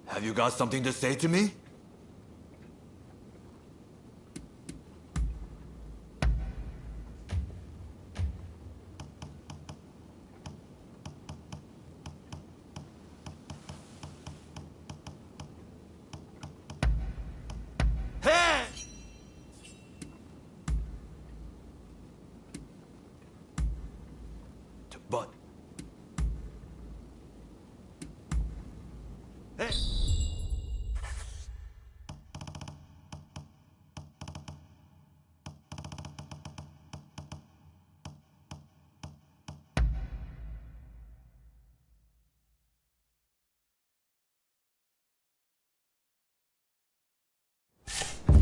Have you got something to say to me? Hey! But... Hey!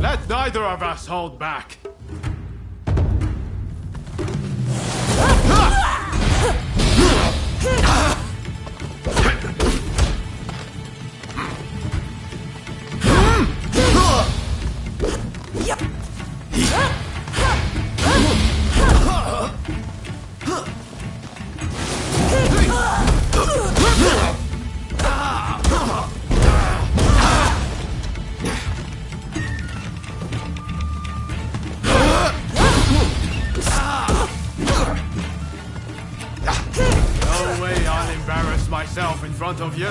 Let neither of us hold back. No way I'll embarrass myself in front of you.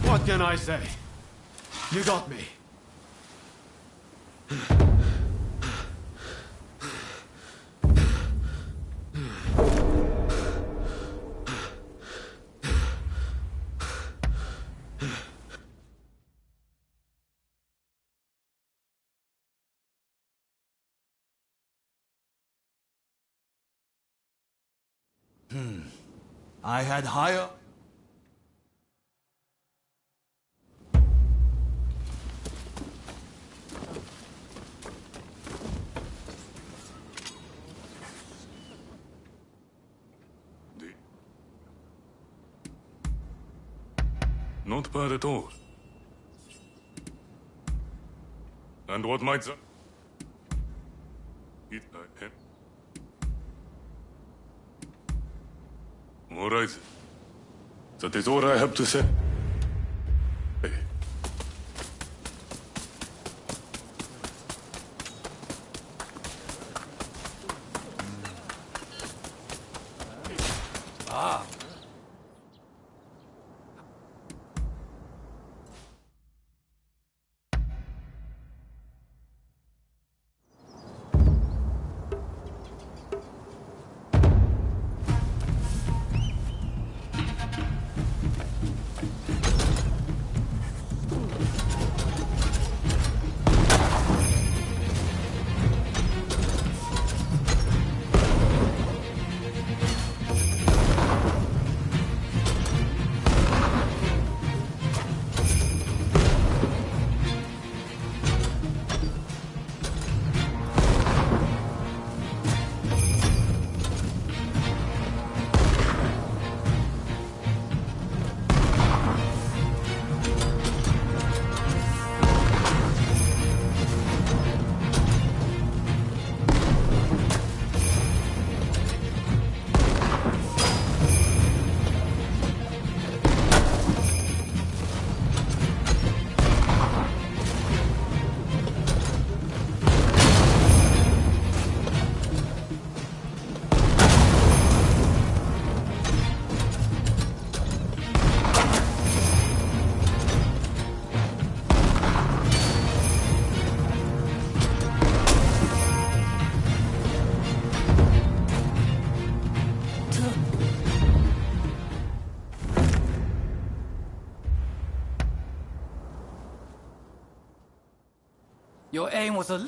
What can I say? You got me. I had higher... Not bad at all. And what might the... All right. That is all I have to say. Hey. Your aim was a...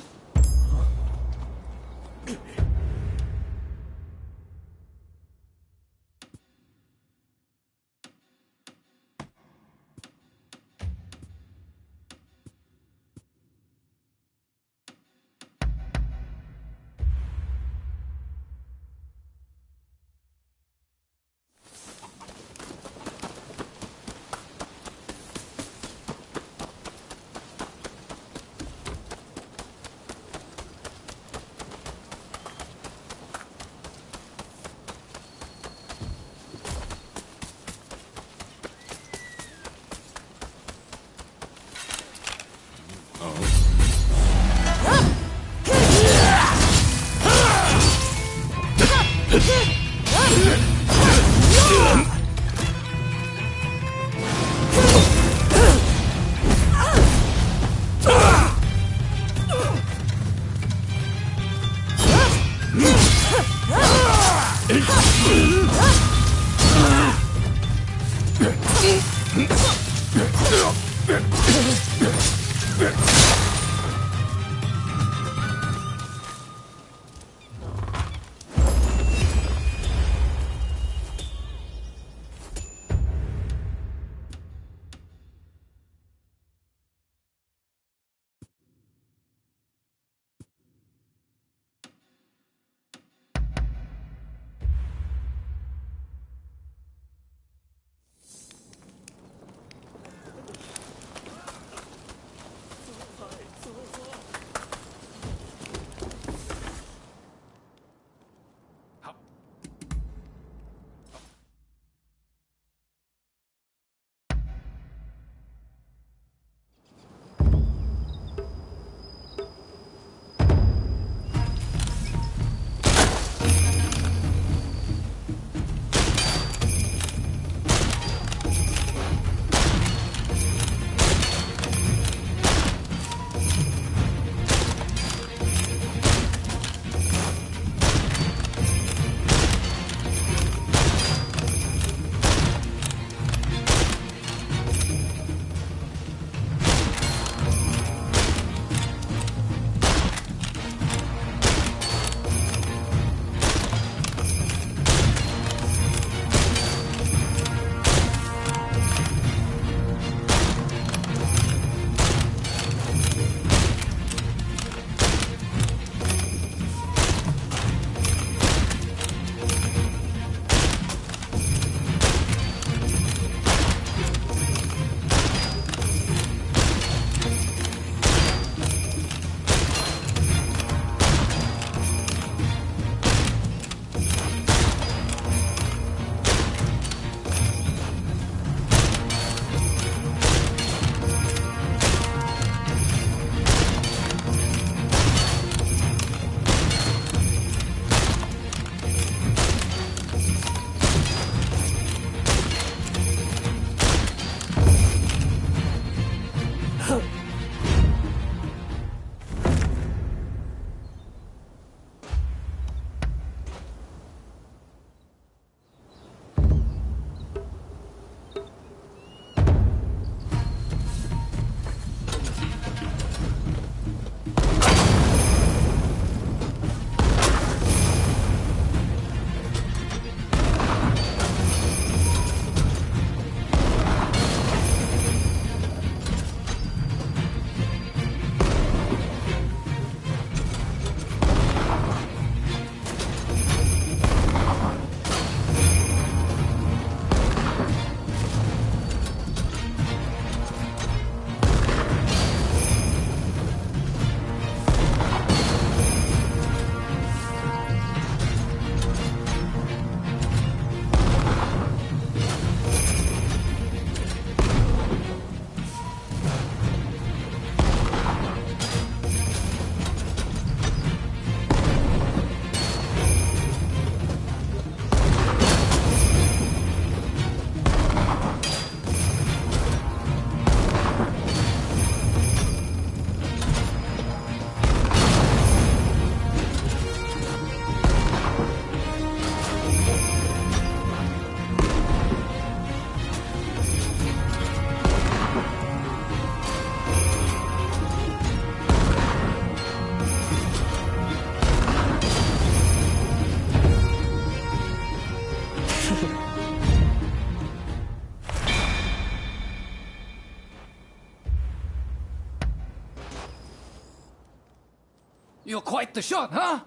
You're quite the shot, huh?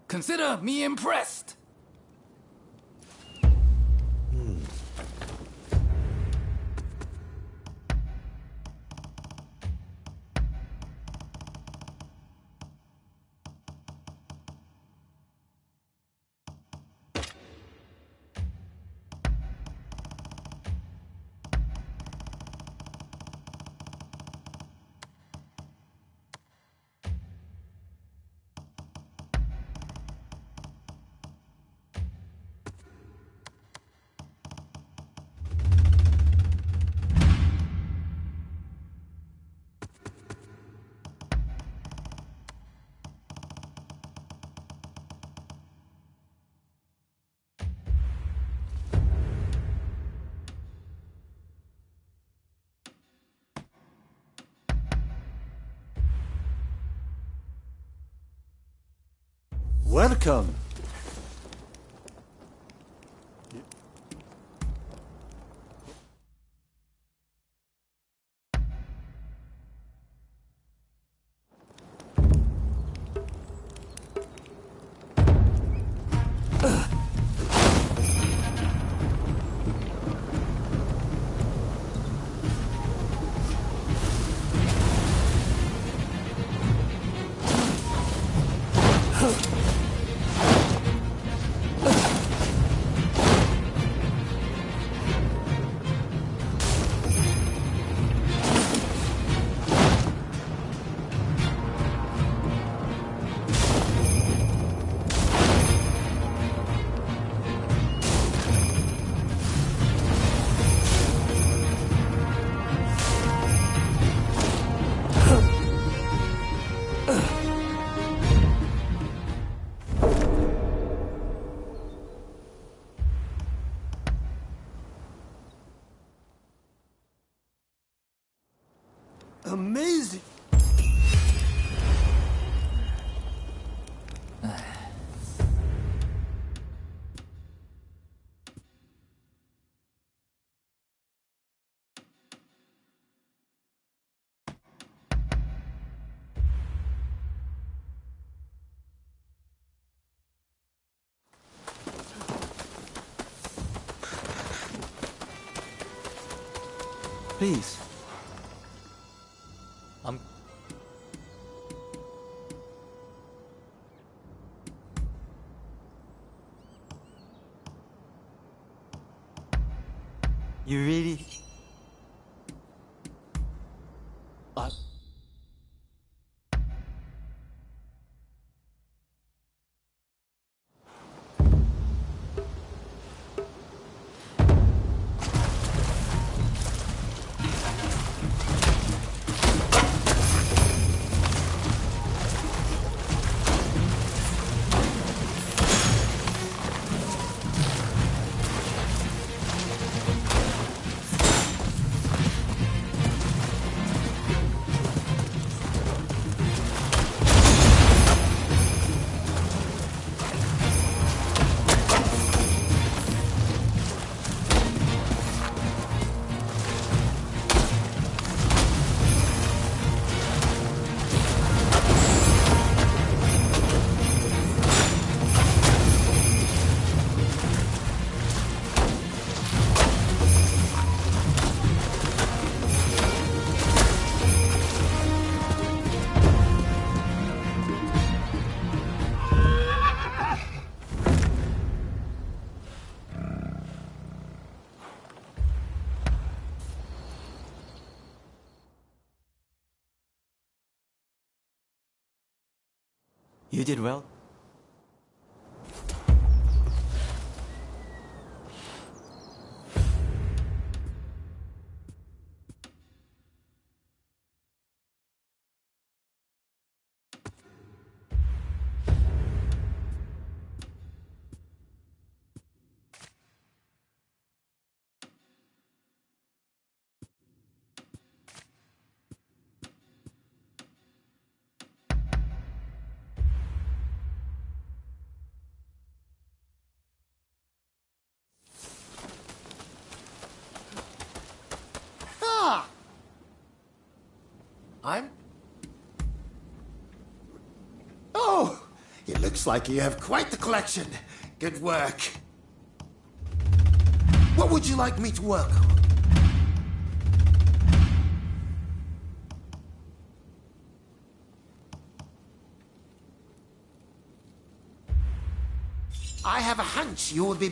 Consider me impressed. Welcome. Amazing. Please. You really... You did well. Looks like you have quite the collection. Good work. What would you like me to work on? I have a hunch you will be...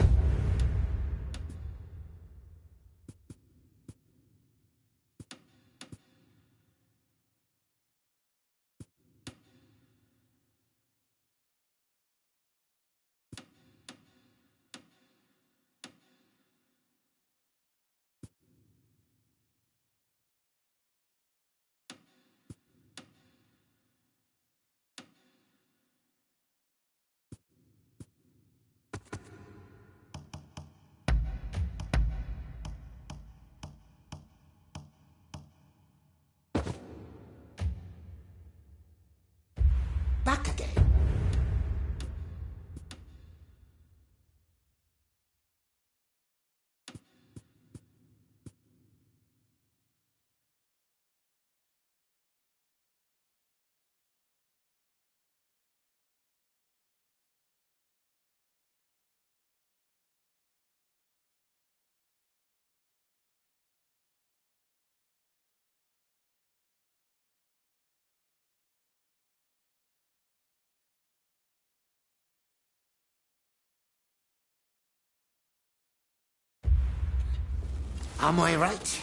Back again. Am I right?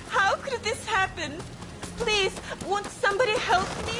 How could this happen? Please, won't somebody help me?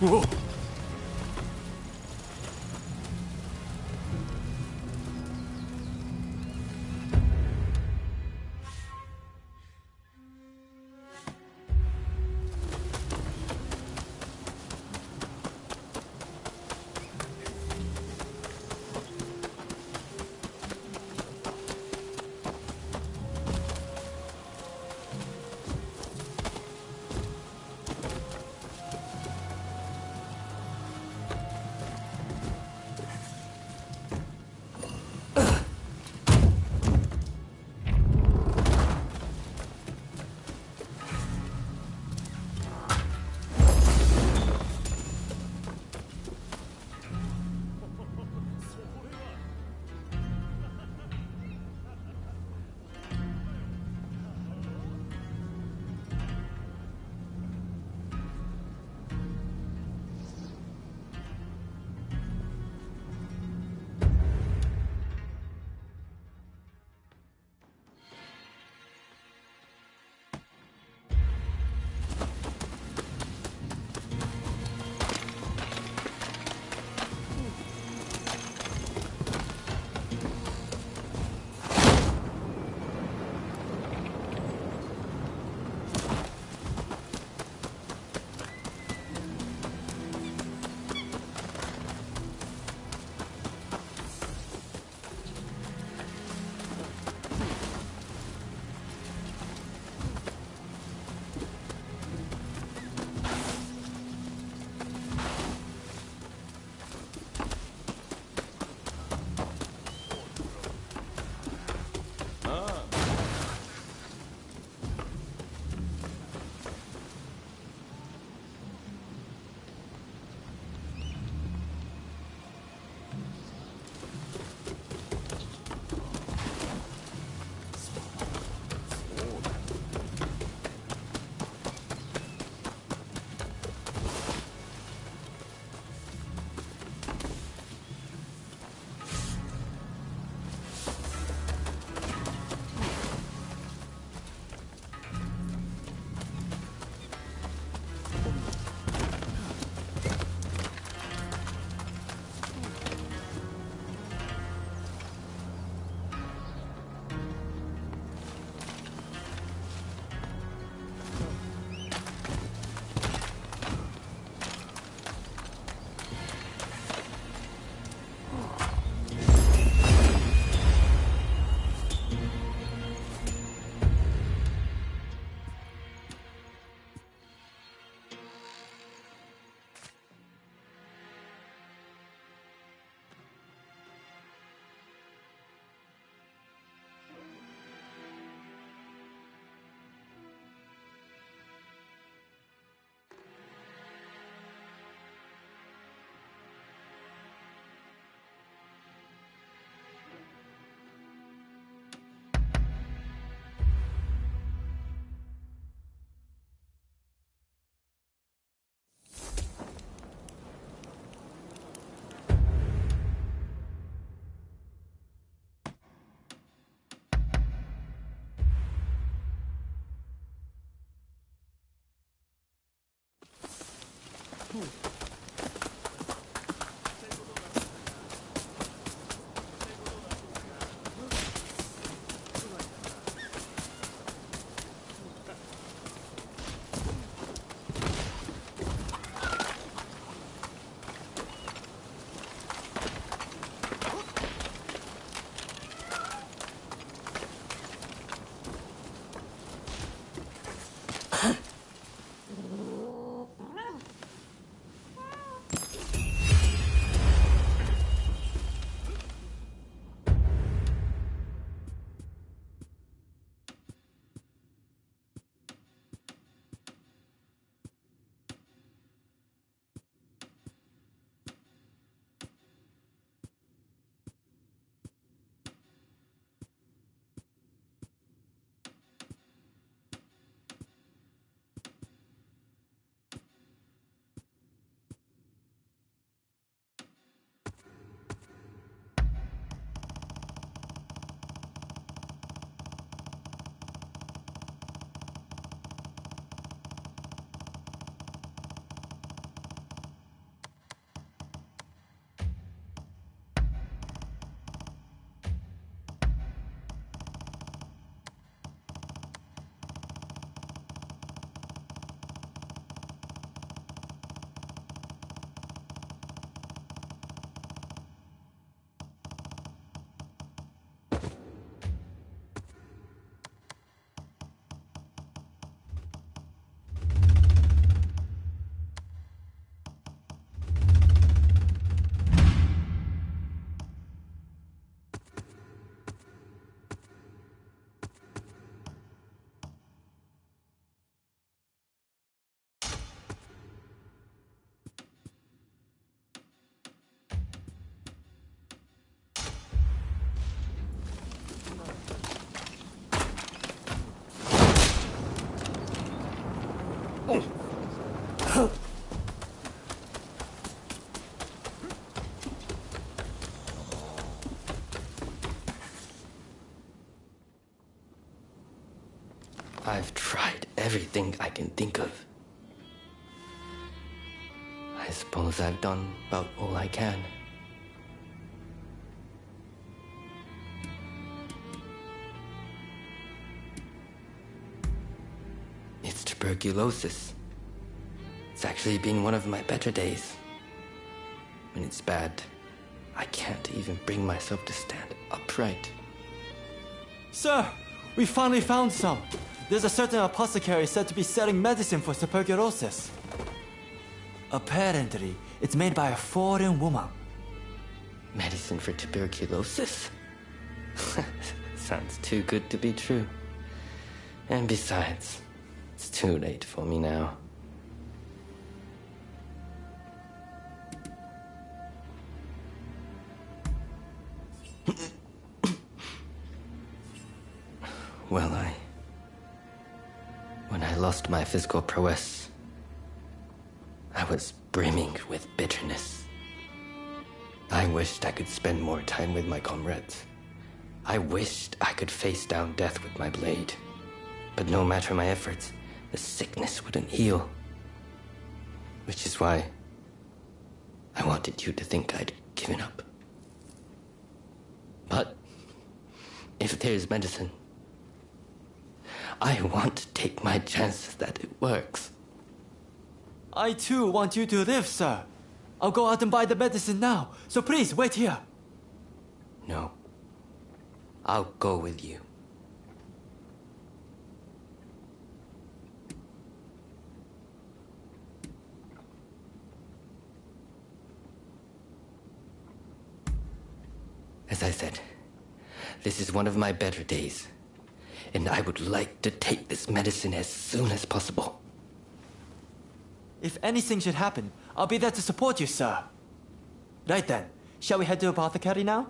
Whoa. I've tried everything I can think of. I suppose I've done about all I can. It's tuberculosis. It's actually been one of my better days. When it's bad, I can't even bring myself to stand upright. Sir, we finally found some. There's a certain apothecary said to be selling medicine for tuberculosis. Apparently, it's made by a foreign woman. Medicine for tuberculosis? Sounds too good to be true. And besides, it's too late for me now. Well, when I lost my physical prowess, I was brimming with bitterness. I wished I could spend more time with my comrades. I wished I could face down death with my blade. But no matter my efforts, the sickness wouldn't heal. Which is why I wanted you to think I'd given up. But if there's medicine, I want to take my chances that it works. I too want you to live, sir. I'll go out and buy the medicine now, so please wait here. No. I'll go with you. As I said, this is one of my better days, and I would like to take this medicine as soon as possible. If anything should happen, I'll be there to support you, sir. Right then, shall we head to apothecary now?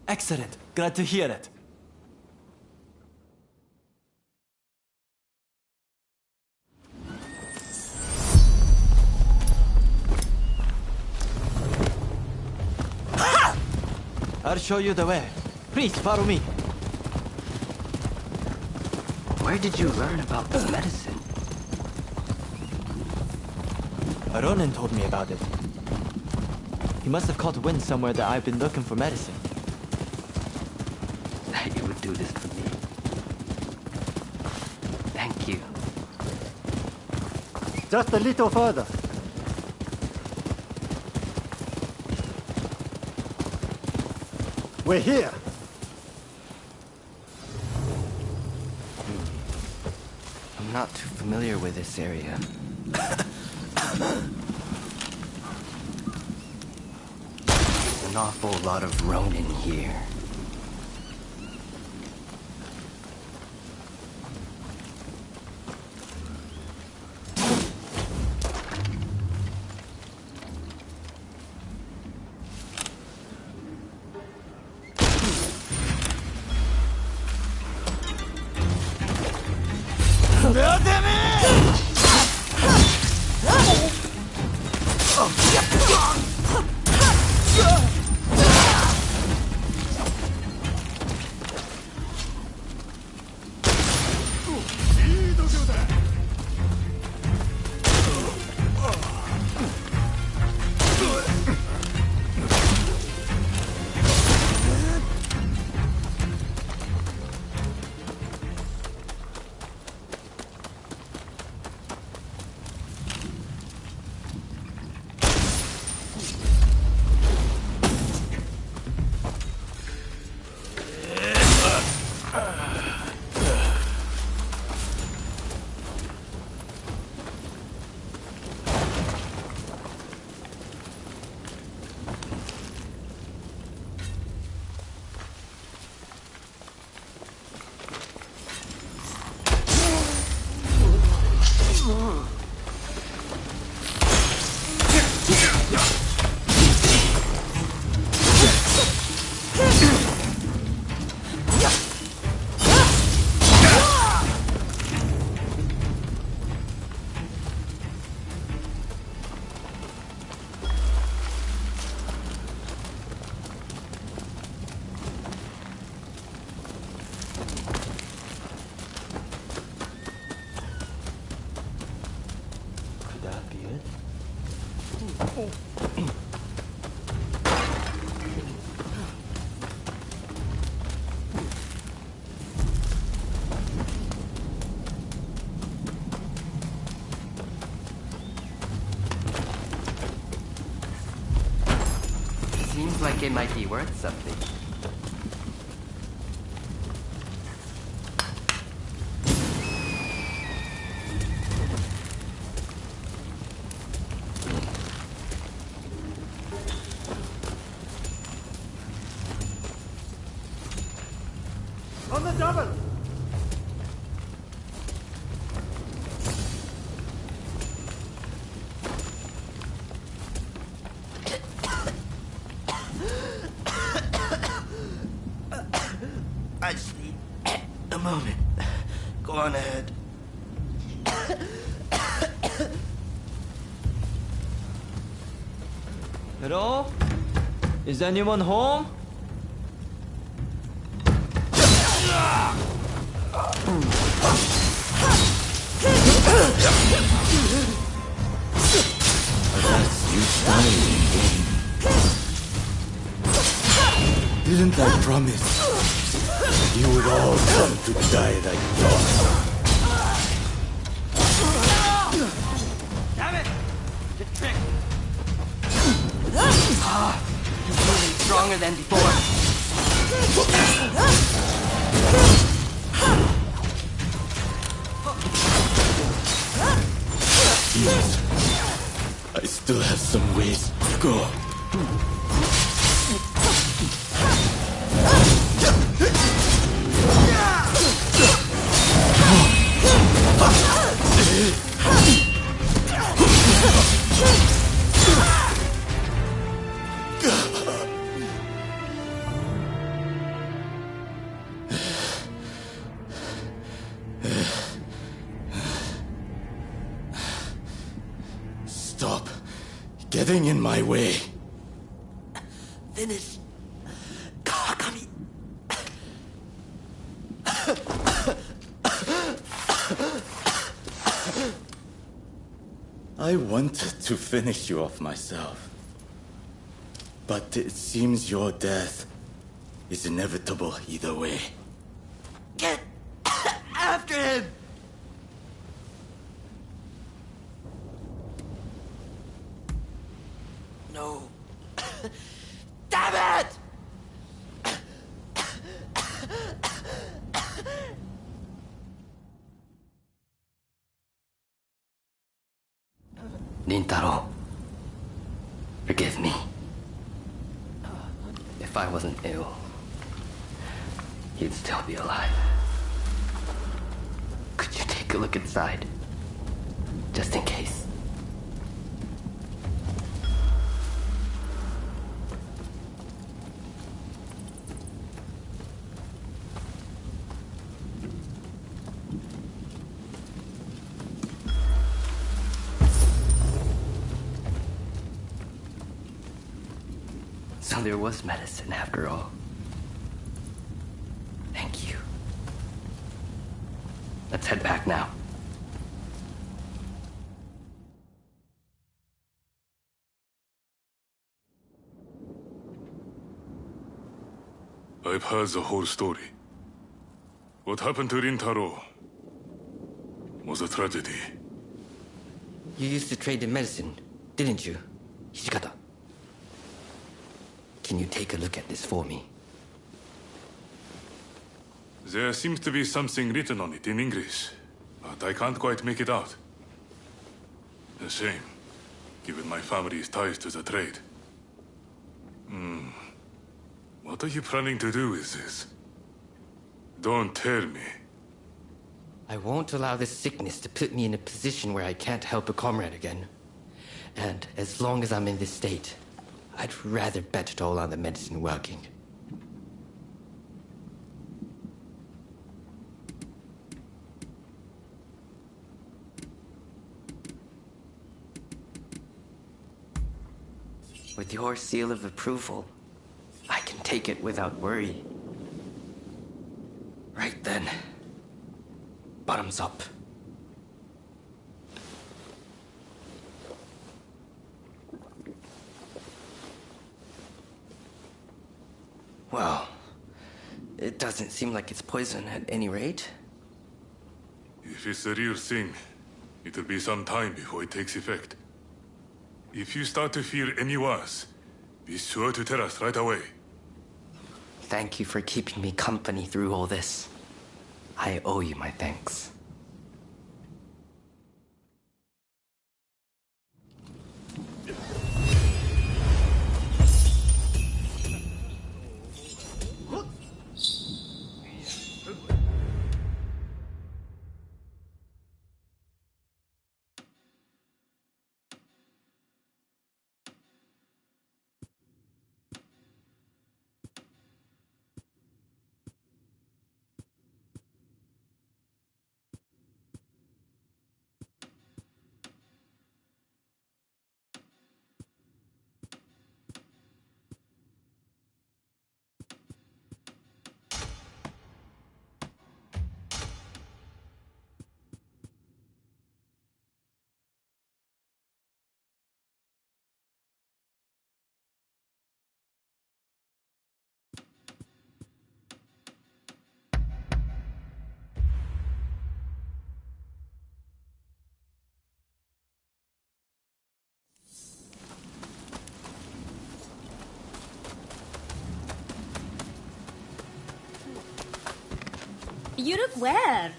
Excellent. Glad to hear it. I'll show you the way. Please follow me. Where did you learn about this medicine? Ronin told me about it. He must have caught wind somewhere that I've been looking for medicine. That you would do this for me. Thank you. Just a little further. We're here. I'm not too familiar with this area. An awful lot of Ronin here. that be it? Seems like it might be worth something. On the double! I just need a moment. Go on ahead. Hello? Is anyone home? Didn't I promise? You would all come to die like dogs. Damn it! Get tricked! He's moving stronger than before. I still have some ways to go. Stop getting in my way. Finish. Kawakami. I wanted to finish you off myself. But it seems your death is inevitable either way. Get after him! No. Damn it! Rintaro, forgive me. If I wasn't ill, you'd still be alive. Could you take a look inside? Just in case. So there was medicine after all. Thank you. Let's head back now. I've heard the whole story. What happened to Rintaro was a tragedy. You used to trade in medicine, didn't you, Hishikata? Can you take a look at this for me? There seems to be something written on it in English, but I can't quite make it out. A shame, given my family's ties to the trade. What are you planning to do with this? Don't tell me. I won't allow this sickness to put me in a position where I can't help a comrade again. And as long as I'm in this state, I'd rather bet it all on the medicine working. With your seal of approval, I can take it without worry. Right then. Bottoms up. Well, it doesn't seem like it's poison at any rate. If it's the real thing, it'll be some time before it takes effect. If you start to feel any worse, be sure to tell us right away. Thank you for keeping me company through all this. I owe you my thanks. You look where?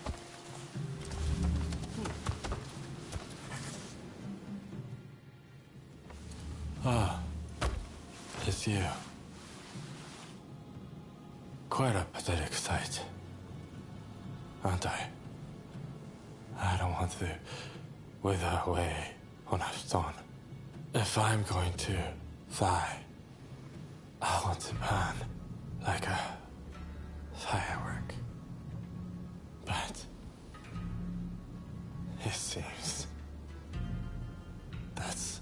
It's you. Quite a pathetic sight, aren't I? I don't want to wither away on a stone. If I'm going to fly, I want to burn like a firework. But it seems that's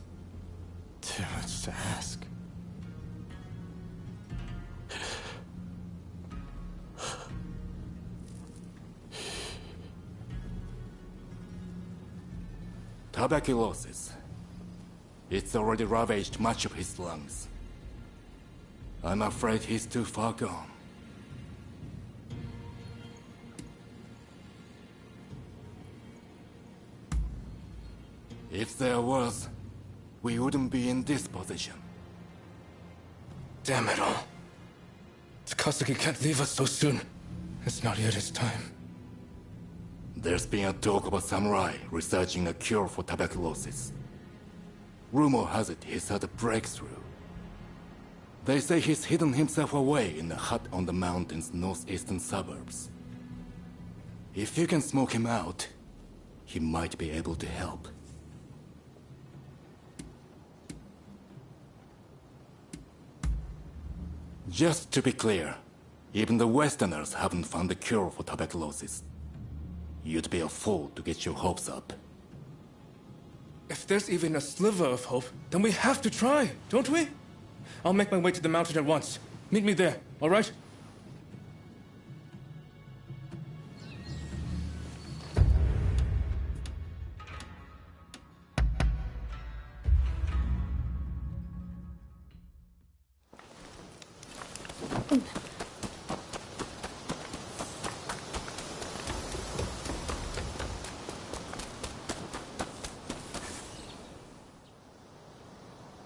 too much to ask. Tuberculosis. It's already ravaged much of his lungs. I'm afraid he's too far gone. If there was, we wouldn't be in this position. Damn it all. Takasugi can't leave us so soon. It's not yet his time. There's been a talk of a samurai researching a cure for tuberculosis. Rumor has it he's had a breakthrough. They say he's hidden himself away in a hut on the mountain's northeastern suburbs. If you can smoke him out, he might be able to help. Just to be clear, even the Westerners haven't found a cure for tuberculosis. You'd be a fool to get your hopes up. If there's even a sliver of hope, then we have to try, don't we? I'll make my way to the mountain at once. Meet me there, all right?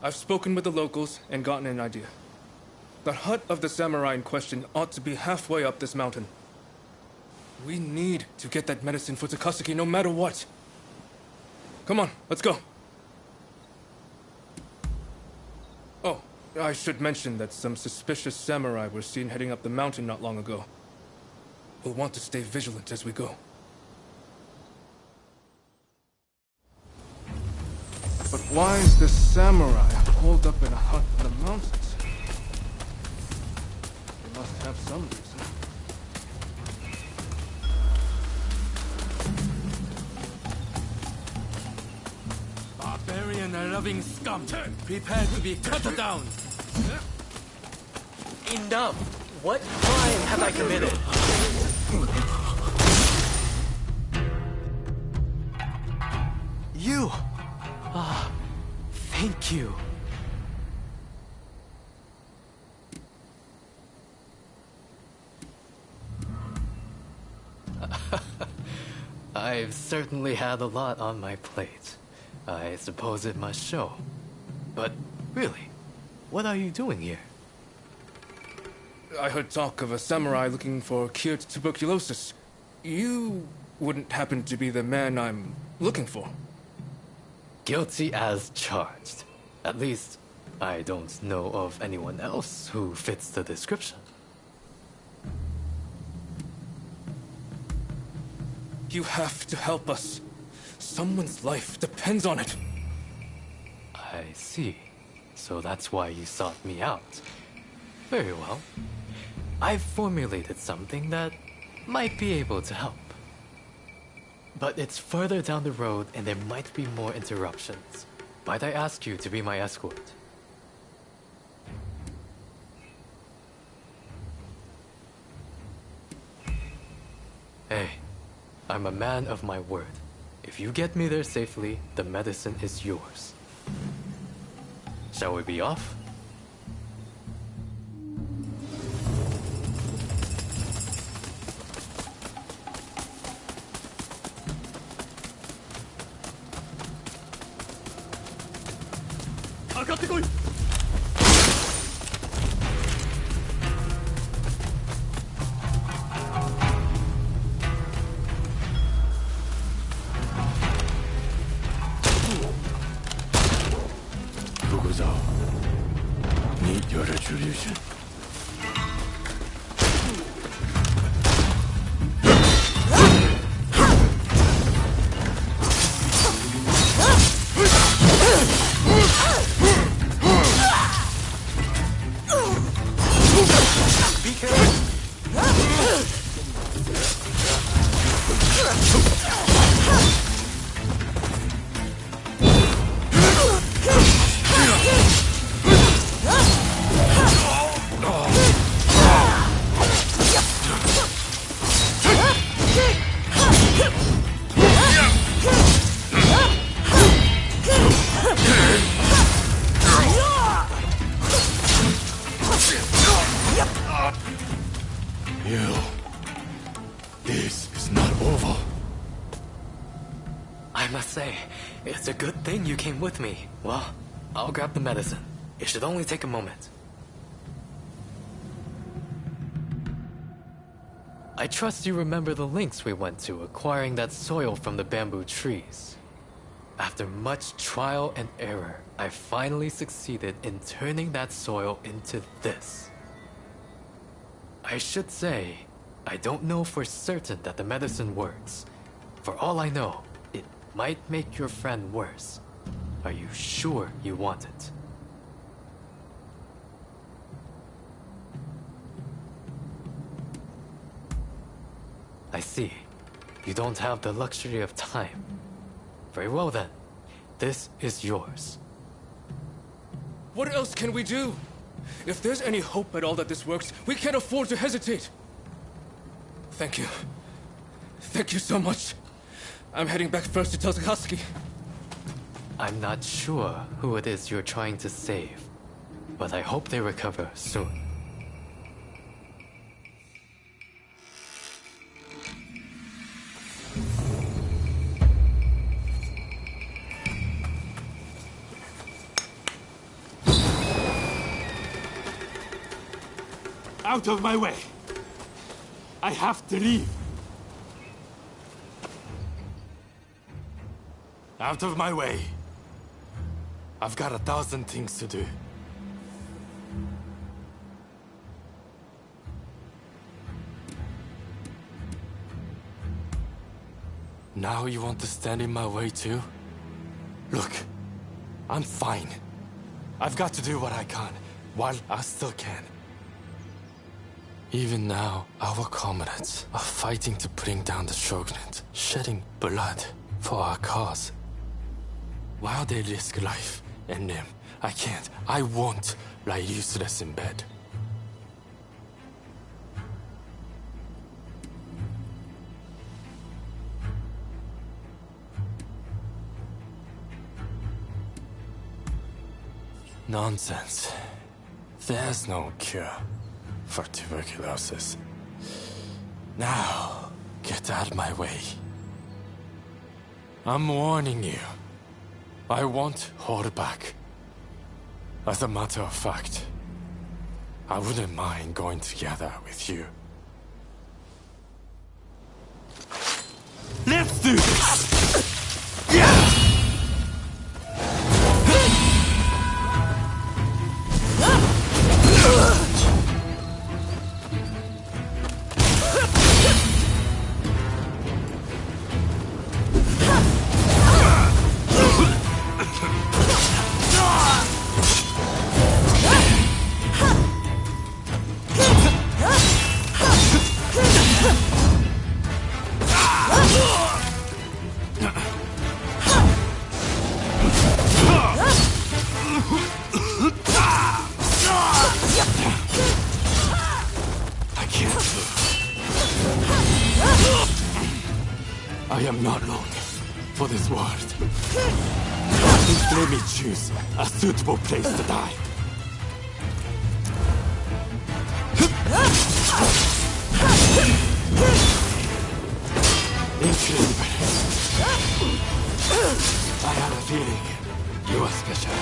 I've spoken with the locals and gotten an idea. The hut of the samurai in question ought to be halfway up this mountain. We need to get that medicine for Takasugi no matter what. Come on, let's go. Oh, I should mention that some suspicious samurai were seen heading up the mountain not long ago. We'll want to stay vigilant as we go. But why is this samurai holed up in a hut in the mountains? They must have some reason. Barbarian-loving scum! Prepare to be cut down! Enough! What crime have I committed? You! Thank you. I've certainly had a lot on my plate. I suppose it must show. But really, what are you doing here? I heard talk of a samurai looking for cured tuberculosis. You wouldn't happen to be the man I'm looking for. Guilty as charged. At least, I don't know of anyone else who fits the description. You have to help us. Someone's life depends on it. I see. So that's why you sought me out. Very well. I've formulated something that might be able to help. But it's further down the road and there might be more interruptions. Might I ask you to be my escort? Hey, I'm a man of my word. If you get me there safely, the medicine is yours. Shall we be off? Meet your retribution. This is not over. I must say, it's a good thing you came with me. Well, I'll grab the medicine. It should only take a moment. I trust you remember the lengths we went to acquiring that soil from the bamboo trees. After much trial and error, I finally succeeded in turning that soil into this. I should say, I don't know for certain that the medicine works. For all I know, it might make your friend worse. Are you sure you want it? I see. You don't have the luxury of time. Very well then. This is yours. What else can we do? If there's any hope at all that this works, we can't afford to hesitate. Thank you. Thank you so much. I'm heading back first to tell Takashi. I'm not sure who it is you're trying to save, but I hope they recover soon. Out of my way! I have to leave! Out of my way! I've got 1,000 things to do. Now you want to stand in my way too? Look, I'm fine. I've got to do what I can, while I still can. Even now, our comrades are fighting to bring down the shogunate, shedding blood for our cause. While they risk life and limb, I can't, I won't lie useless in bed. Nonsense. There's no cure for tuberculosis. Now, get out of my way. I'm warning you. I won't hold back. As a matter of fact, I wouldn't mind going together with you. Let's do this! Yeah! I am not long for this world. Please let me choose a suitable place to die. Incredible. I have a feeling you are special.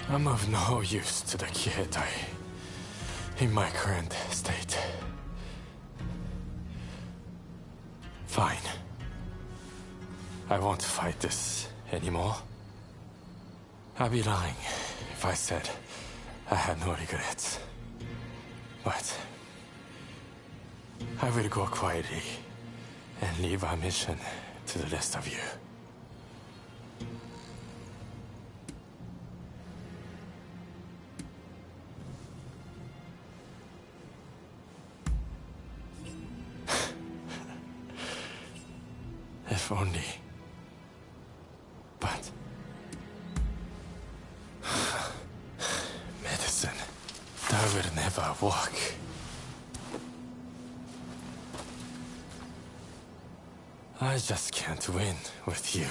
I'm of no use to the kid in my current state. Fine. I won't fight this anymore. I'd be lying if I said I had no regrets. But I will go quietly and leave our mission to the rest of you. If only. But medicine, that will never work. I just can't win with you.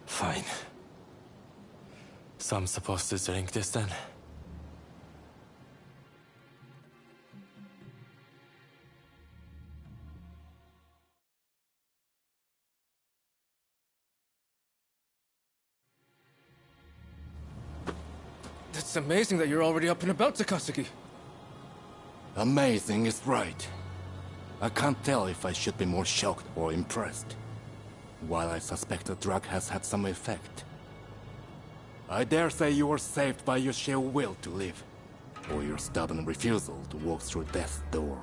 Fine. So I'm supposed to drink this then? It's amazing that you're already up and about, Takasugi. Amazing is right. I can't tell if I should be more shocked or impressed. While I suspect the drug has had some effect, I dare say you were saved by your sheer will to live, or your stubborn refusal to walk through death's door.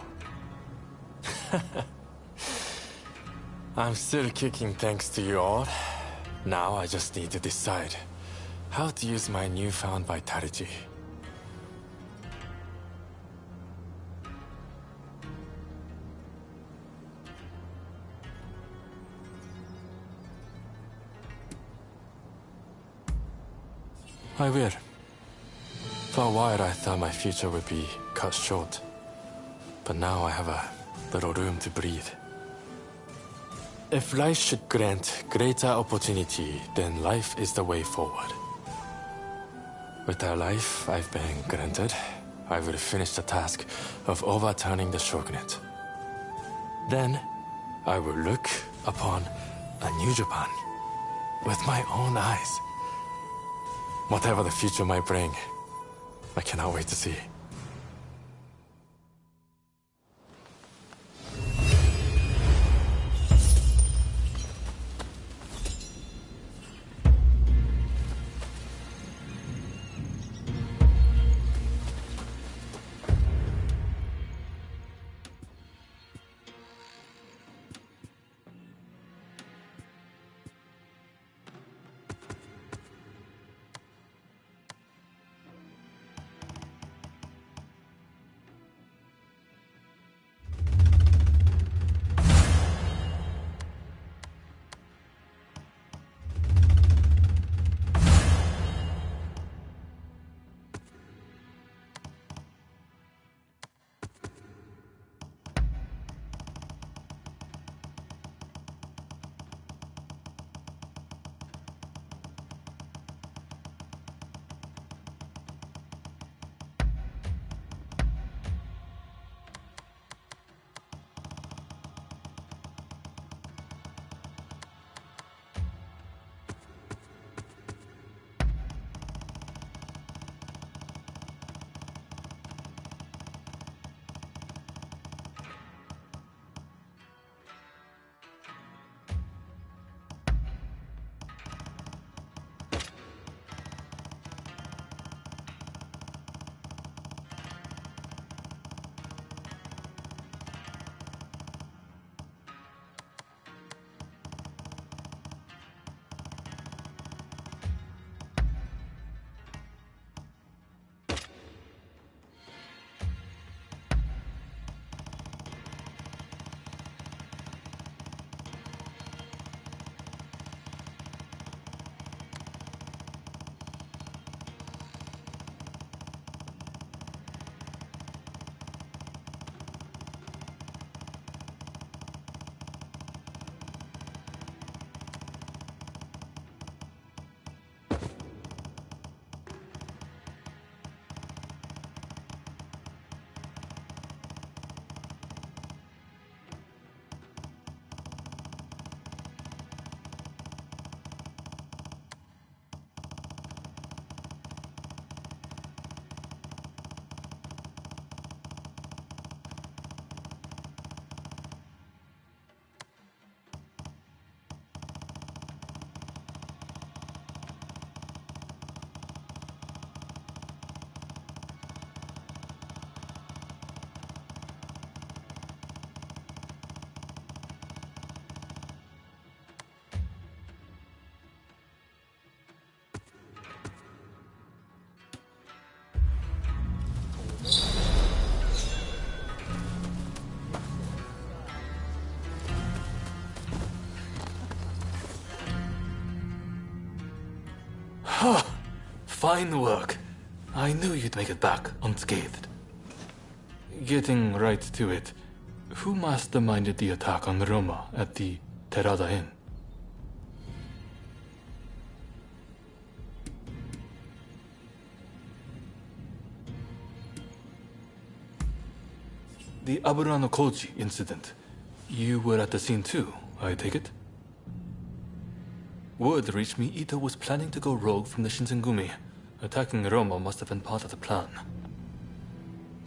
I'm still kicking thanks to you all. Now I just need to decide how to use my newfound vitality. I will. For a while I thought my future would be cut short. But now I have a little room to breathe. If life should grant greater opportunity, then life is the way forward. With the life I've been granted, I will finish the task of overturning the shogunate. Then, I will look upon a new Japan with my own eyes. Whatever the future might bring, I cannot wait to see. Fine work. I knew you'd make it back unscathed. Getting right to it, who masterminded the attack on Roma at the Terada Inn? The Aburano Koji incident. You were at the scene too, I take it? Word reached me Ito was planning to go rogue from the Shinsengumi. Attacking Roma must have been part of the plan.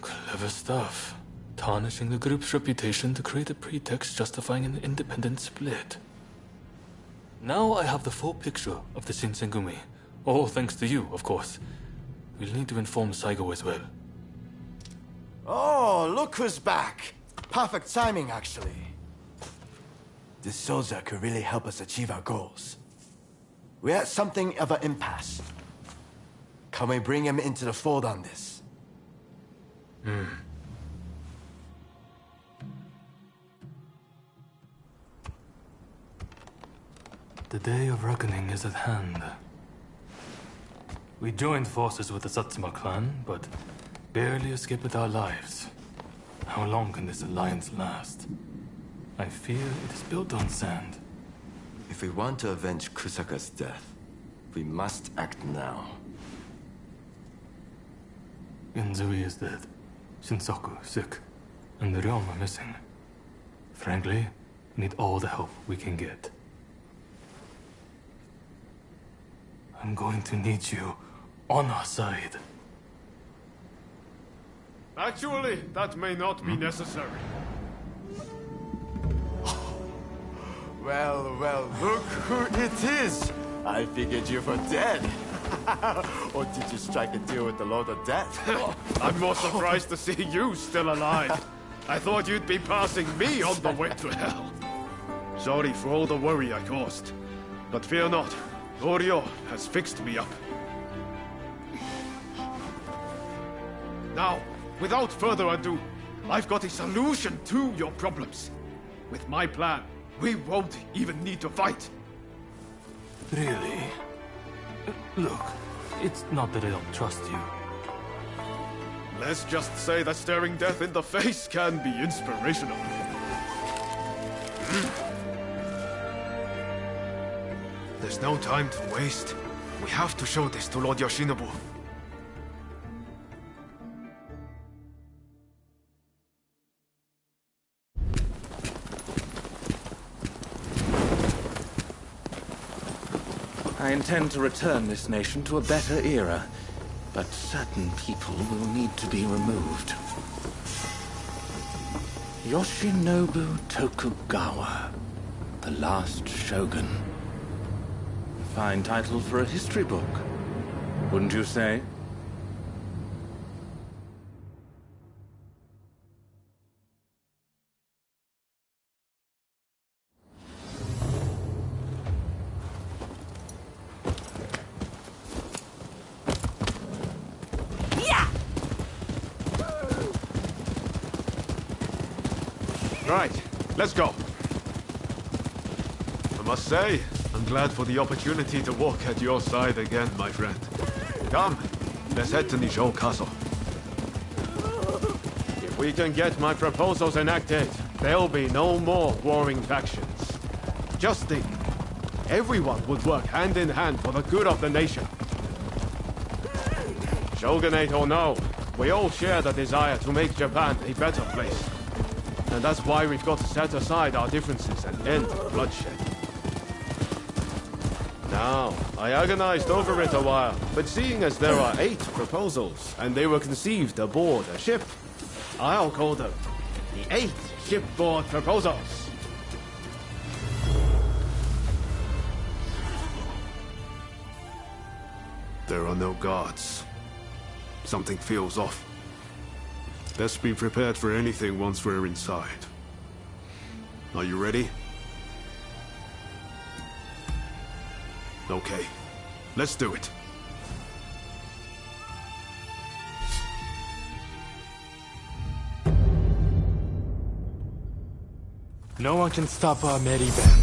Clever stuff. Tarnishing the group's reputation to create a pretext justifying an independent split. Now I have the full picture of the Shinsengumi. All thanks to you, of course. We'll need to inform Saigo as well. Oh, look who's back. Perfect timing, actually. This soldier could really help us achieve our goals. We're at something of an impasse. Can we bring him into the fold on this? The day of reckoning is at hand. We joined forces with the Satsuma clan, but barely escaped with our lives. How long can this alliance last? I fear it is built on sand. If we want to avenge Kusaka's death, we must act now. Genzui is dead, Shinsaku sick, and the realm are missing. Frankly, we need all the help we can get. I'm going to need you on our side. Actually, that may not be necessary. Well, well, look who it is! I figured you were dead. Or did you strike a deal with the Lord of Death? I'm more surprised to see you still alive. I thought you'd be passing me on the way to hell. Sorry for all the worry I caused. But fear not, Oryo has fixed me up. Now, without further ado, I've got a solution to your problems. With my plan, we won't even need to fight. Really? Look, it's not that I don't trust you. Let's just say that staring death in the face can be inspirational. There's no time to waste. We have to show this to Lord Yoshinobu. I intend to return this nation to a better era, but certain people will need to be removed. Yoshinobu Tokugawa, the last shogun. Fine title for a history book, wouldn't you say? Right, let's go. I must say, I'm glad for the opportunity to walk at your side again, my friend. Come, let's head to Nijou Castle. If we can get my proposals enacted, there'll be no more warring factions. Just think, everyone would work hand in hand for the good of the nation. Shogunate or no, we all share the desire to make Japan a better place. And that's why we've got to set aside our differences and end bloodshed. Now, I agonized over it a while, but seeing as there are 8 proposals, and they were conceived aboard a ship, I'll call them the 8 shipboard proposals. There are no guards. Something feels off. Best be prepared for anything once we're inside. Are you ready? Okay, let's do it. No one can stop our merry band.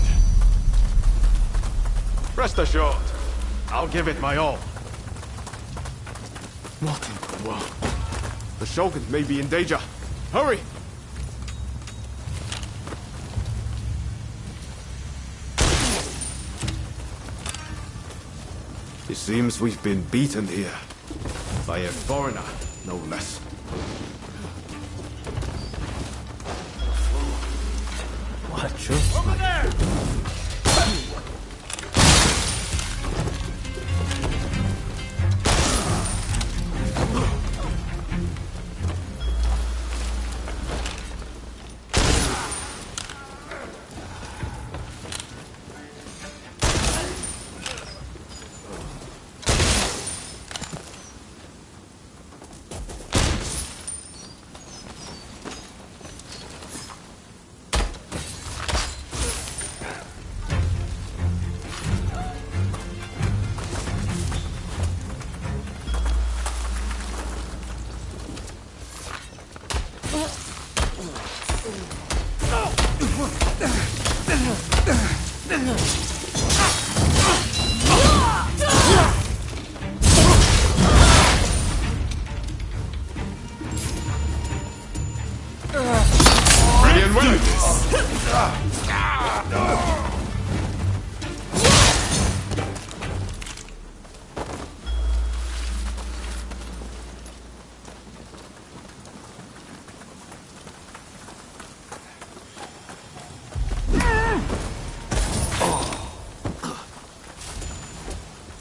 Rest assured, I'll give it my all. What in the world? The Shogun may be in danger. Hurry! It seems we've been beaten here. By a foreigner, no less. Watch your... Over there!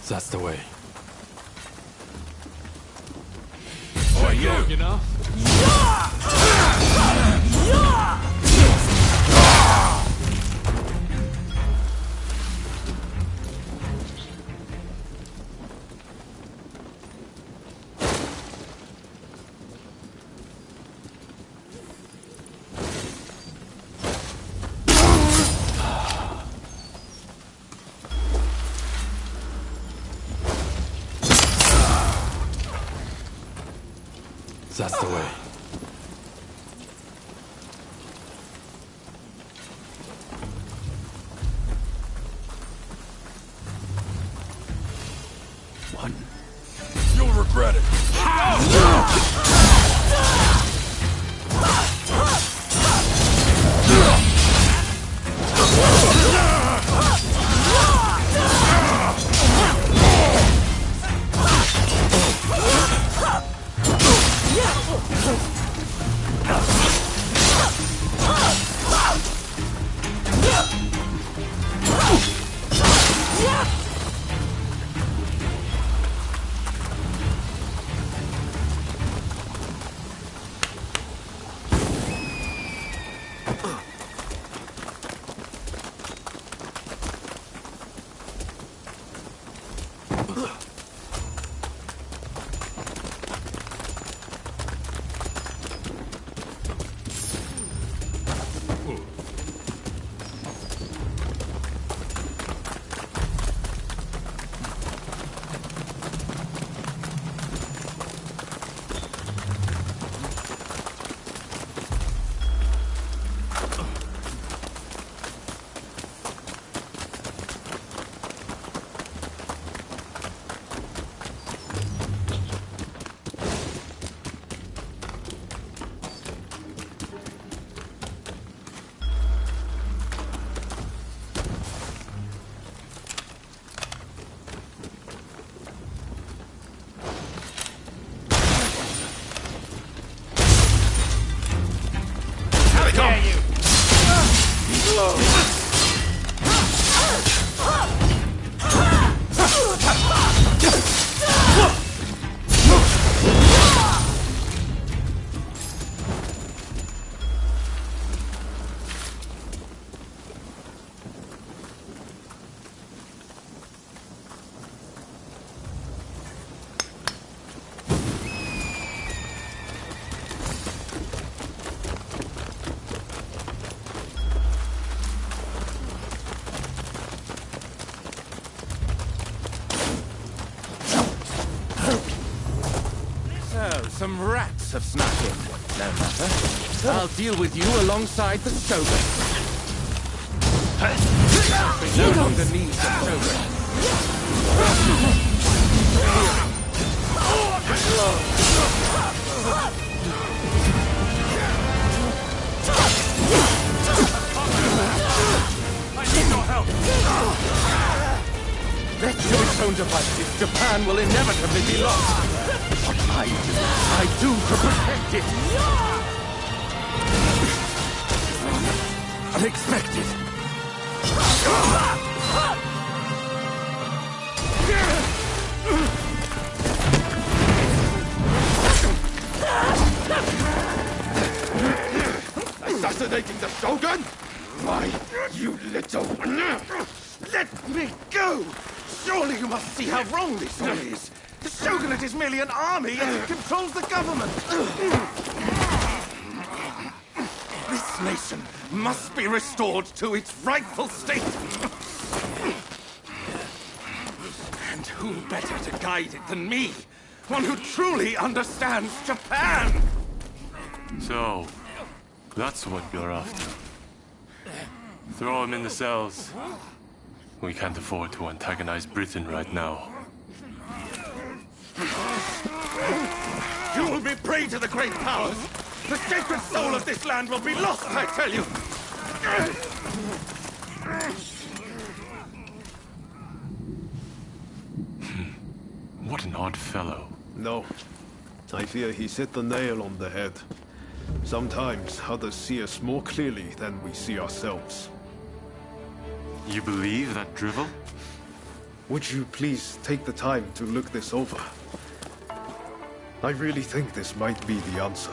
That's the way. Oh, you know? That's the way. One. You'll regret it. Some rats have snuck in. No matter. I'll deal with you alongside the Shogun. No longer needs the Shogun. I need your help! Let Yoshon devices, Japan will inevitably be lost. What I do to protect it. Unexpected. Assassinating the Shogun? Why, you little... Let me go! Surely you must see how wrong this all is. The Shogunate is merely an army and it controls the government. This nation must be restored to its rightful state. And who better to guide it than me? One who truly understands Japan! So, that's what you're after. Throw him in the cells. We can't afford to antagonize Britain right now. You will be prey to the great powers! The sacred soul of this land will be lost, I tell you! What an odd fellow. No. I fear he's hit the nail on the head. Sometimes others see us more clearly than we see ourselves. You believe that drivel? Would you please take the time to look this over? I really think this might be the answer.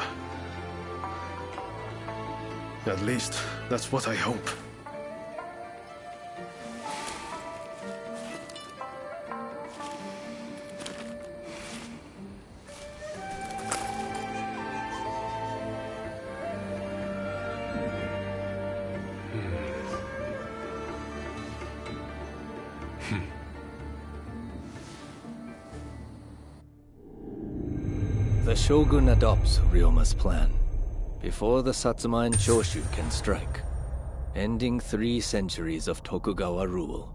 At least, that's what I hope. The Shogun adopts Ryoma's plan before the Satsuma and Choshu can strike, ending 3 centuries of Tokugawa rule.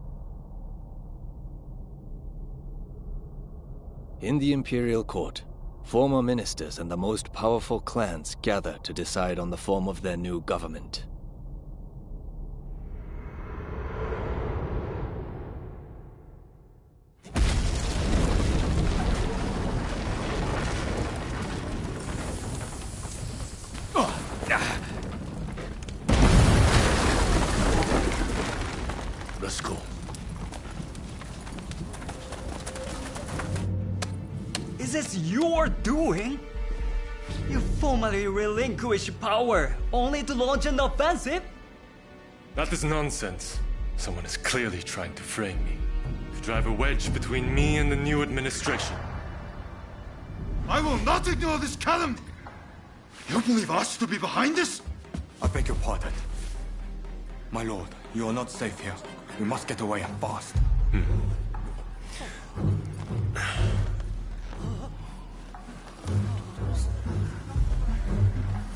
In the imperial court, former ministers and the most powerful clans gather to decide on the form of their new government. Let's go. Is this your doing? You formally relinquished power, only to launch an offensive? That is nonsense. Someone is clearly trying to frame me. To drive a wedge between me and the new administration. I will not ignore this calumny! You believe us to be behind this? I beg your pardon. My lord, you are not safe here. We must get away and fast.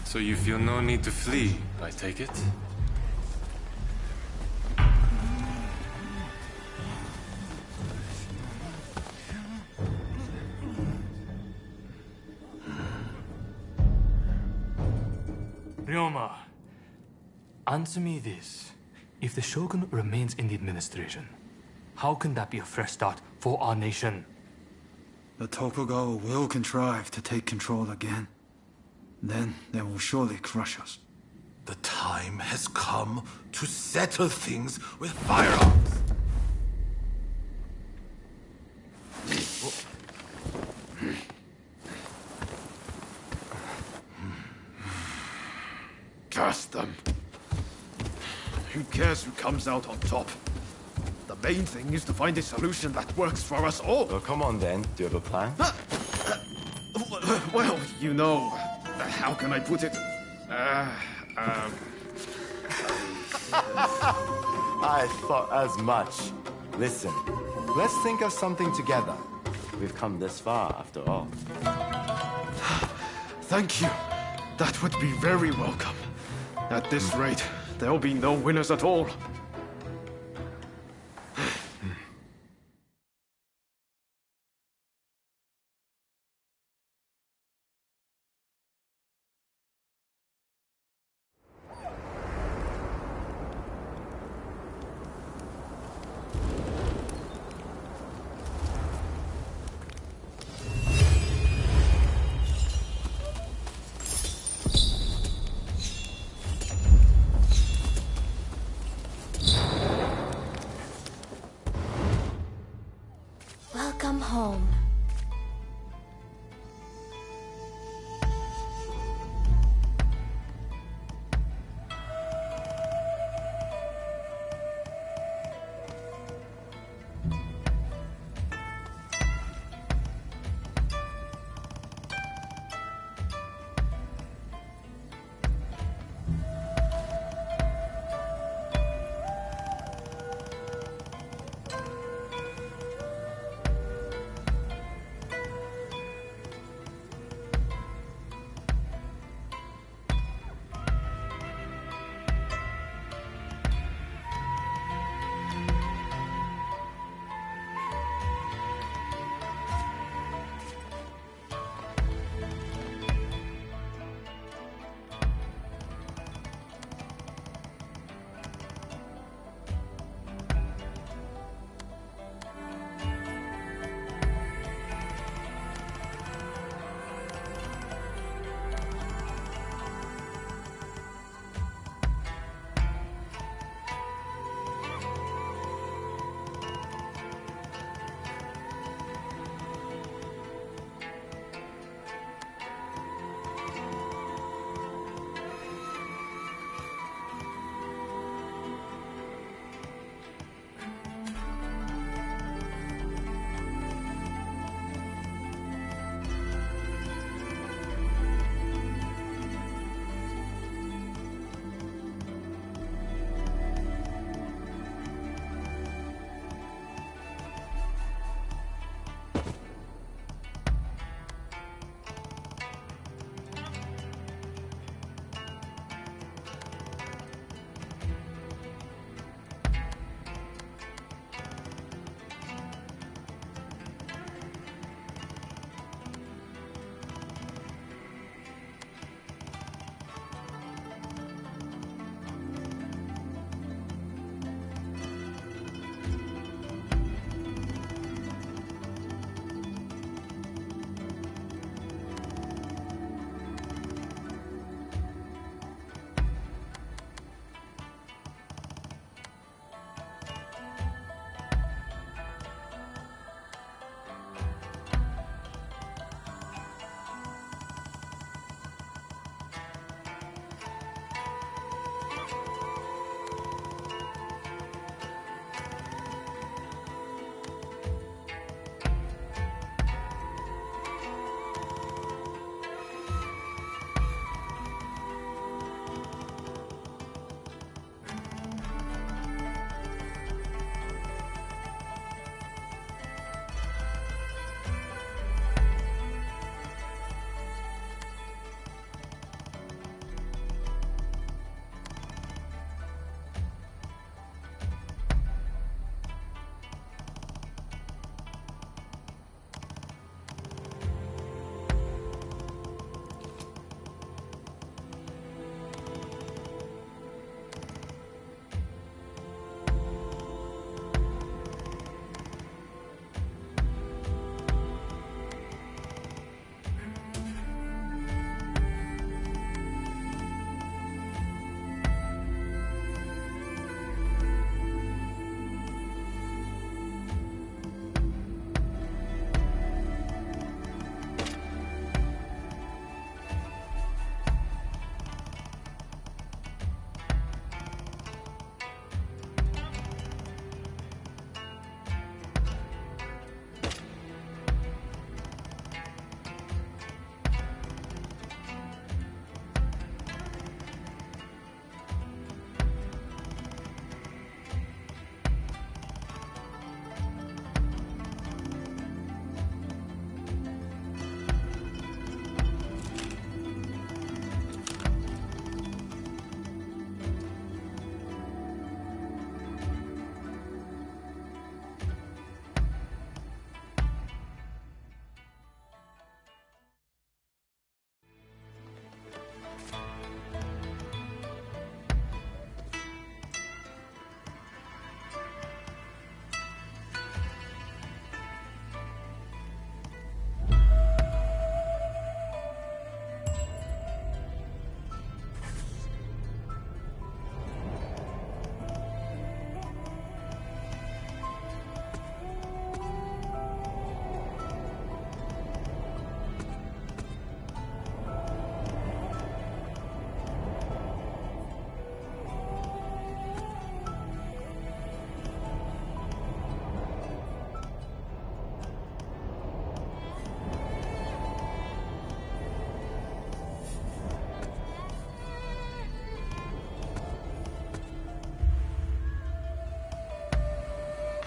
So you feel no need to flee, I take it? Ryoma, answer me this. If the Shogun remains in the administration, how can that be a fresh start for our nation? The Tokugawa will contrive to take control again. Then they will surely crush us. The time has come to settle things with firearms. Curse them. Who cares who comes out on top? The main thing is to find a solution that works for us all. Well, come on then. Do you have a plan? Well, you know, how can I put it? I thought as much. Listen, let's think of something together. We've come this far, after all. Thank you. That would be very welcome. At this rate, there'll be no winners at all. home.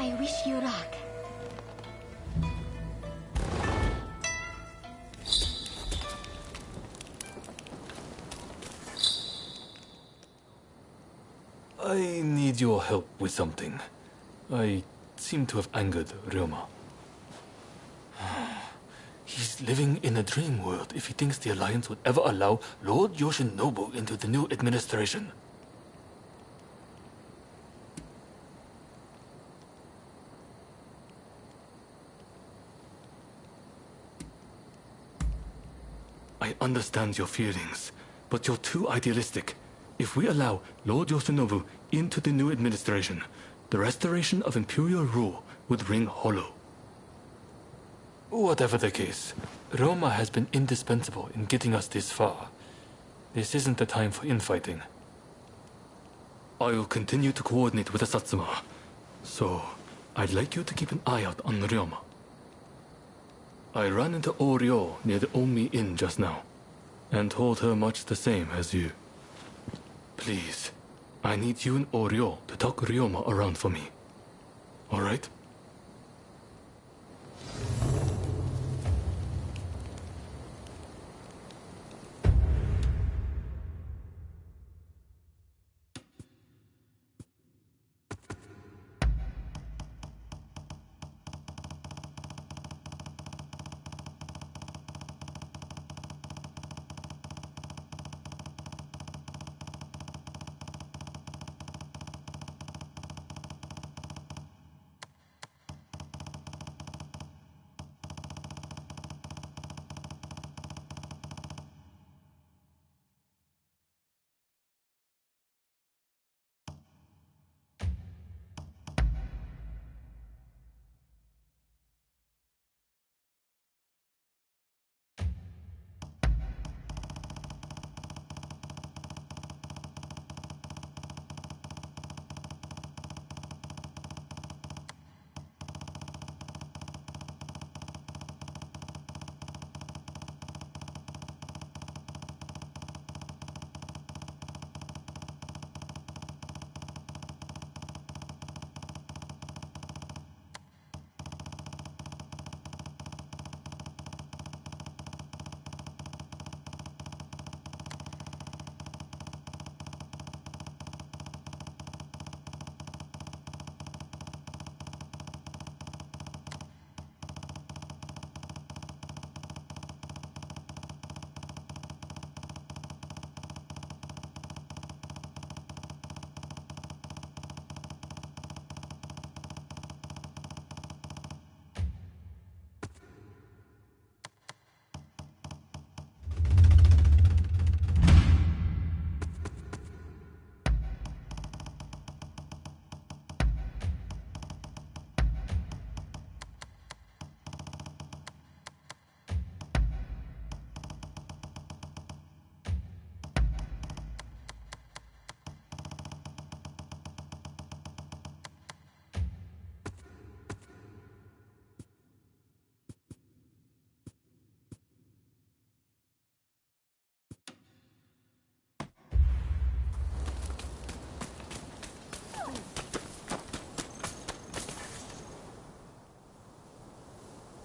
I wish you luck. I need your help with something. I seem to have angered Ryoma. He's living in a dream world if he thinks the Alliance would ever allow Lord Yoshinobu into the new administration. I understand your feelings, but you're too idealistic. If we allow Lord Yoshinobu into the new administration, the restoration of imperial rule would ring hollow. Whatever the case, Roma has been indispensable in getting us this far. This isn't the time for infighting. I'll continue to coordinate with the Satsuma, so I'd like you to keep an eye out on Ryoma. I ran into Oryo near the Omi Inn just now, and told her much the same as you. Please, I need you and Oryo to talk Ryoma around for me. All right?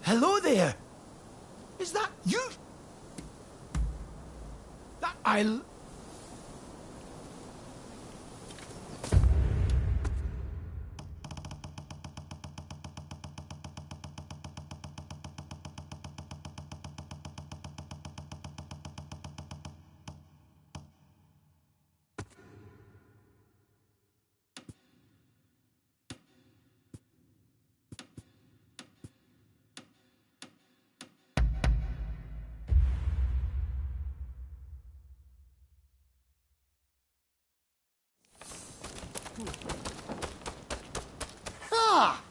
Hello there! Is that you? I'll... Ah!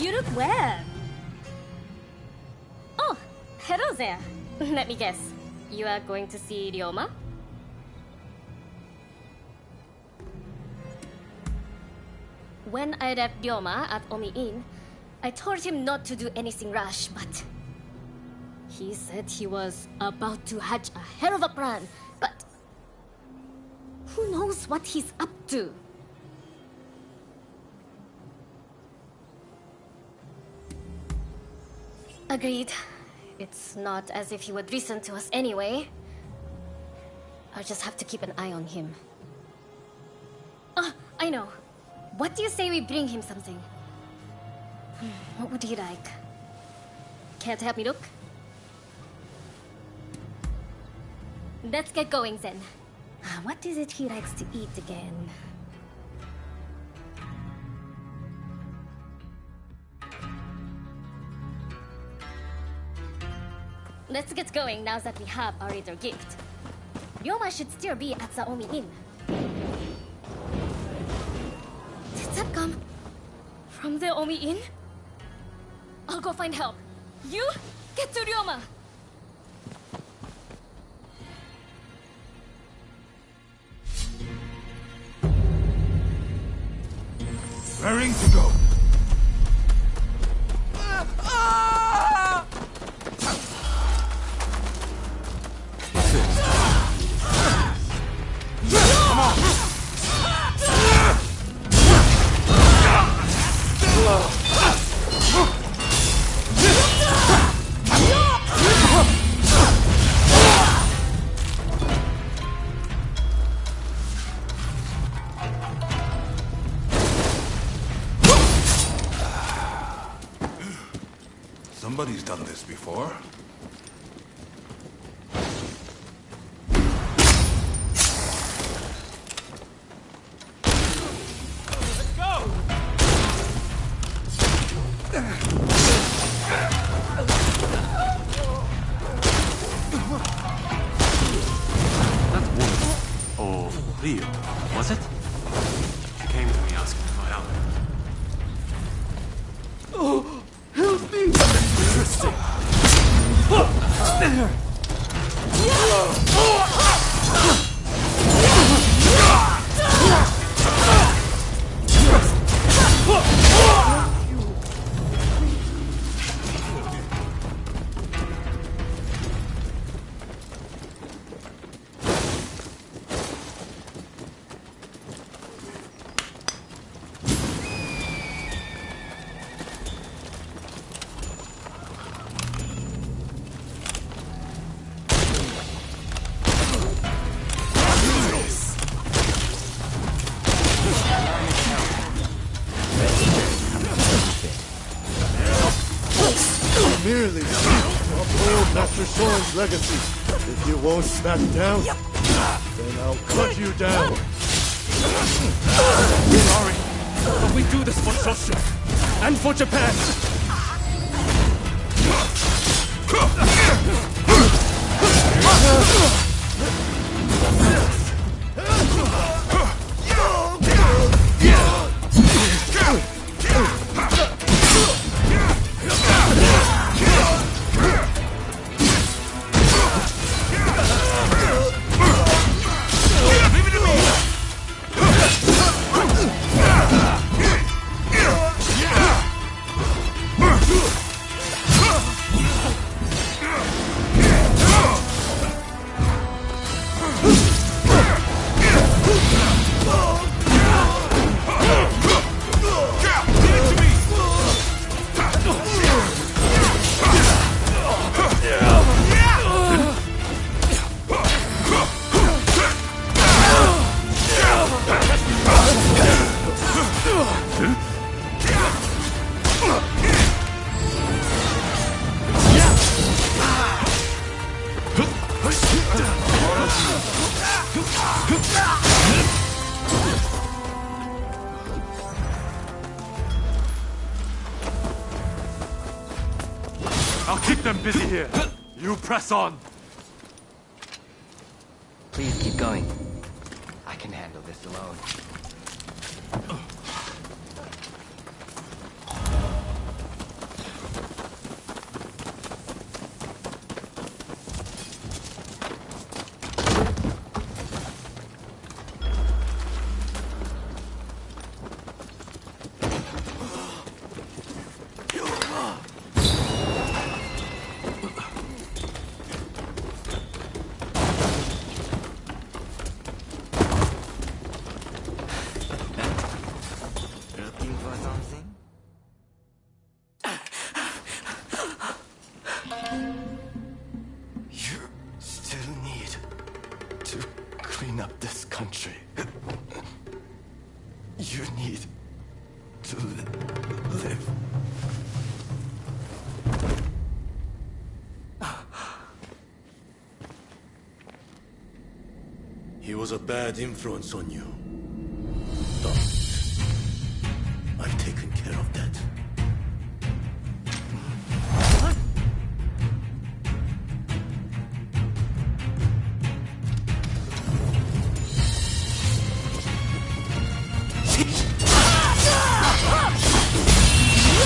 You look well. Oh, hello there. Let me guess. You are going to see Ryoma? When I left Ryoma at Omi Inn, I told him not to do anything rash, but he said he was about to hatch a hell of a plan, but who knows what he's up to? Agreed. It's not as if he would listen to us anyway. I'll just have to keep an eye on him. Ah, I know. What do you say we bring him something? What would he like? Can't help me look? Let's get going then. What is it he likes to eat again? Let's get going now that we have our little gift. Ryoma should still be at the Omi Inn. Did that come from the Omi Inn? I'll go find help. You get to Ryoma! Raring to go. Come on. Somebody's done this before. Let's go! That woman, or Rio, was it? She came to me asking for help. Oh, help me! Merely to uphold Master Soren's legacy. If you won't back down, then I'll cut you down. Sorry, but we do this for Shoshu and for Japan. I'll keep them busy here. You press on. Please keep going. I can handle this alone. You need to live. He was a bad influence on you. But I've taken care of that.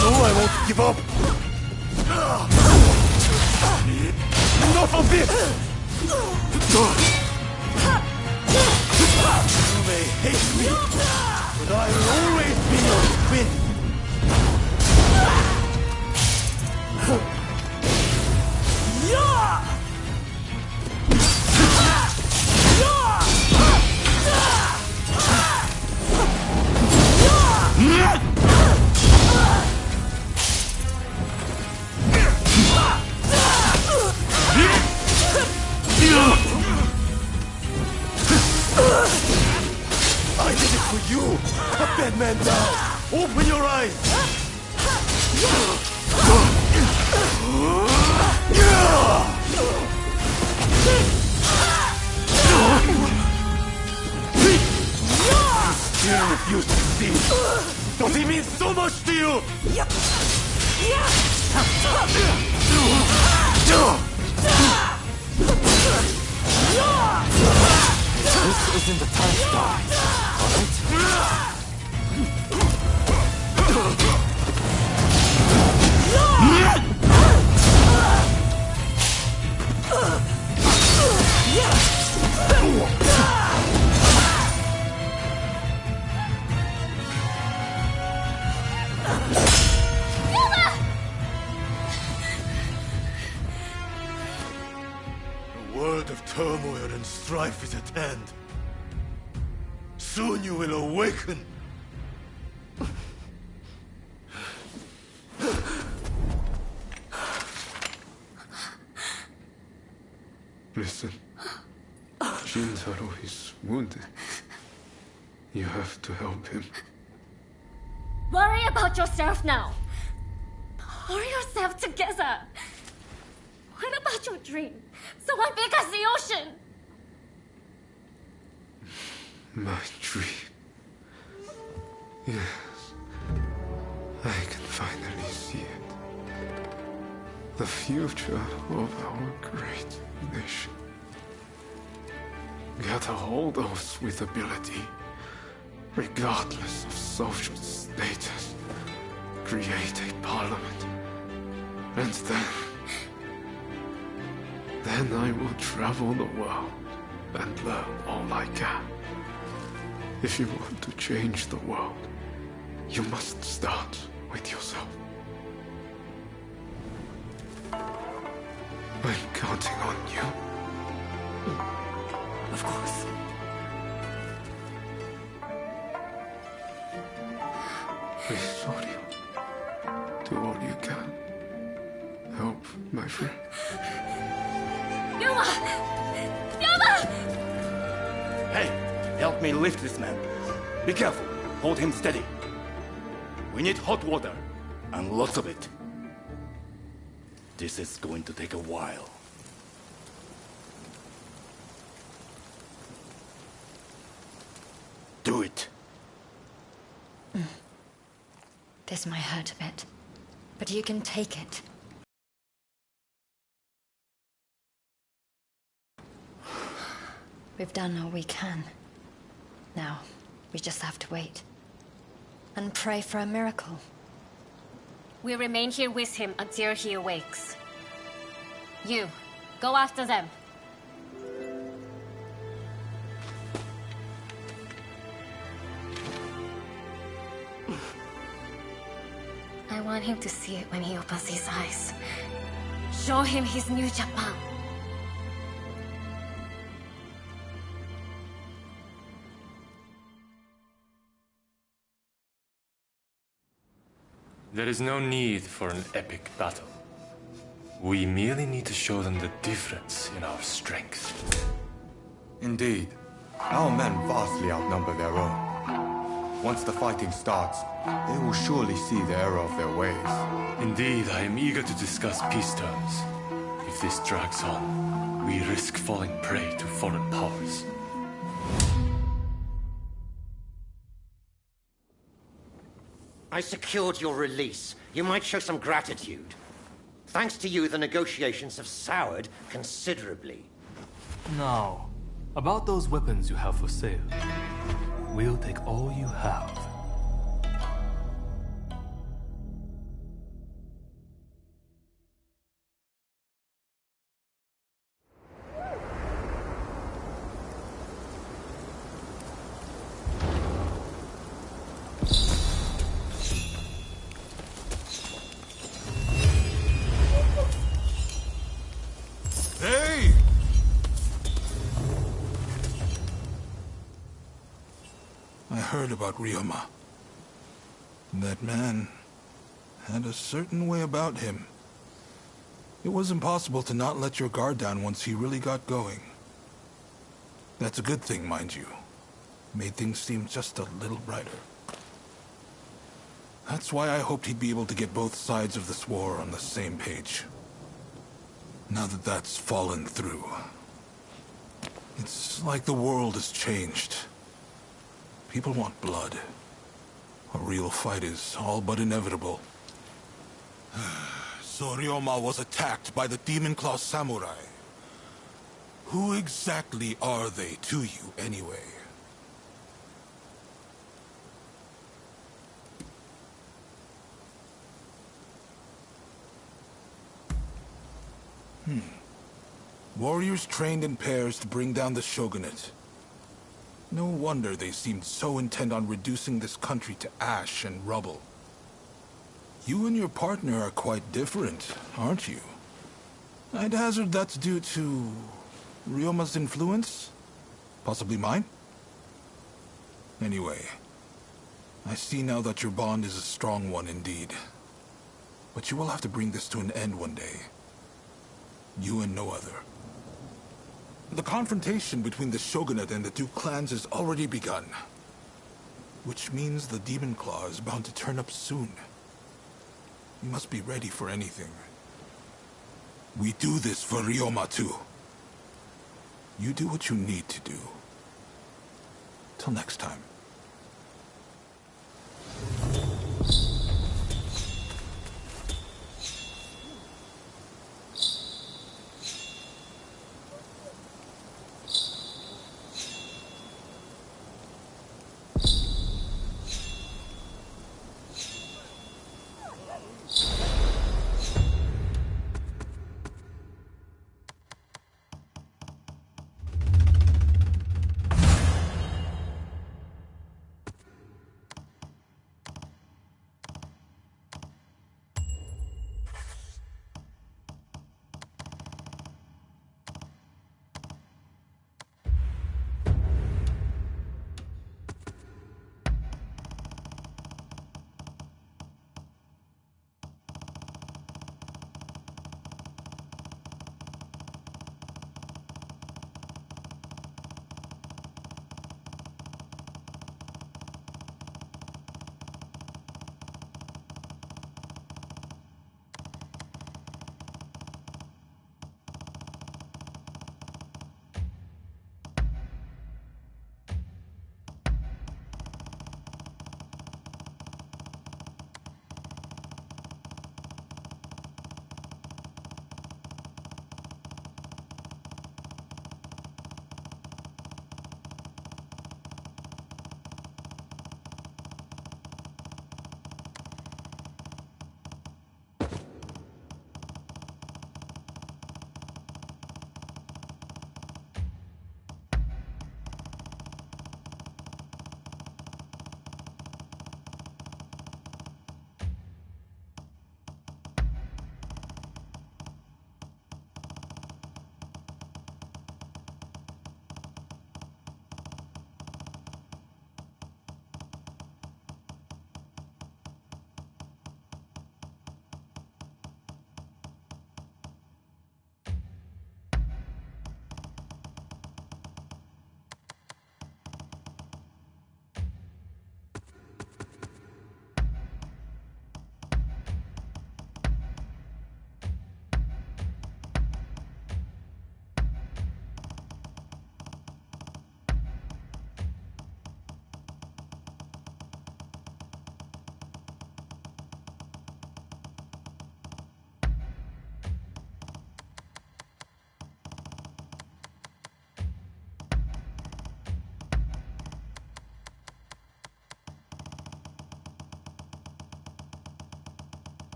No, I won't give up! Enough of this! You may hate me, but I will always be your twin! I did it for you! Cut that man down! Open your eyes! You still refuse to see! Does he mean so much to you? This isn't the time to die, alright? A world of turmoil and strife is at hand. Soon you will awaken. Listen. Shintaro is wounded. You have to help him. Worry about yourself now. Pull yourself together. What about your dream? So big as the ocean. My dream. Yes. I can finally see it. The future of our great nation. Gather all those with ability, regardless of social status. Create a parliament. And then I will travel the world and learn all I can. If you want to change the world, you must start with yourself. I'm counting on you. Of course. Please, sorry. Do all you can. Help my friend. Yuma! Yuma! Hey, help me lift this man. Be careful. Hold him steady. We need hot water. And lots of it. This is going to take a while. Do it. This might hurt a bit, but you can take it. We've done all we can. Now, we just have to wait. And pray for a miracle. We remain here with him until he awakes. You, go after them. I want him to see it when he opens his eyes. Show him his new Japan. There is no need for an epic battle. We merely need to show them the difference in our strength. Indeed. Our men vastly outnumber their own. Once the fighting starts, they will surely see the error of their ways. Indeed, I am eager to discuss peace terms. If this drags on, we risk falling prey to foreign powers. I secured your release. You might show some gratitude. Thanks to you, the negotiations have soured considerably. Now, about those weapons you have for sale. We'll take all you have. Hey! I heard about Ryoma. That man had a certain way about him. It was impossible to not let your guard down once he really got going. That's a good thing, mind you. Made things seem just a little brighter. That's why I hoped he'd be able to get both sides of this war on the same page. Now that that's fallen through, it's like the world has changed. People want blood. A real fight is all but inevitable. So Ryoma was attacked by the Demon Claw Samurai. Who exactly are they to you, anyway? Warriors trained in pairs to bring down the shogunate. No wonder they seemed so intent on reducing this country to ash and rubble. You and your partner are quite different, aren't you? I'd hazard that's due to Ryoma's influence? Possibly mine? Anyway, I see now that your bond is a strong one indeed. But you will have to bring this to an end one day. You and no other. The confrontation between the shogunate and the two clans has already begun. Which means the Demon Claw is bound to turn up soon. You must be ready for anything. We do this for Ryoma too. You do what you need to do. Till next time.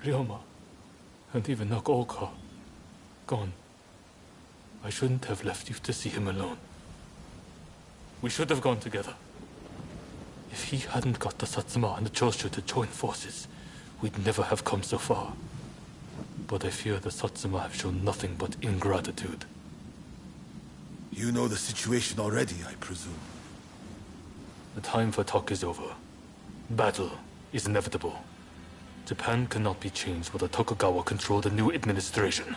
Ryoma, and even Nakaoka, gone. I shouldn't have left you to see him alone. We should have gone together. If he hadn't got the Satsuma and the Choshu to join forces, we'd never have come so far. But I fear the Satsuma have shown nothing but ingratitude. You know the situation already, I presume. The time for talk is over. Battle is inevitable. Japan cannot be changed while the Tokugawa control the new administration.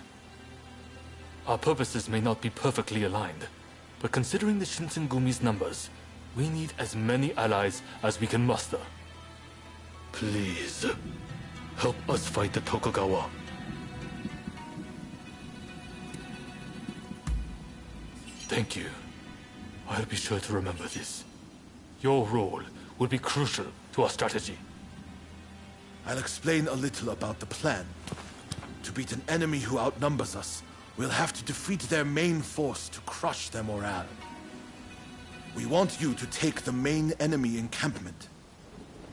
Our purposes may not be perfectly aligned, but considering the Shinsengumi's numbers, we need as many allies as we can muster. Please, help us fight the Tokugawa. Thank you. I'll be sure to remember this. Your role will be crucial to our strategy. I'll explain a little about the plan. To beat an enemy who outnumbers us, we'll have to defeat their main force to crush their morale. We want you to take the main enemy encampment.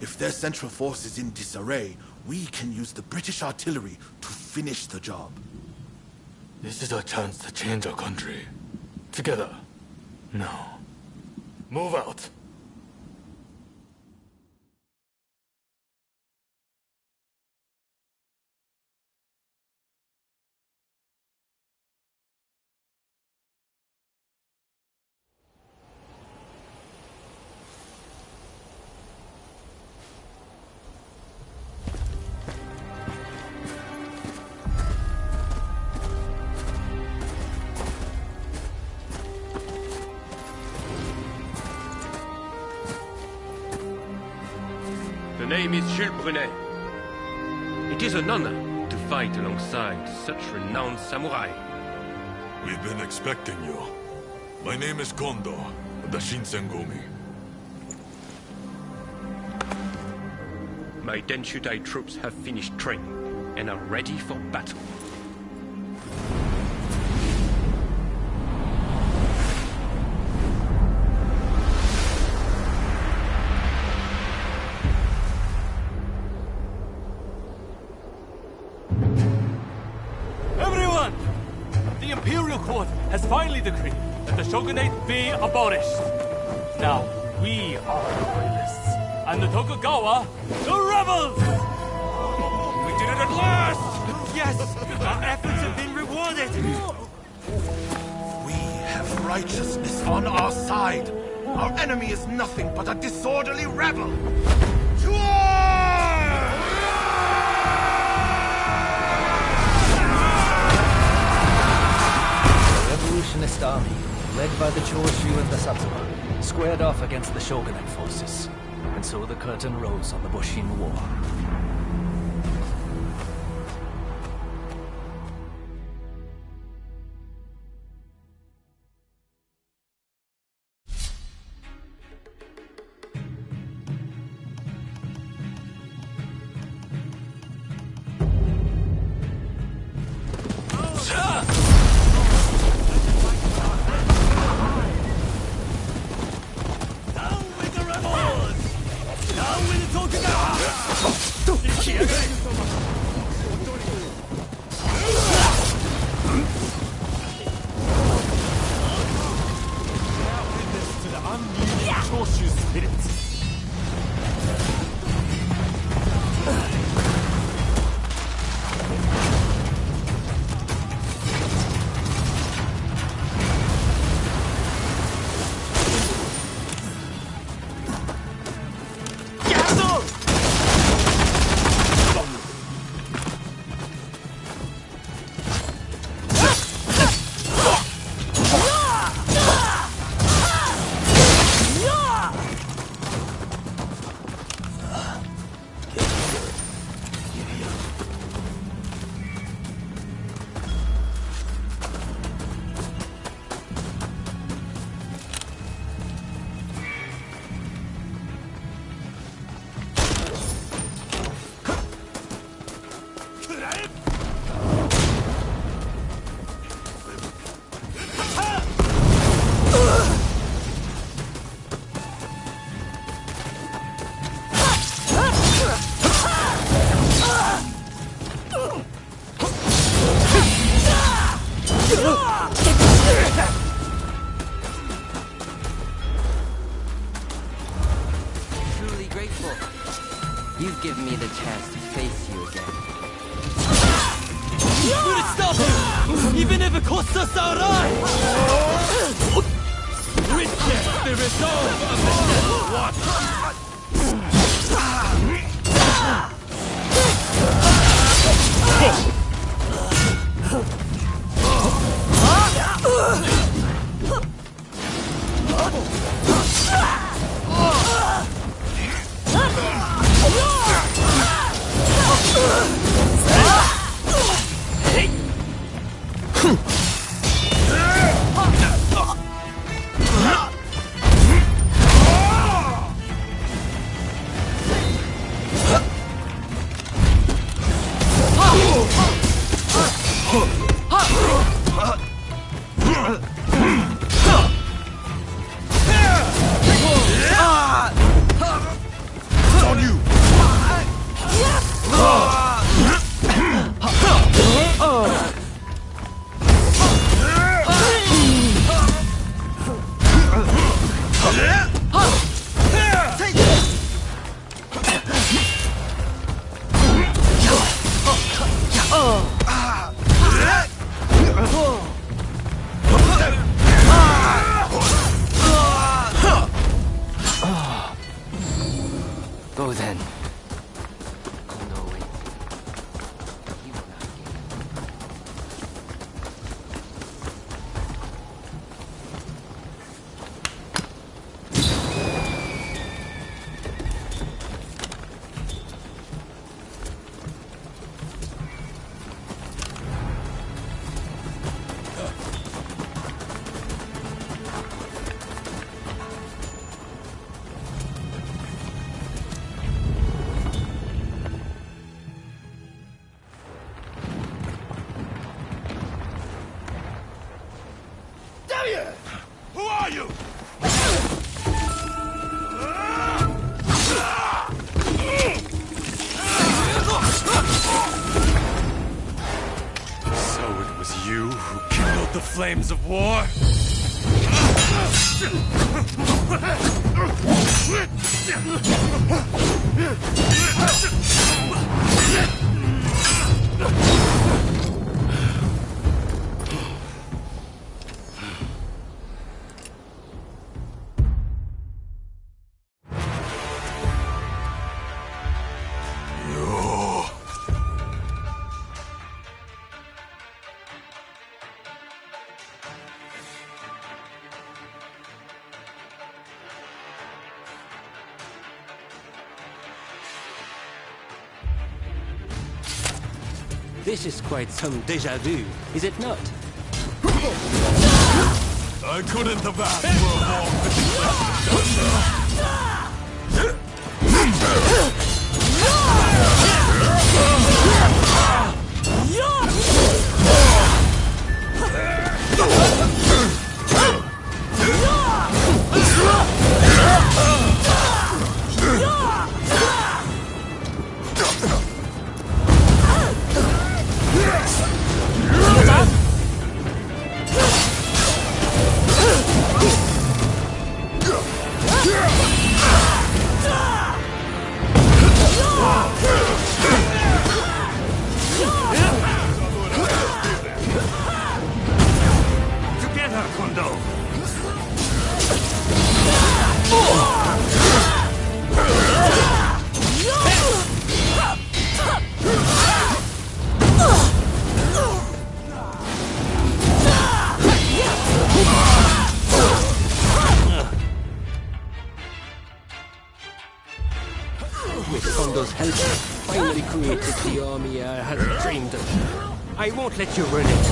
If their central force is in disarray, we can use the British artillery to finish the job. This is our chance to change our country. Together. Now, move out. The name is Jules Brunet. It is an honor to fight alongside such renowned samurai. We've been expecting you. My name is Kondo, of the Shinsengumi. My Denshudai troops have finished training and are ready for battle. Has finally decreed that the shogunate be abolished. Now, we are the royalists, and the Tokugawa, the rebels! We did it at last! Yes! Our efforts have been rewarded! We have righteousness on our side. Our enemy is nothing but a disorderly rebel. To war! Revolutionist army, led by the Choshu and the Satsuma, squared off against the shogunate forces, and so the curtain rose on the Boshin War. You've given me the chance to face you again. Will it stop him? Even if it costs us our lives! Witness the resolve of the Death Go then. Who are you? So it was you who kindled the flames of war? This is quite some déjà vu, is it not? I couldn't have asked for a Together, Kondo! With Kondo's help, I finally created the army I had dreamed of. I won't let you ruin it.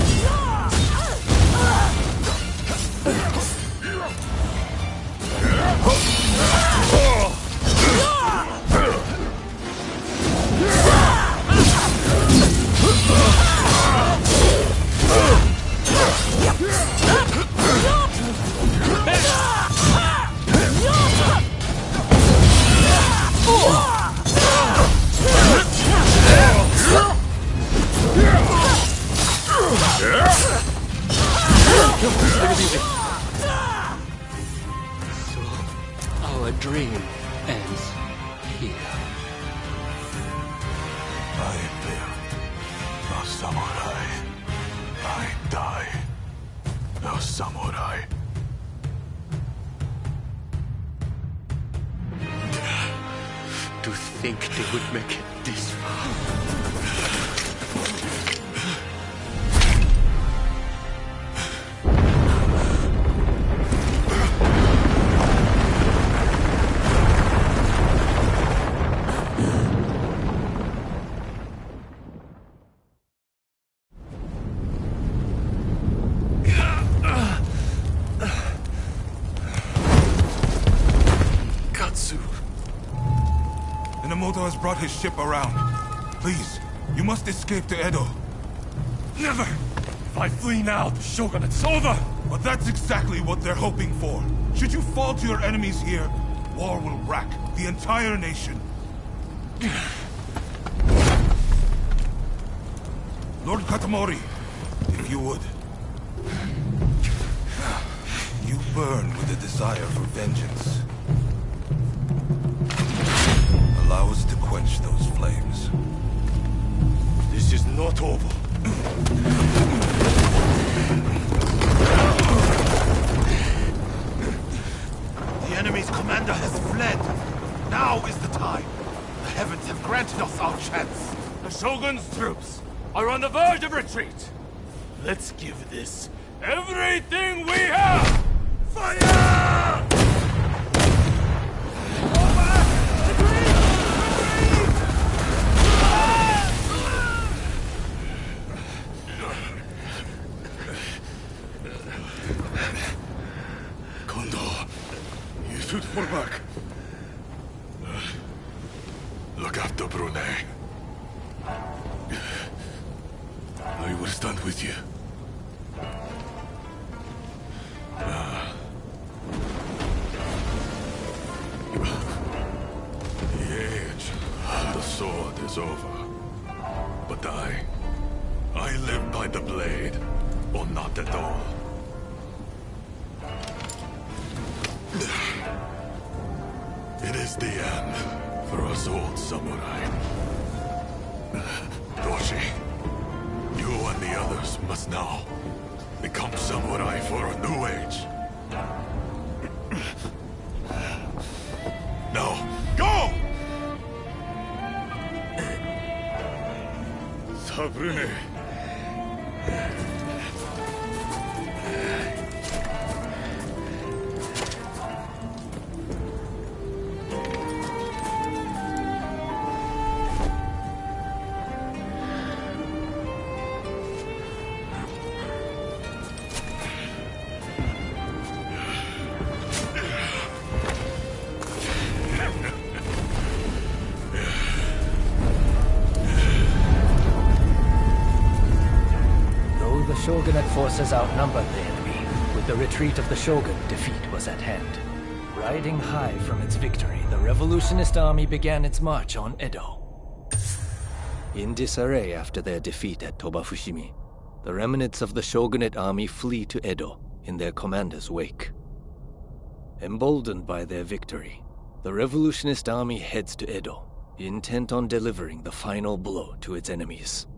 samurai. I die. A samurai. To think they would make it this far. Minamoto has brought his ship around. Please, you must escape to Edo. Never! If I flee now, the shogunate's over! But that's exactly what they're hoping for. Should you fall to your enemies here, war will rack the entire nation. Lord Katamori, if you would. You burn with a desire for vengeance. Allow us to quench those flames. This is not over. The enemy's commander has fled. Now is the time. The heavens have granted us our chance. The Shogun's troops are on the verge of retreat. Let's give this everything we have! Fire! You should fall back. Look after Brune. I will stand with you. The age of the sword is over. But I live by the blade, or not at all. It is the end for us old samurai. Doshi, you and the others must now become samurai for a new age. Now, go! Sabrune. Shogunate forces outnumbered the enemy. With the retreat of the Shogun, defeat was at hand. Riding high from its victory, the revolutionist army began its march on Edo. In disarray after their defeat at Tobafushimi, the remnants of the Shogunate army flee to Edo in their commander's wake. Emboldened by their victory, the revolutionist army heads to Edo, intent on delivering the final blow to its enemies.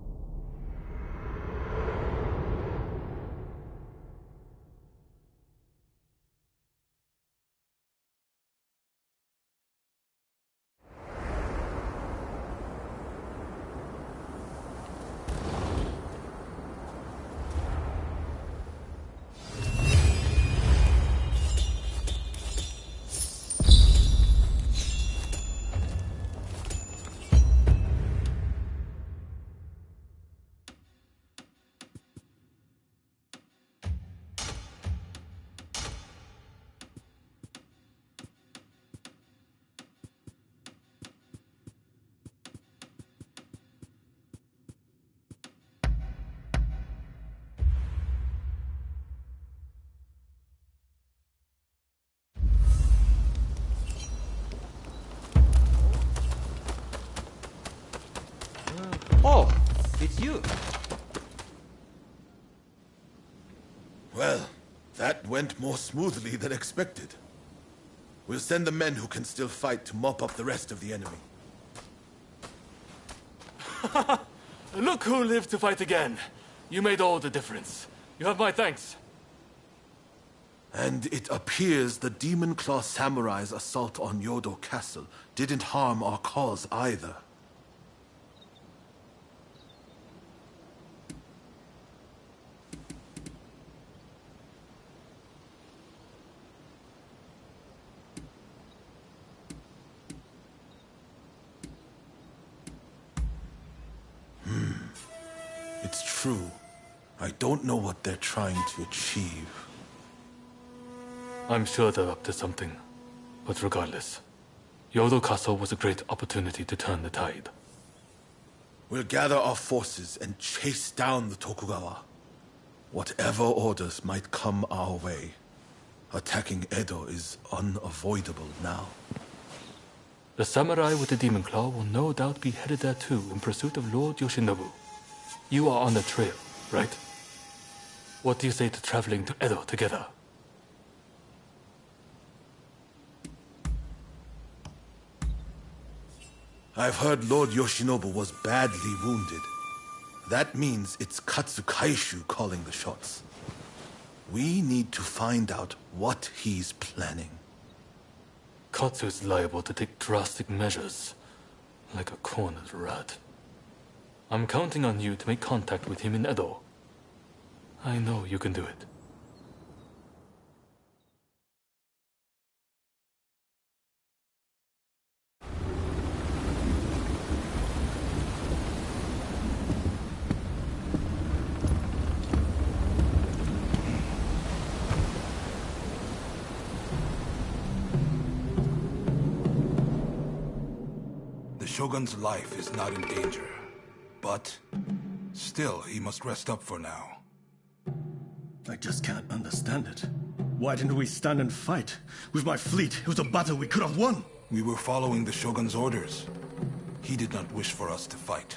Oh, it's you. Well, that went more smoothly than expected. We'll send the men who can still fight to mop up the rest of the enemy. Look who lived to fight again. You made all the difference. You have my thanks. And it appears the Demon Claw Samurai's assault on Yodo Castle didn't harm our cause either. It's true. I don't know what they're trying to achieve. I'm sure they're up to something. But regardless, Yodo Castle was a great opportunity to turn the tide. We'll gather our forces and chase down the Tokugawa. Whatever orders might come our way, attacking Edo is unavoidable now. The samurai with the Demon Claw will no doubt be headed there too in pursuit of Lord Yoshinobu. You are on the trail, right? What do you say to traveling to Edo together? I've heard Lord Yoshinobu was badly wounded. That means it's Katsukaishu calling the shots. We need to find out what he's planning. Katsu's liable to take drastic measures, like a cornered rat. I'm counting on you to make contact with him in Edo. I know you can do it. The Shogun's life is not in danger. But still, he must rest up for now. I just can't understand it. Why didn't we stand and fight? With my fleet, it was a battle we could have won. We were following the Shogun's orders. He did not wish for us to fight.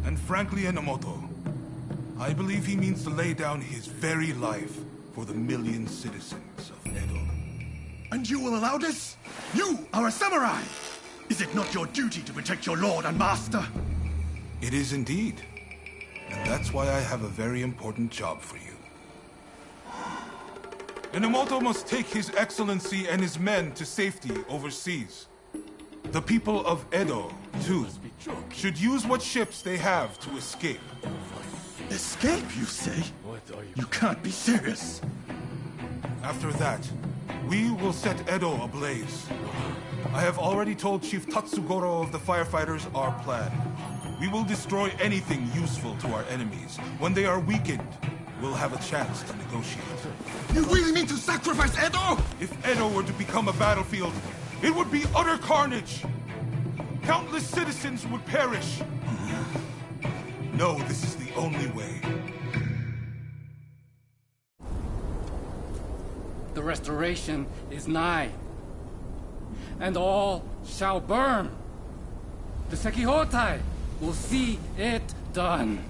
And frankly, Enomoto, I believe he means to lay down his very life for the million citizens of Edo. And you will allow this? You are a samurai! Is it not your duty to protect your lord and master? It is indeed. And that's why I have a very important job for you. Enomoto must take His Excellency and his men to safety overseas. The people of Edo, too, should use what ships they have to escape. Escape, you say? You can't be serious. After that, we will set Edo ablaze. I have already told Chief Tatsugoro of the firefighters our plan. We will destroy anything useful to our enemies. When they are weakened, we'll have a chance to negotiate. You really mean to sacrifice Edo? If Edo were to become a battlefield, it would be utter carnage. Countless citizens would perish. No, this is the only way. The restoration is nigh, and all shall burn. The Sekihotai will see it done.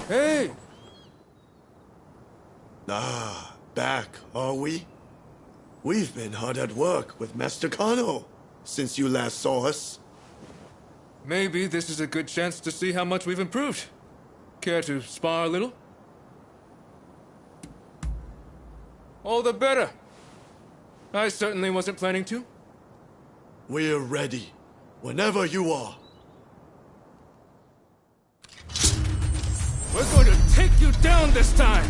Hey! Ah, back, are we? We've been hard at work with Master Kano since you last saw us. Maybe this is a good chance to see how much we've improved. Care to spar a little? All the better. I certainly wasn't planning to. We're ready, whenever you are. We're going to take you down this time!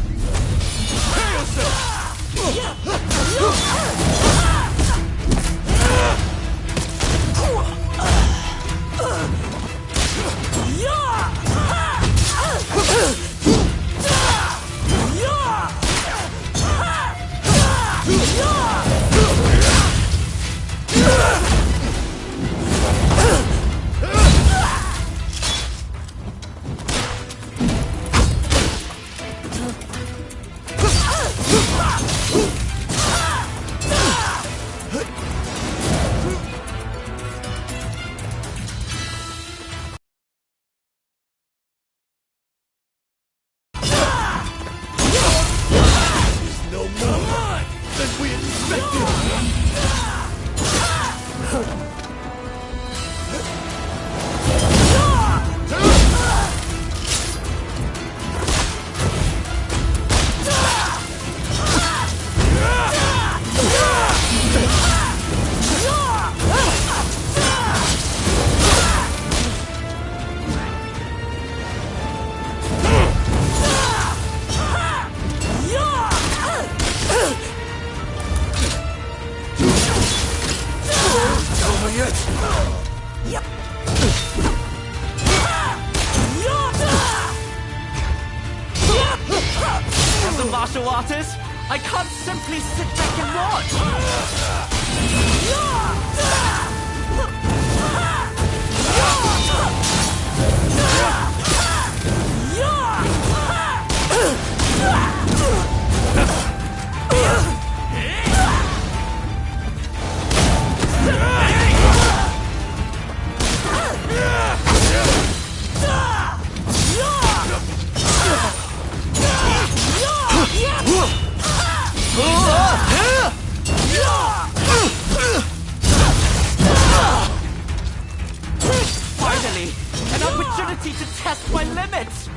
Prepare yourself! As a martial artist, I can't simply sit back and watch. Finally, an opportunity to test my limits!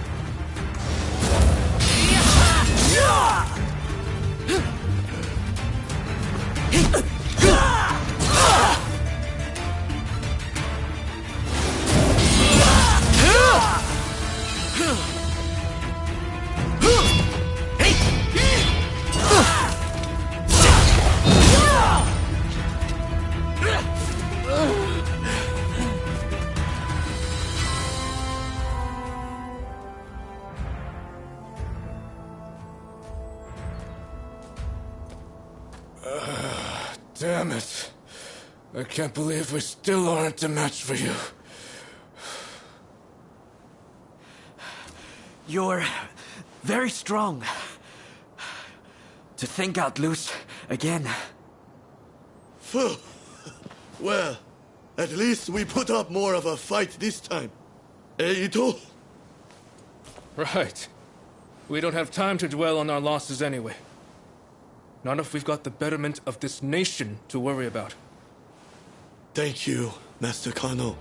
Damn it. I can't believe we still aren't a match for you. You're very strong. To think I'd lose again. Well, at least we put up more of a fight this time. Eh, Ito? Right. We don't have time to dwell on our losses anyway. Not if we've got the betterment of this nation to worry about. Thank you, Master Kano,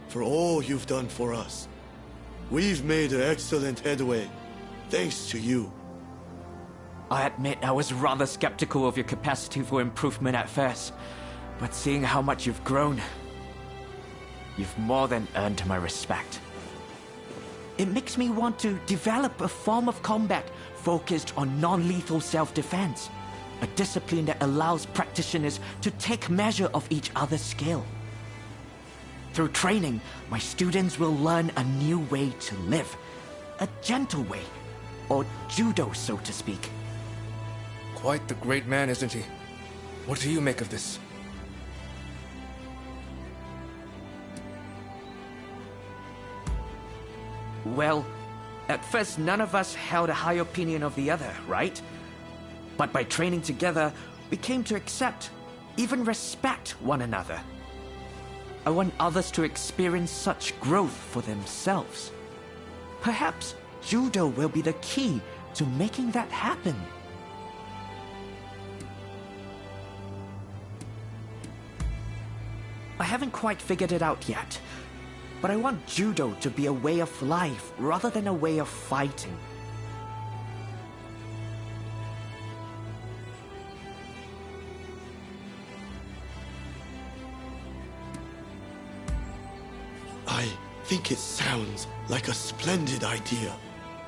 for all you've done for us. We've made excellent headway, thanks to you. I admit I was rather skeptical of your capacity for improvement at first, but seeing how much you've grown, you've more than earned my respect. It makes me want to develop a form of combat focused on non-lethal self-defense. A discipline that allows practitioners to take measure of each other's skill. Through training, my students will learn a new way to live. A gentle way. Or judo, so to speak. Quite the great man, isn't he? What do you make of this? Well, at first none of us held a high opinion of the other, right? But by training together, we came to accept, even respect one another. I want others to experience such growth for themselves. Perhaps judo will be the key to making that happen? I haven't quite figured it out yet, but I want judo to be a way of life rather than a way of fighting. I think it sounds like a splendid idea.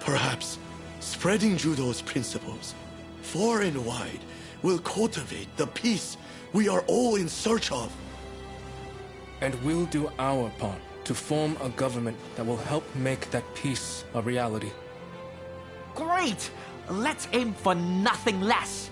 Perhaps spreading judo's principles far and wide will cultivate the peace we are all in search of. And we'll do our part to form a government that will help make that peace a reality. Great! Let's aim for nothing less!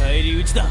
返り討ちだ。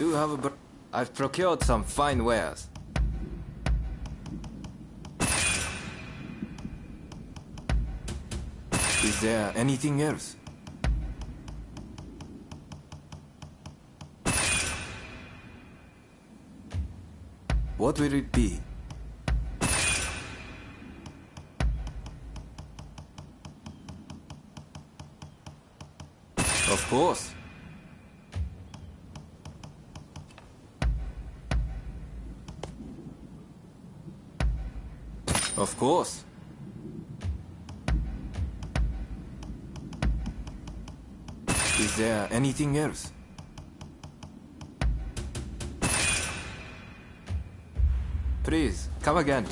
do have a... I've procured some fine wares. Is there anything else? What will it be? Of course. Of course. Is there anything else? Please, come again.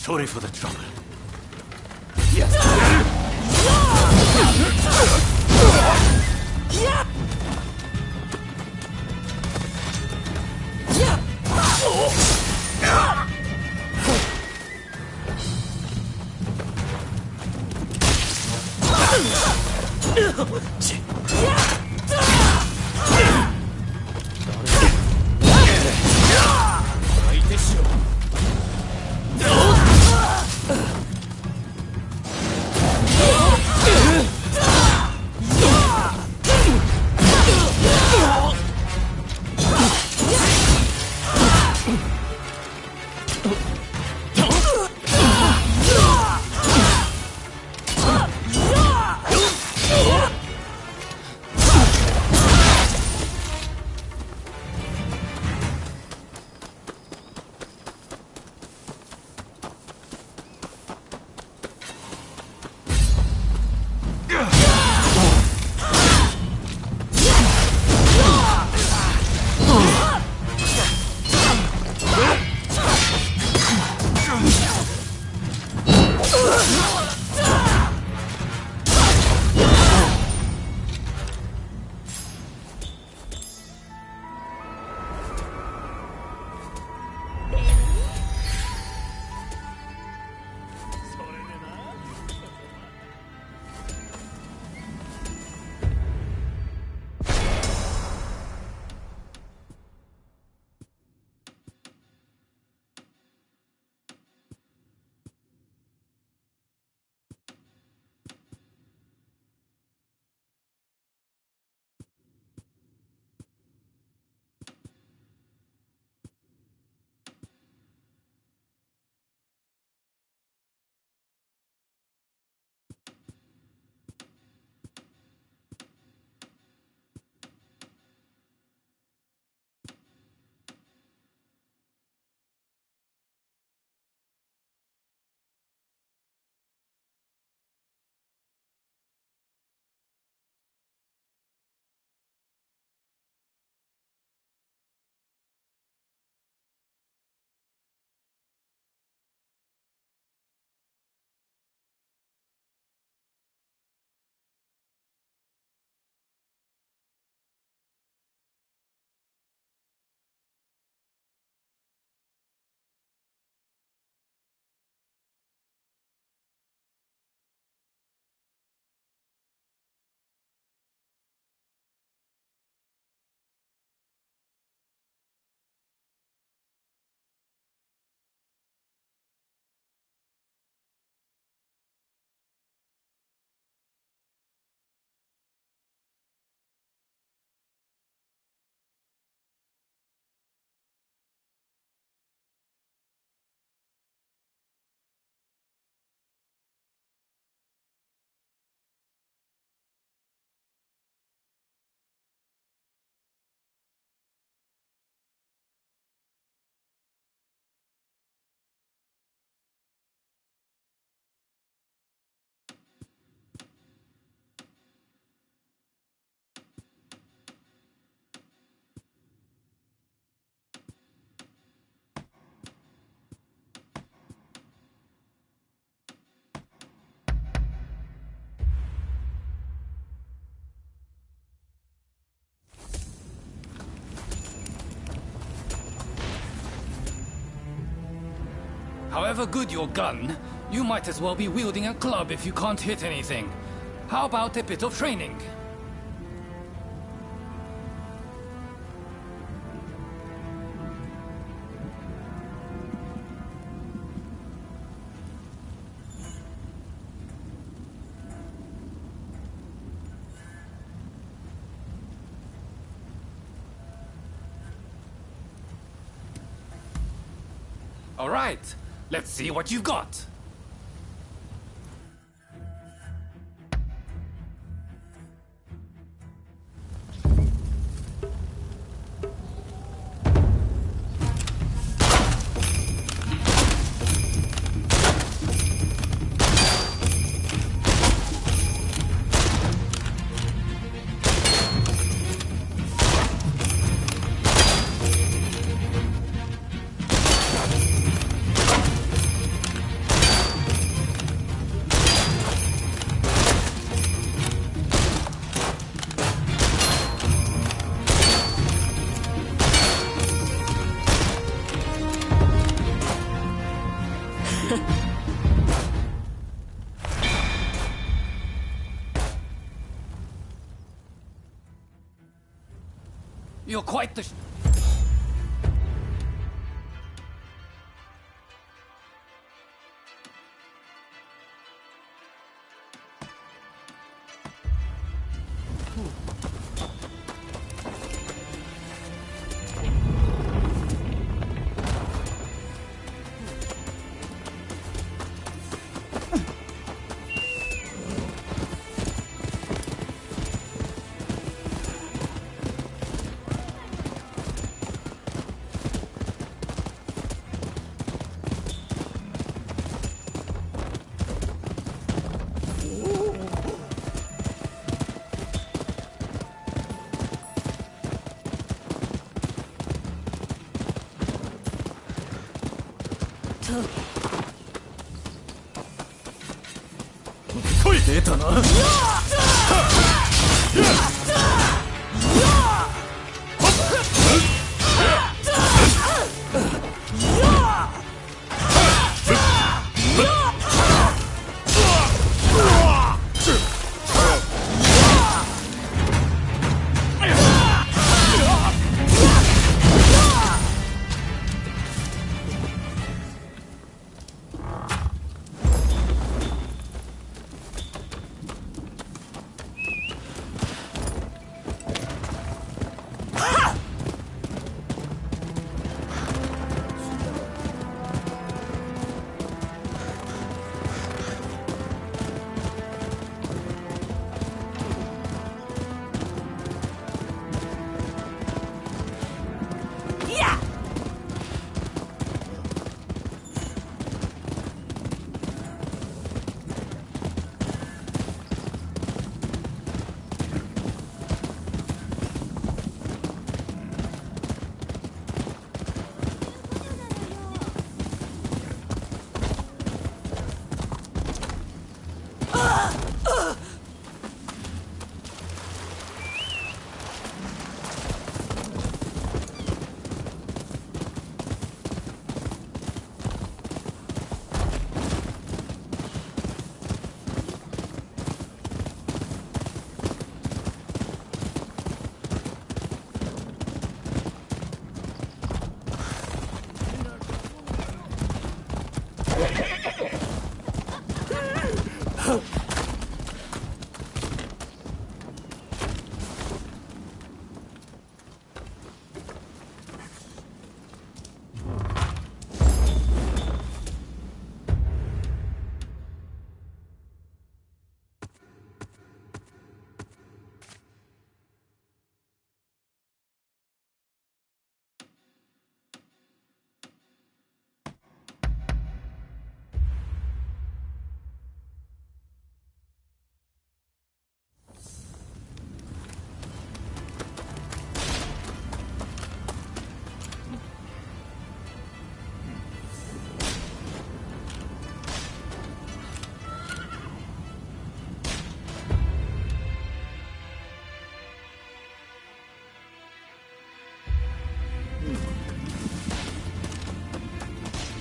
Sorry for the trouble. However good your gun, you might as well be wielding a club if you can't hit anything. How about a bit of training? All right, let's see what you've got. You're quite the...出たな。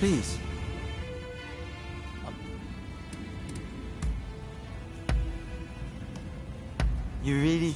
Please. You really...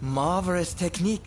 Marvelous technique.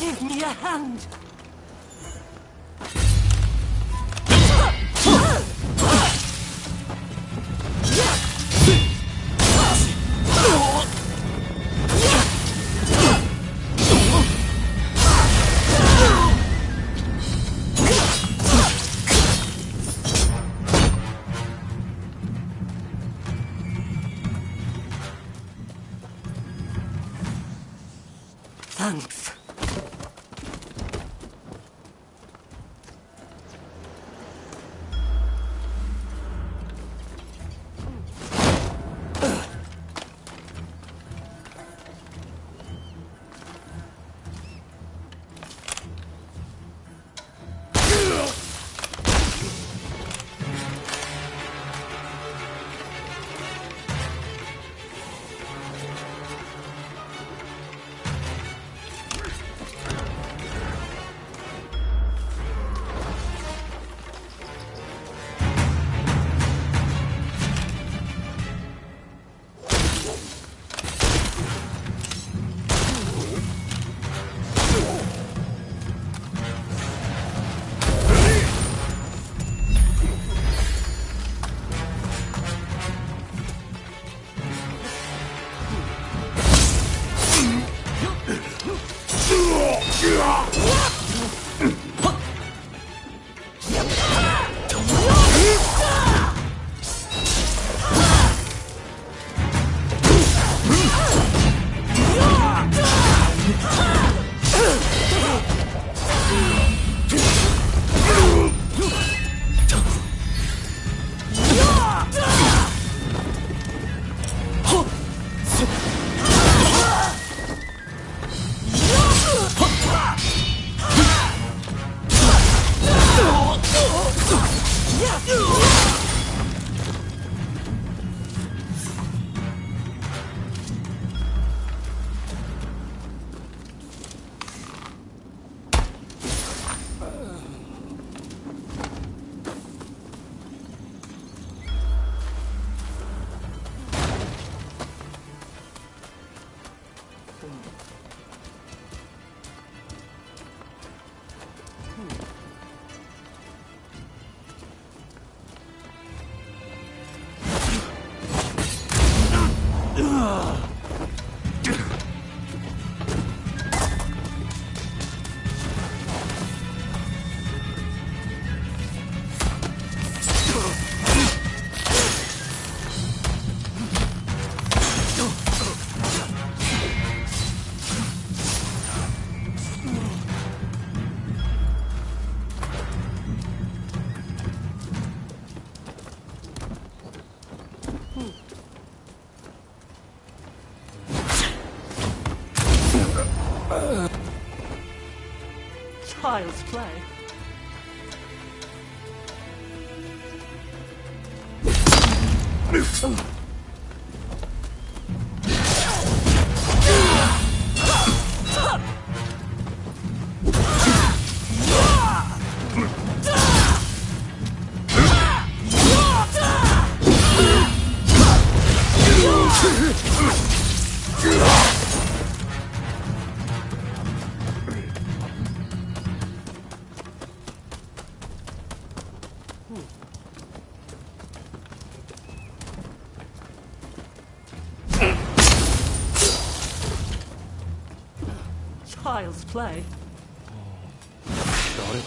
Give me a hand! Thanks. Child's play. Child's play. Got it.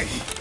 Okay.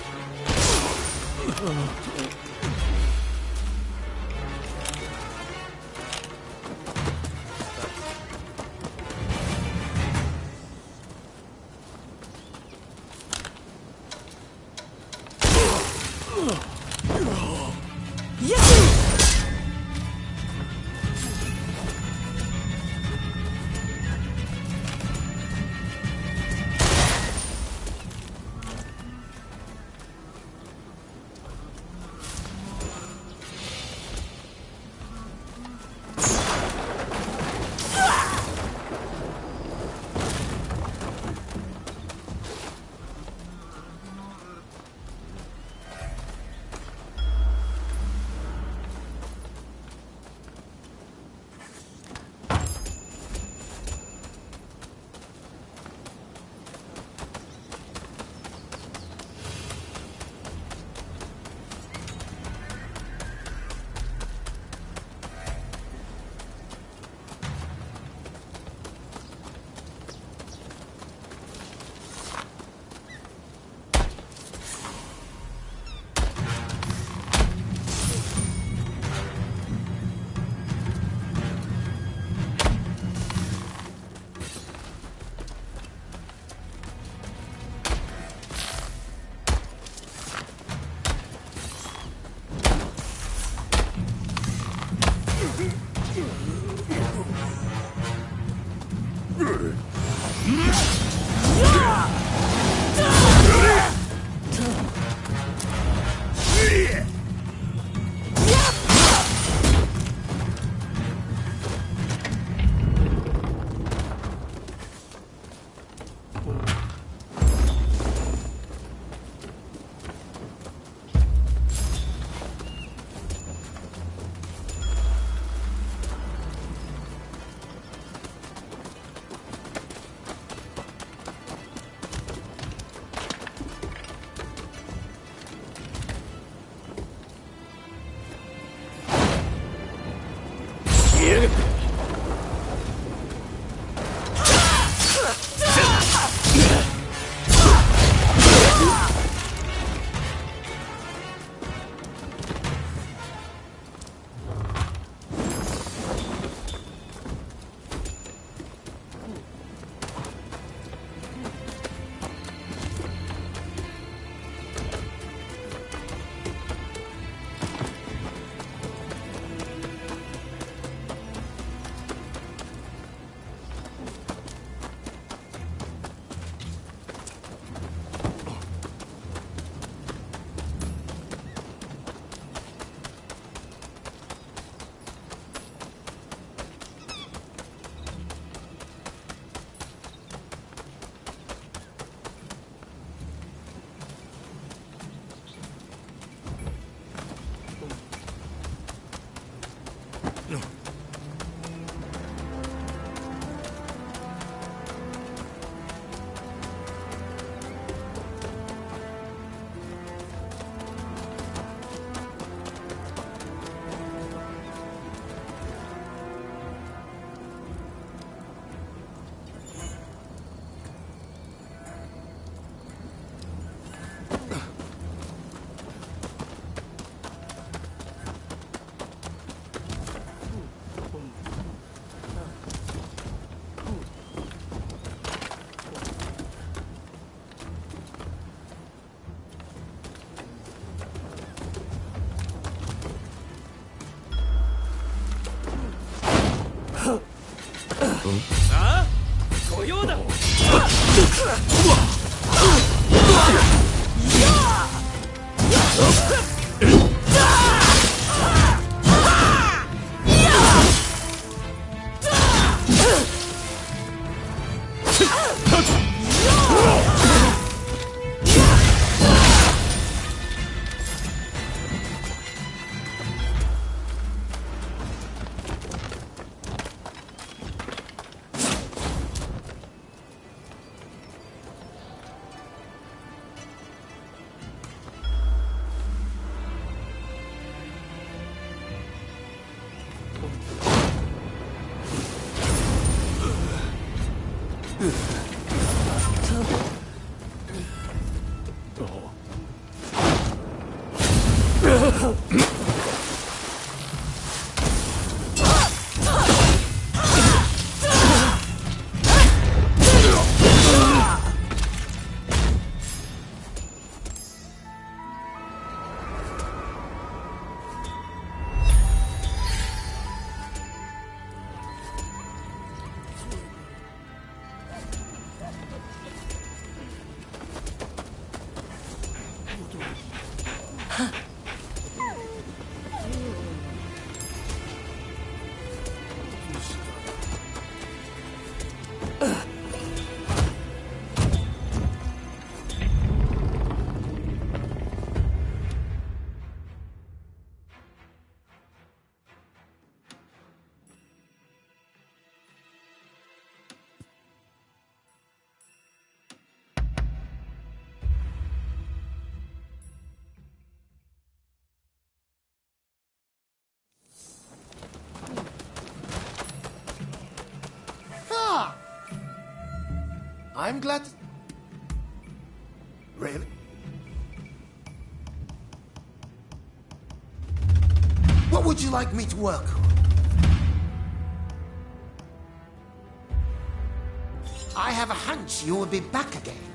ああ、御用だ。I'm glad... Really? What would you like me to work on? I have a hunch you will be back again.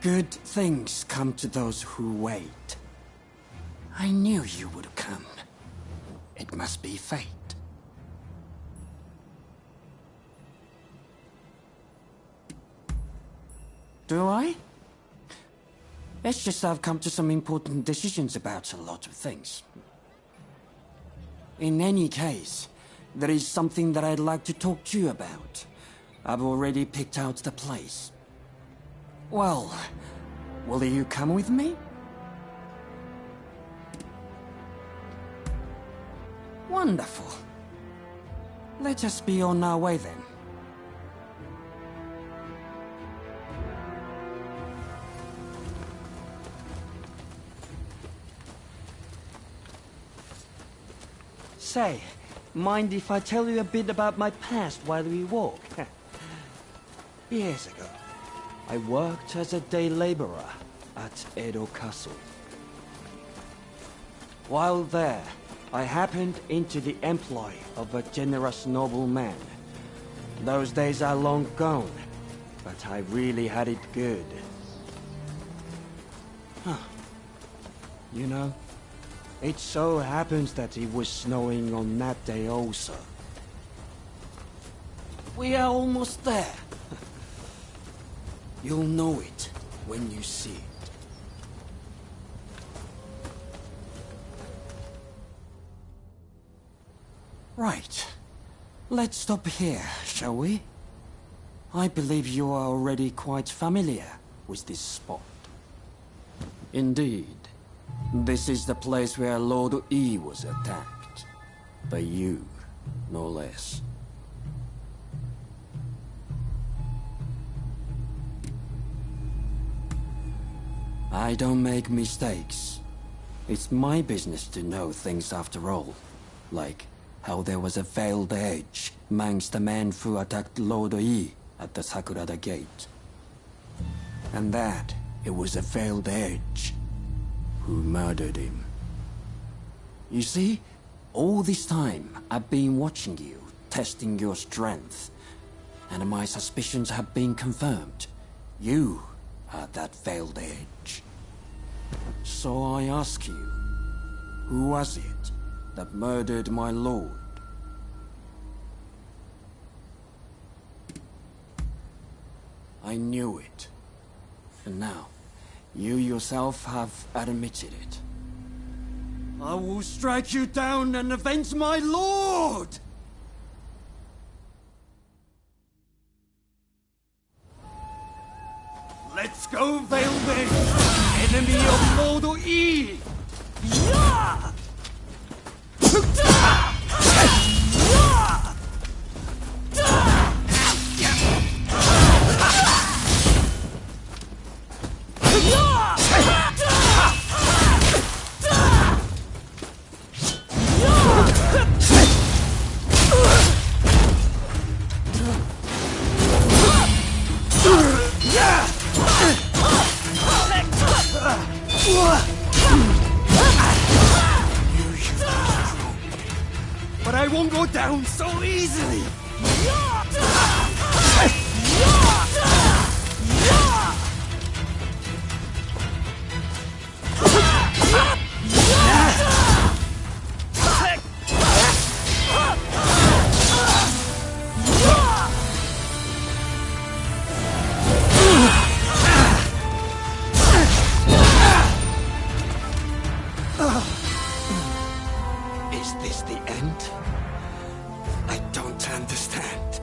Good things come to those who wait. I knew you would come. It must be fate. Do I? It's just I've come to some important decisions about a lot of things. In any case, there is something that I'd like to talk to you about. I've already picked out the place. Well, will you come with me? Wonderful. Let us be on our way then. Say, mind if I tell you a bit about my past while we walk? Years ago, I worked as a day laborer at Edo Castle. While there, I happened into the employ of a generous nobleman Those days are long gone, but I really had it good. Huh. You know, it so happens that it was snowing on that day also. We are almost there. You'll know it when you see it. Right. Let's stop here, shall we? I believe you are already quite familiar with this spot. Indeed. This is the place where Lord E was attacked. By you, no less. I don't make mistakes. It's my business to know things after all. Like how there was a veiled edge amongst the men who attacked Lord E at the Sakurada Gate. And that it was a veiled edge who murdered him. You see, all this time I've been watching you, testing your strength, and my suspicions have been confirmed. You are that veiled edge. So I ask you, who was it that murdered my lord? I knew it. And now, you yourself have admitted it. I will strike you down and avenge my lord! Let's go, Veiled Edge! Enemy of Lord E! Yeah! But I won't go down so easily! Is this the end? I don't understand.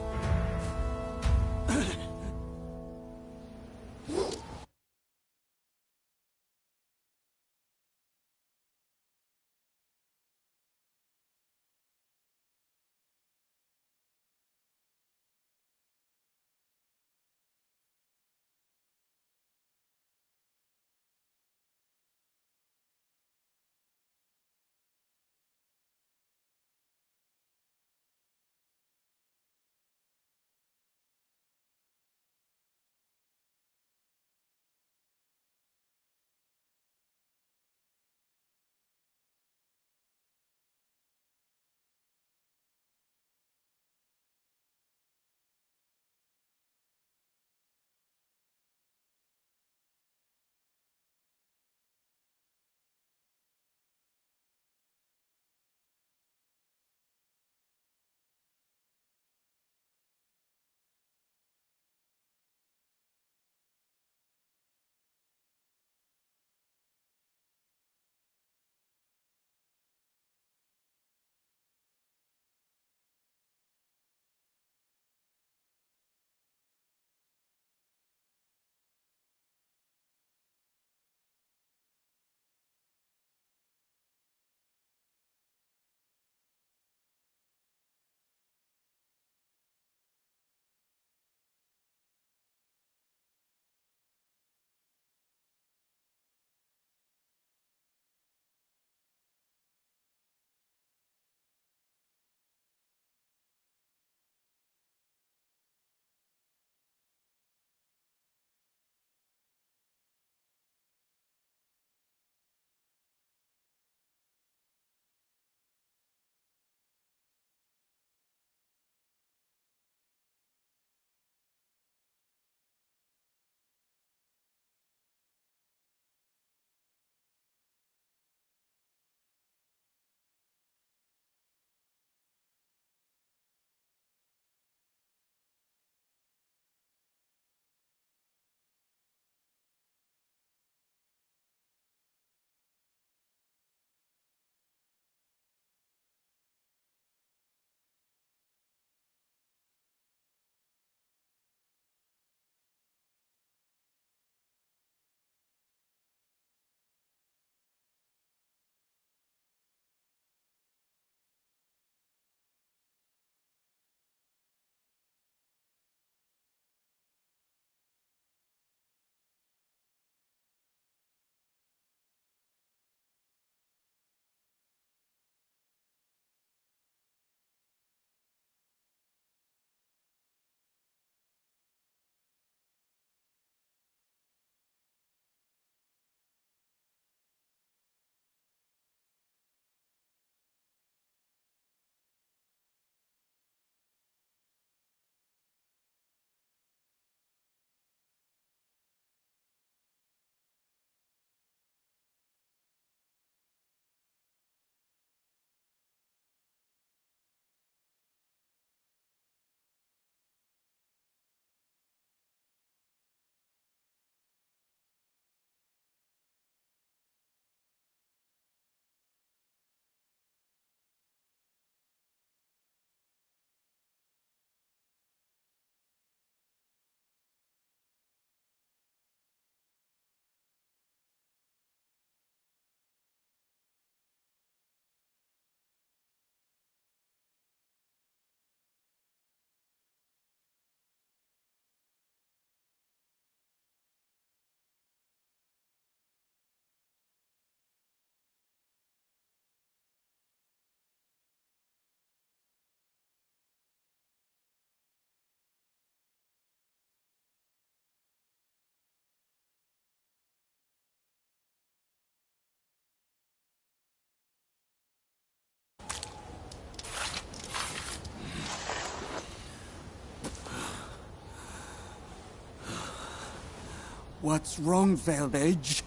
What's wrong, Veiled Edge?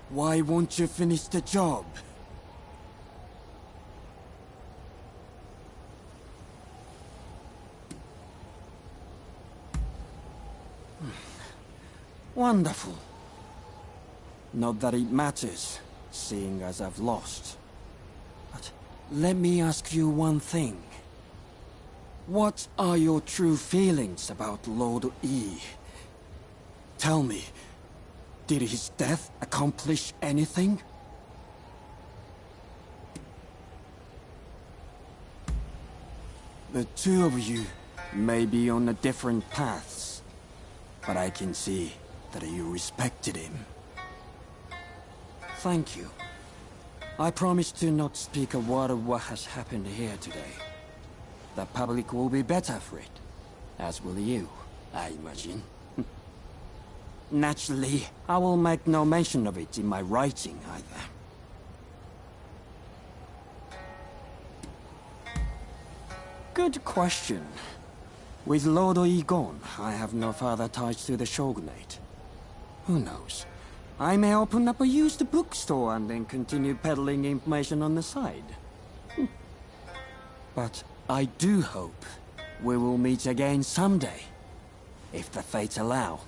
Why won't you finish the job? Wonderful. Not that it matters, seeing as I've lost. But let me ask you one thing. What are your true feelings about Lord E? Tell me, did his death accomplish anything? The two of you may be on different paths, but I can see that you respected him. Thank you. I promise to not speak a word of what has happened here today. The public will be better for it, as will you, I imagine. Naturally, I will make no mention of it in my writing either. Good question. With Lord Yi gone, I have no further ties to the Shogunate. Who knows? I may open up a used bookstore and then continue peddling information on the side. But I do hope we will meet again someday, if the fates allow.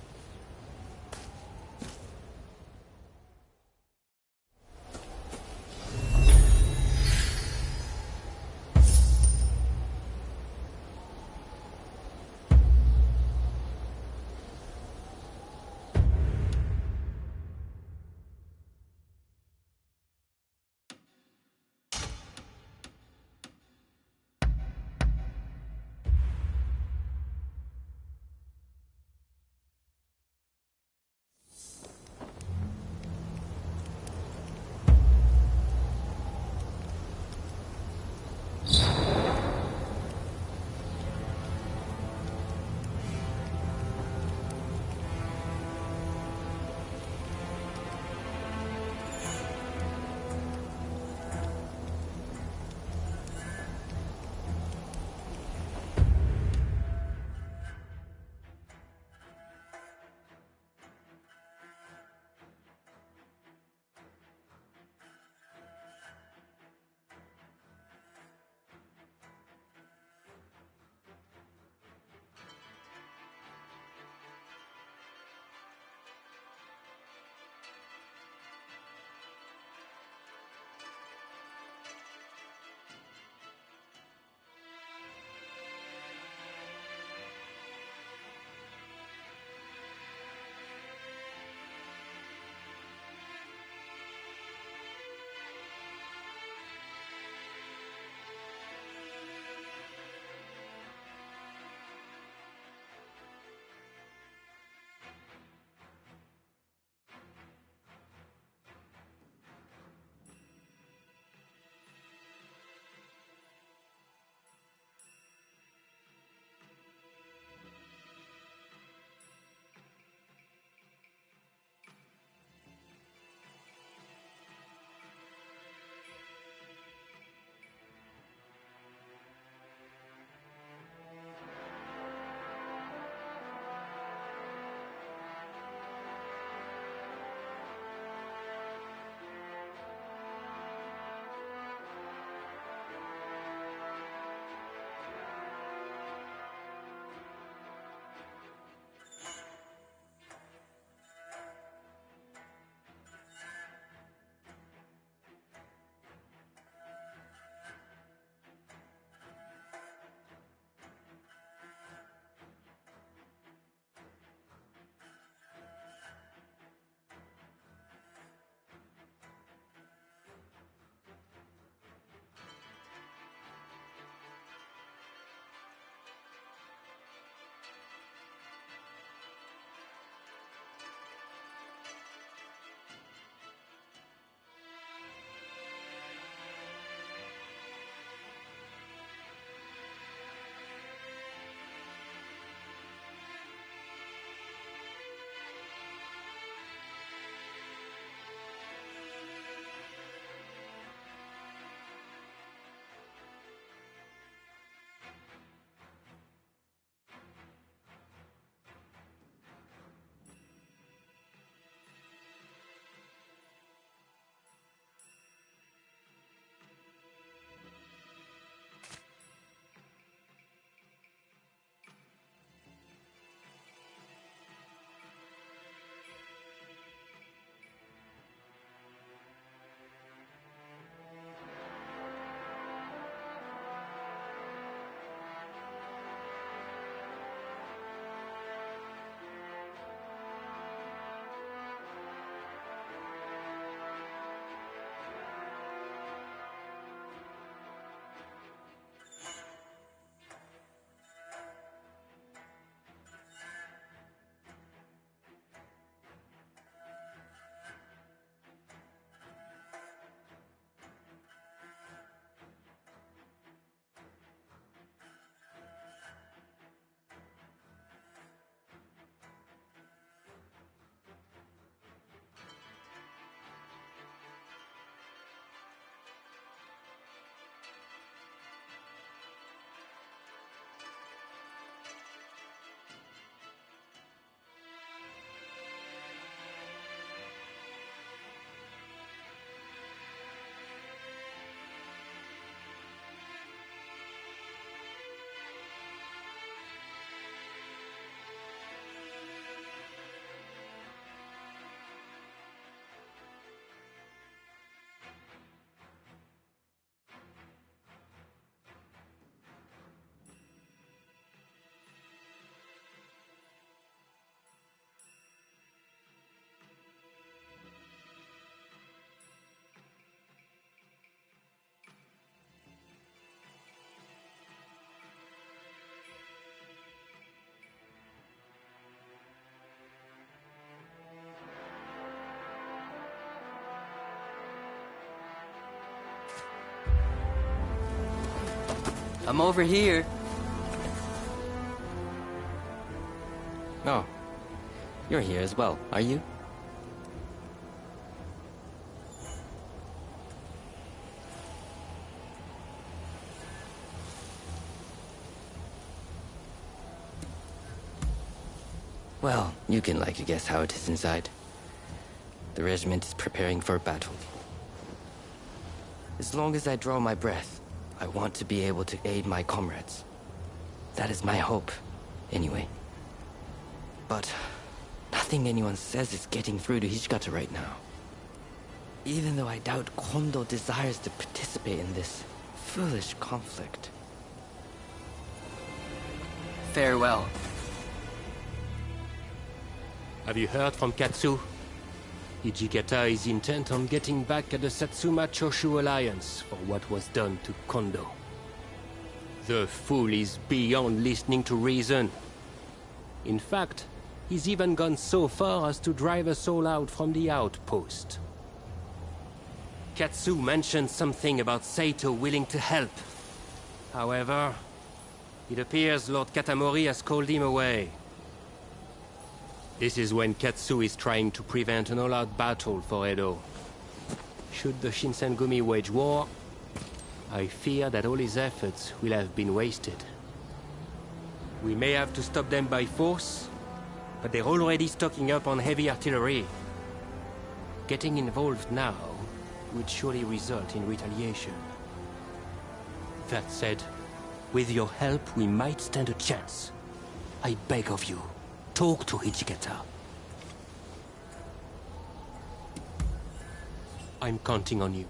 I'm over here. Oh. You're here as well, are you? Well, you can likely guess how it is inside. The regiment is preparing for battle. As long as I draw my breath, I want to be able to aid my comrades. That is my hope, anyway. But nothing anyone says is getting through to Hijikata right now. Even though I doubt Kondo desires to participate in this foolish conflict. Farewell. Have you heard from Katsu? Hijikata is intent on getting back at the Satsuma Choshu Alliance for what was done to Kondo. The fool is beyond listening to reason. In fact, he's even gone so far as to drive us all out from the outpost. Katsu mentioned something about Saito willing to help. However, it appears Lord Katamori has called him away. This is when Katsu is trying to prevent an all-out battle for Edo. Should the Shinsengumi wage war, I fear that all his efforts will have been wasted. We may have to stop them by force, but they're already stocking up on heavy artillery. Getting involved now would surely result in retaliation. That said, with your help, we might stand a chance. I beg of you. Talk to Hijikata. I'm counting on you.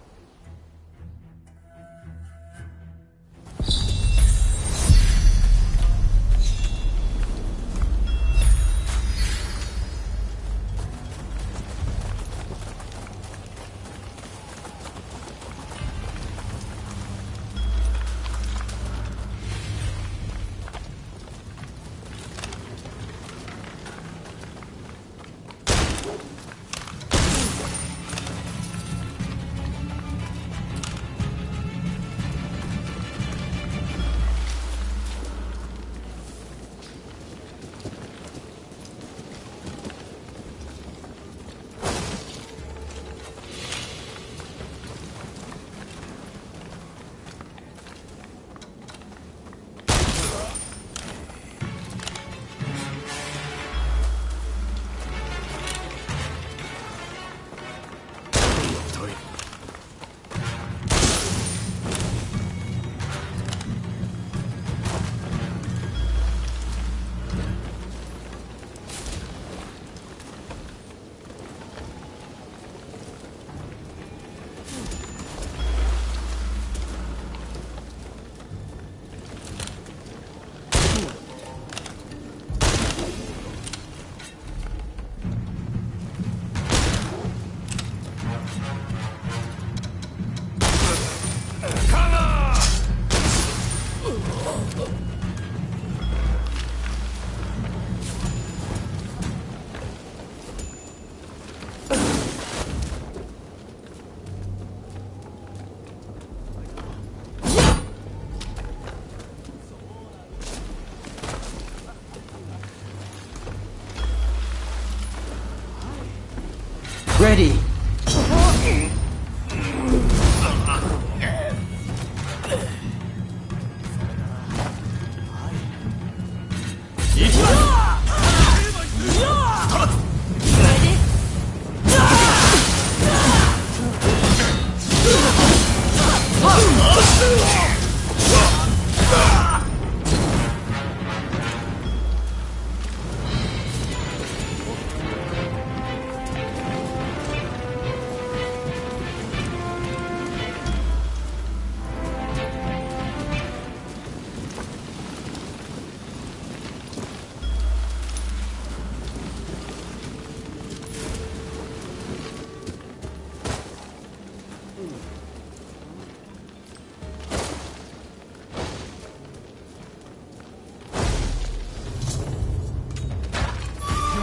Ready!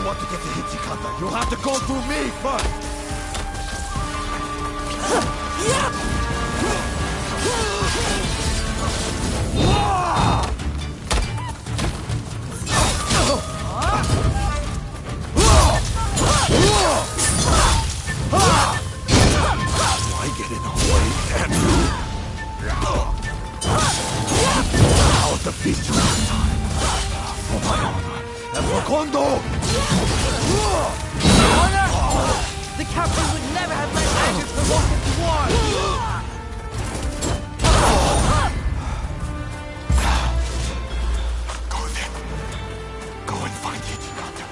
Want to get to Hijikata, you'll have to go through me first! Whoa! secondo! Honor! The captain would never have let anger provoke its war! Go then. Go and find it, Doctor.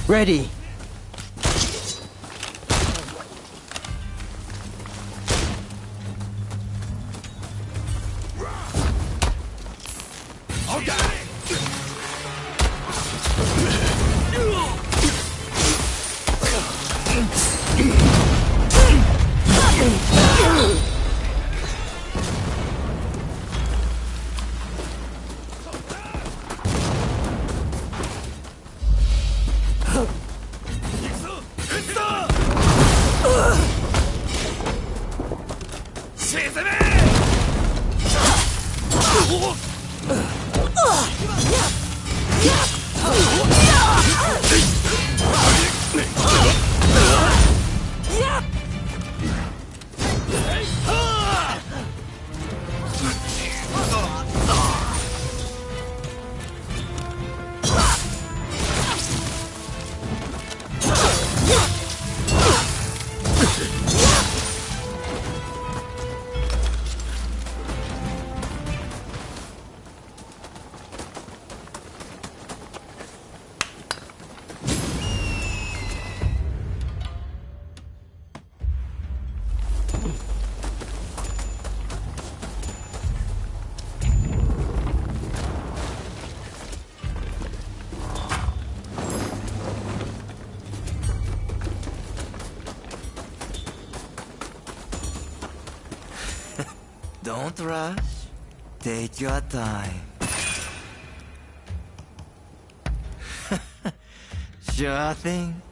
Ready. Don't rush. Take your time. Sure thing.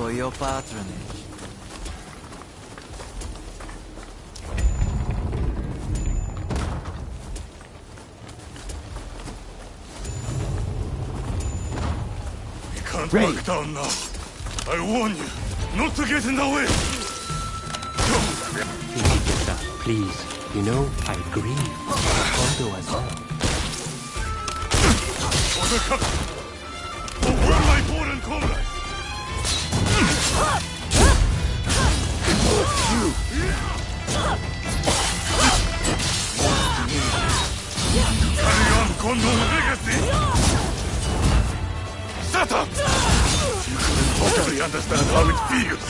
for your patronage. We can't back down now. I warn you, not to get in the way. Hijikata, please. You know, I grieve for Kondo as well. For the captain! For all my fallen comrades! Carry on Kondo's legacy! Shut up! You couldn't possibly understand how it feels!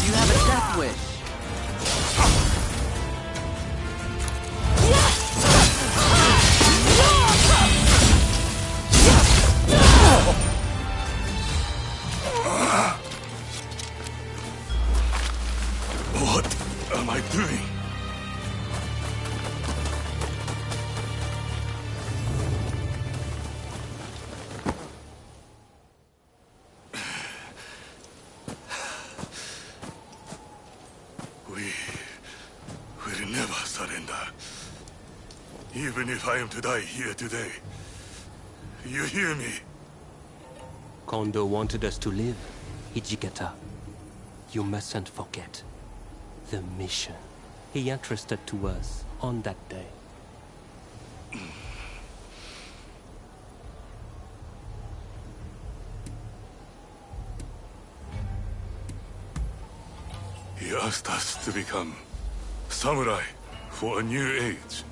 You have a death wish. What am I doing? We'll never surrender. Even if I am to die here today. You hear me? Kondo wanted us to live. Hijikata, you mustn't forget the mission he entrusted to us on that day. He asked us to become samurai for a new age.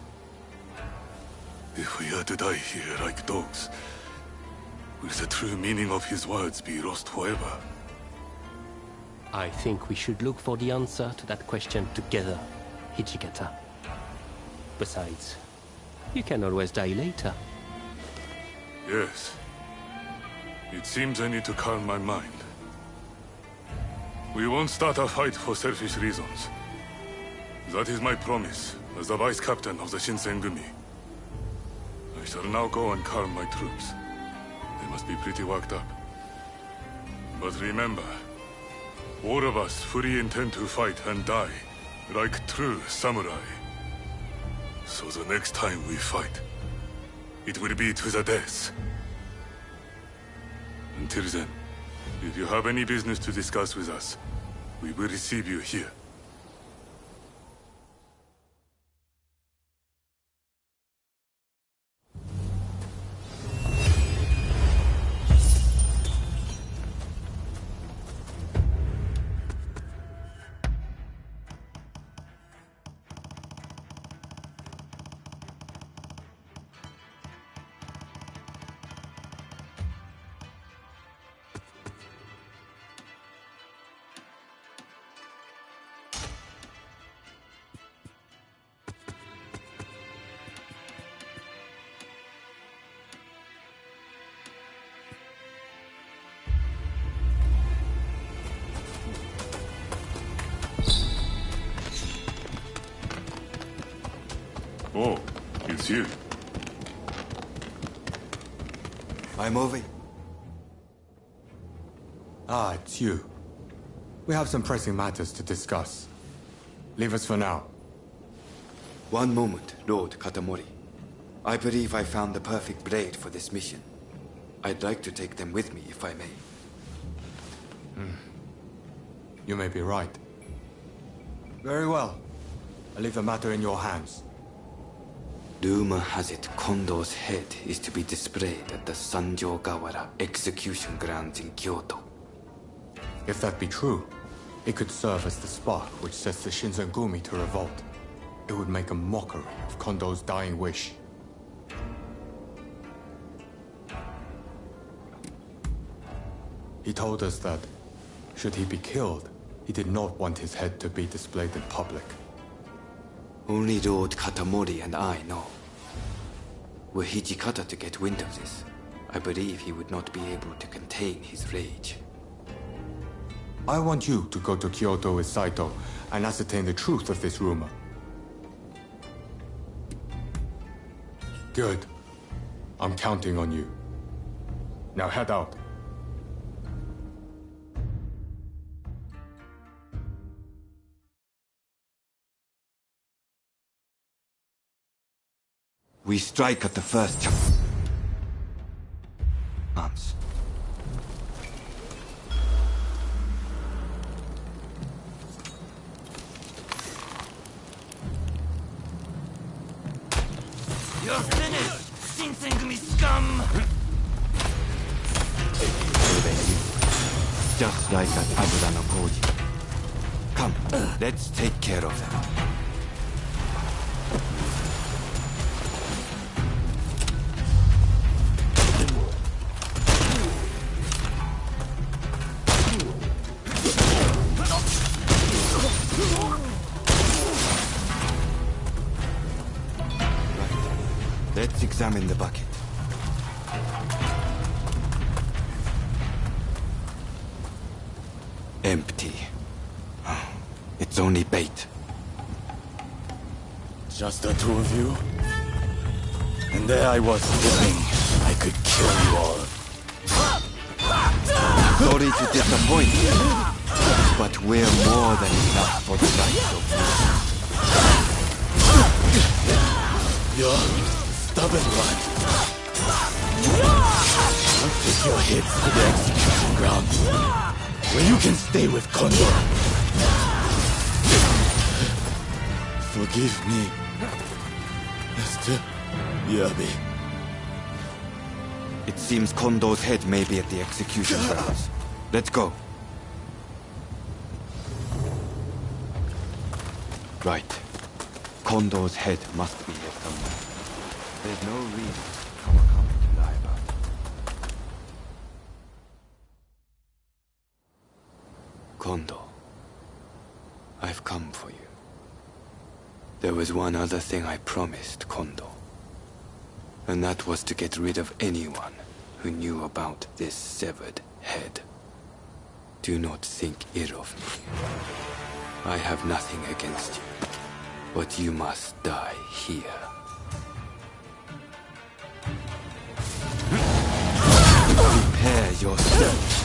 If we are to die here like dogs, will the true meaning of his words be lost forever? I think we should look for the answer to that question together, Hijikata. Besides, you can always die later. Yes. It seems I need to calm my mind. We won't start a fight for selfish reasons. That is my promise as the vice captain of the Shinsengumi. I shall now go and calm my troops. They must be pretty worked up. But remember, all of us fully intend to fight and die like true samurai. So the next time we fight, it will be to the death. Until then, if you have any business to discuss with us, we will receive you here. Oh, it's you. I'm Ovi. Ah, it's you. We have some pressing matters to discuss. Leave us for now. One moment, Lord Katamori. I believe I found the perfect blade for this mission. I'd like to take them with me, if I may. You may be right. Very well. I leave the matter in your hands. Rumor has it Kondo's head is to be displayed at the Sanjogawara execution grounds in Kyoto. If that be true, it could serve as the spark which sets the Shinsengumi to revolt. It would make a mockery of Kondo's dying wish. He told us that, should he be killed, he did not want his head to be displayed in public. Only Lord Katamori and I know. Were Hijikata to get wind of this, I believe he would not be able to contain his rage. I want you to go to Kyoto with Saito and ascertain the truth of this rumor. Good. I'm counting on you. Now head out. We strike at the first chance. You're finished, Shinsengumi scum! Just like at Abura no Koji. Come, let's take care of them. Let's examine the bucket. Empty. It's only bait. Just the two of you? And there I was hoping I could kill you all. Sorry to disappoint you, but we're more than enough for the likes of you. You're stubborn one. I'll take your heads to the execution ground, where you can stay with Kondo. Forgive me, Mr. Yabi. It seems Kondo's head may be at the execution grounds. Let's go. Right. Kondo's head must be here somewhere. There's no reason for Kawakami to lie about it. Kondo, I've come for you. There was one other thing I promised Kondo, and that was to get rid of anyone who knew about this severed head. Do not think ill of me. I have nothing against you, but you must die here. Prepare yourself.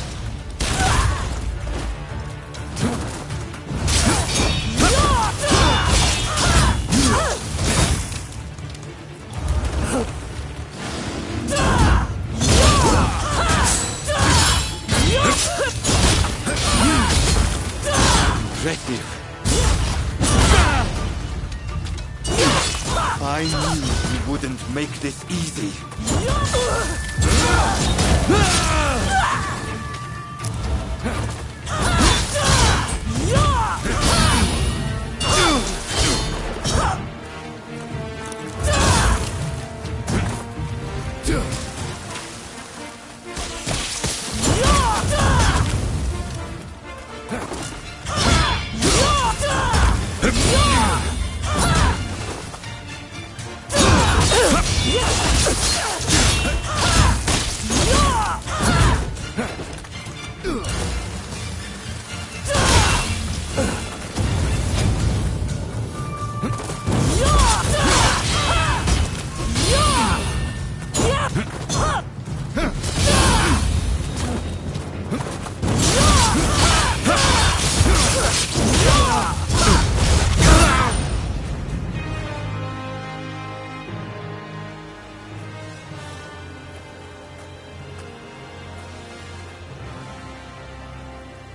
Impressive. I knew you wouldn't make this easy.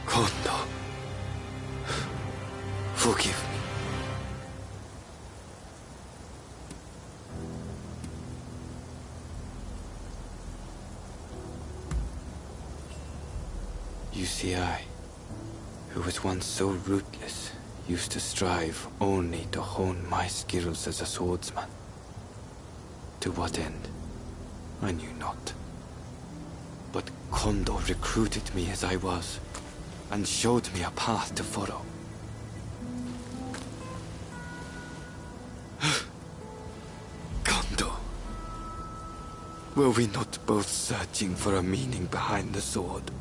Kondo, forgive me. You see, I, who was once so ruthless, used to strive only to hone my skills as a swordsman. To what end? I knew not. But Kondo recruited me as I was, and showed me a path to follow. Kondo, were we not both searching for a meaning behind the sword?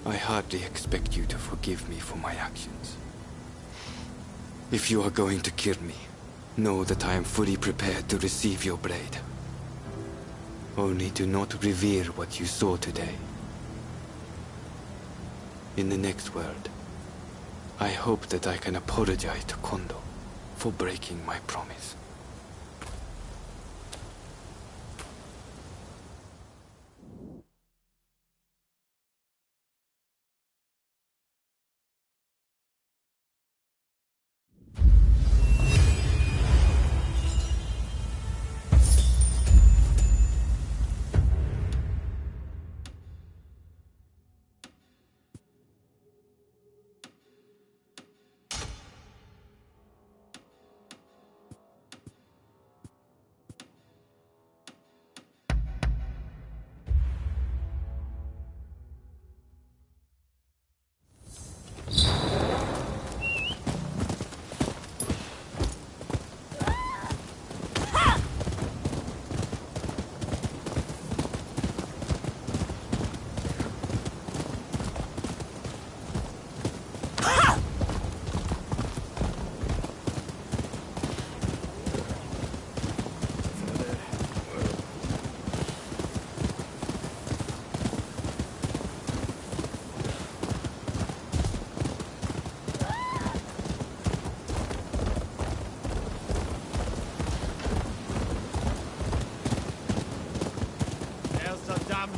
I hardly expect you to forgive me for my actions. If you are going to kill me, Know that I am fully prepared to receive your blade. Only do not revere what you saw today. In the next world, I hope that I can apologize to Kondo for breaking my promise.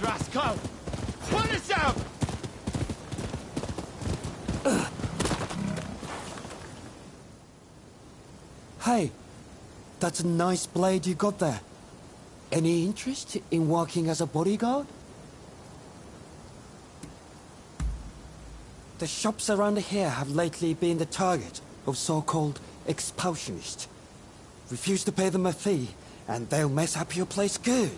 Rascal! Punish him! Hey, that's a nice blade you got there. Any interest in working as a bodyguard? The shops around here have lately been the target of so-called expulsionists. Refuse to pay them a fee, and they'll mess up your place good.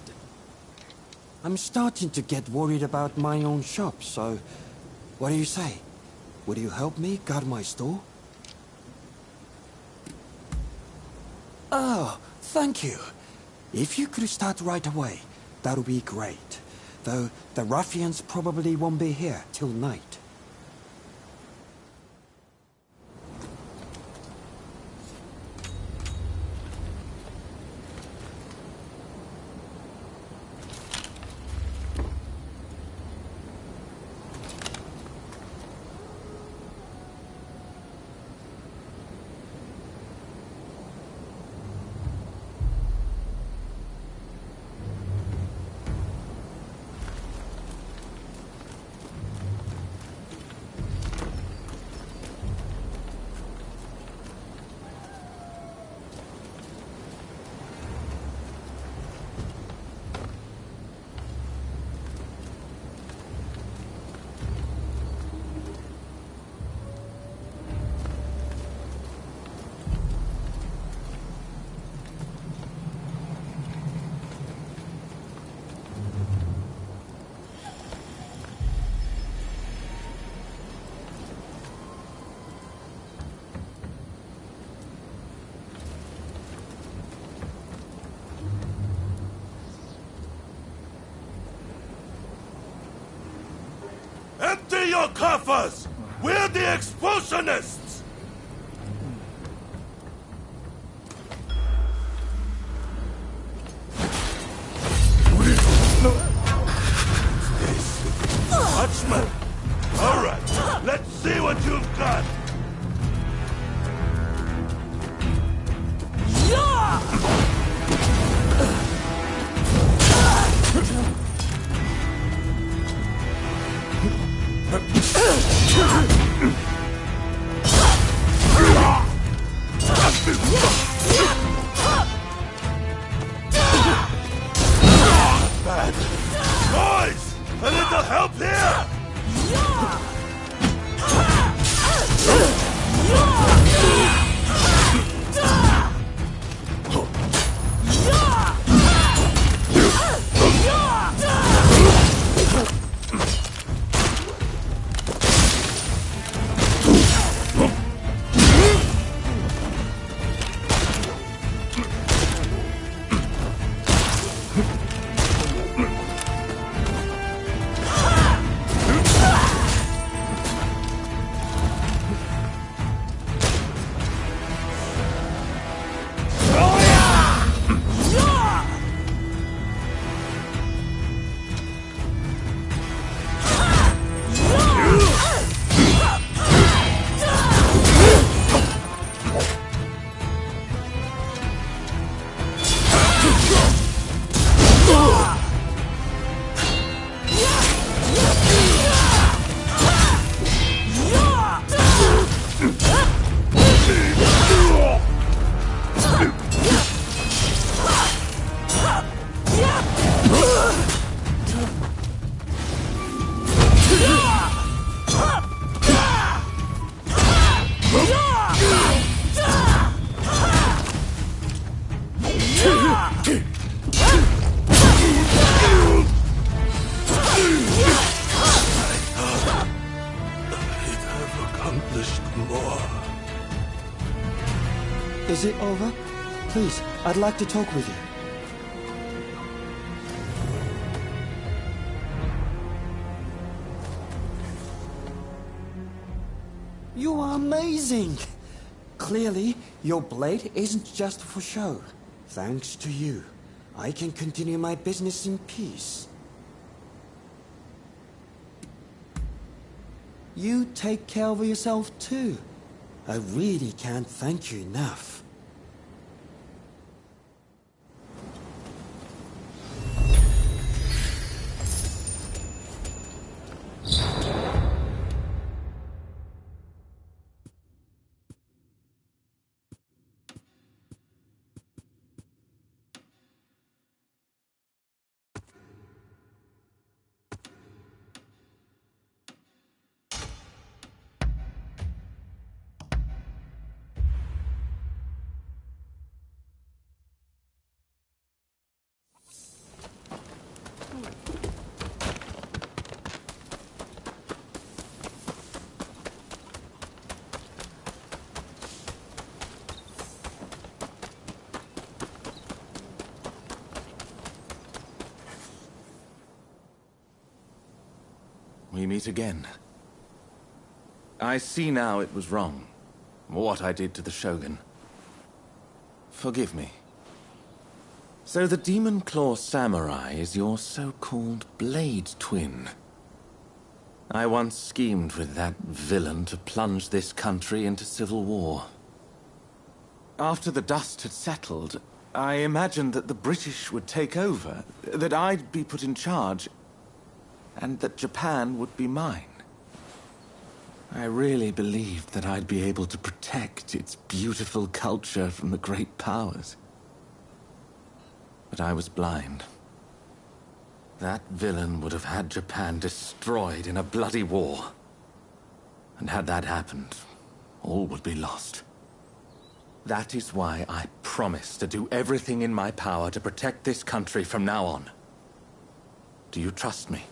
I'm starting to get worried about my own shop, so what do you say? Will you help me guard my store? Oh, thank you. If you could start right away, that would be great. Though the ruffians probably won't be here till night. Empty your coffers! We're the expulsionists! Watchman! Alright, let's see what you've got! Bad. Boys! A little help here! Is it over? Please, I'd like to talk with you. You are amazing! Clearly, your blade isn't just for show. Thanks to you, I can continue my business in peace. You take care of yourself too. I really can't thank you enough. We meet again. I see now it was wrong, what I did to the Shogun. Forgive me. So the Demon Claw Samurai is your so-called blade twin. I once schemed with that villain to plunge this country into civil war. After the dust had settled, I imagined that the British would take over, that I'd be put in charge, and that Japan would be mine. I really believed that I'd be able to protect its beautiful culture from the great powers. But I was blind. That villain would have had Japan destroyed in a bloody war. And had that happened, all would be lost. That is why I promise to do everything in my power to protect this country from now on. Do you trust me?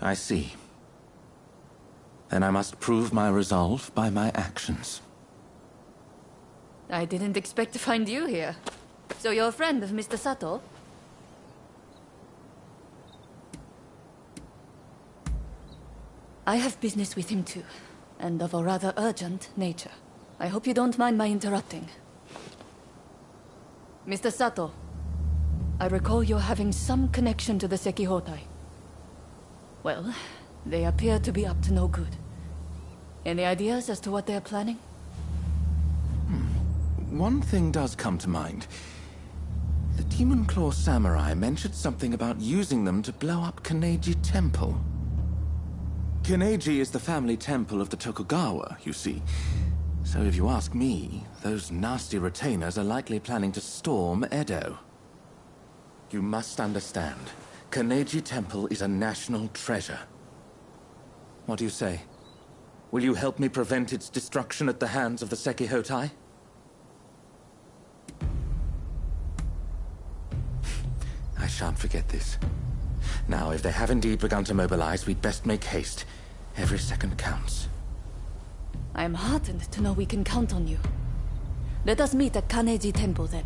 I see. Then I must prove my resolve by my actions. I didn't expect to find you here. So you're a friend of Mr. Sato? I have business with him too, and of a rather urgent nature. I hope you don't mind my interrupting. Mr. Sato, I recall you're having some connection to the Sekihotai. Well, they appear to be up to no good. Any ideas as to what they're planning? One thing does come to mind. The Demon Claw Samurai mentioned something about using them to blow up Kaneji Temple. Kaneji is the family temple of the Tokugawa, you see. So if you ask me, those nasty retainers are likely planning to storm Edo. You must understand. Kaneji Temple is a national treasure. What do you say? Will you help me prevent its destruction at the hands of the Sekihotai? I shan't forget this. Now, if they have indeed begun to mobilize, we'd best make haste. Every second counts. I am heartened to know we can count on you. Let us meet at Kaneji Temple then.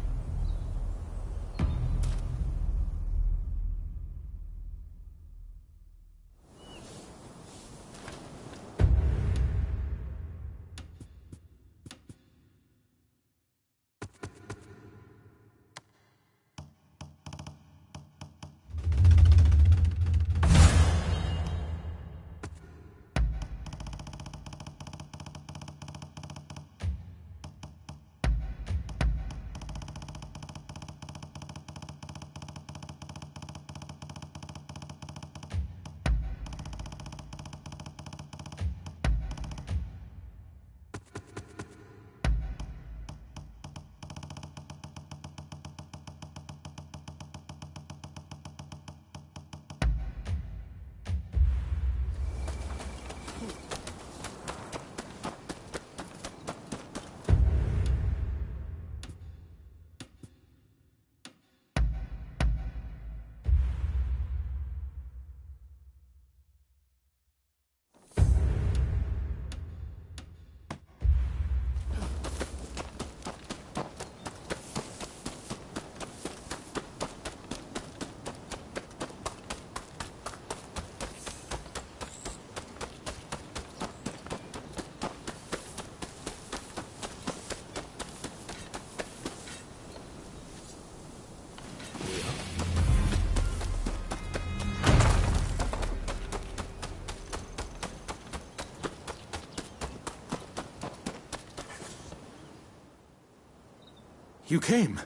You came.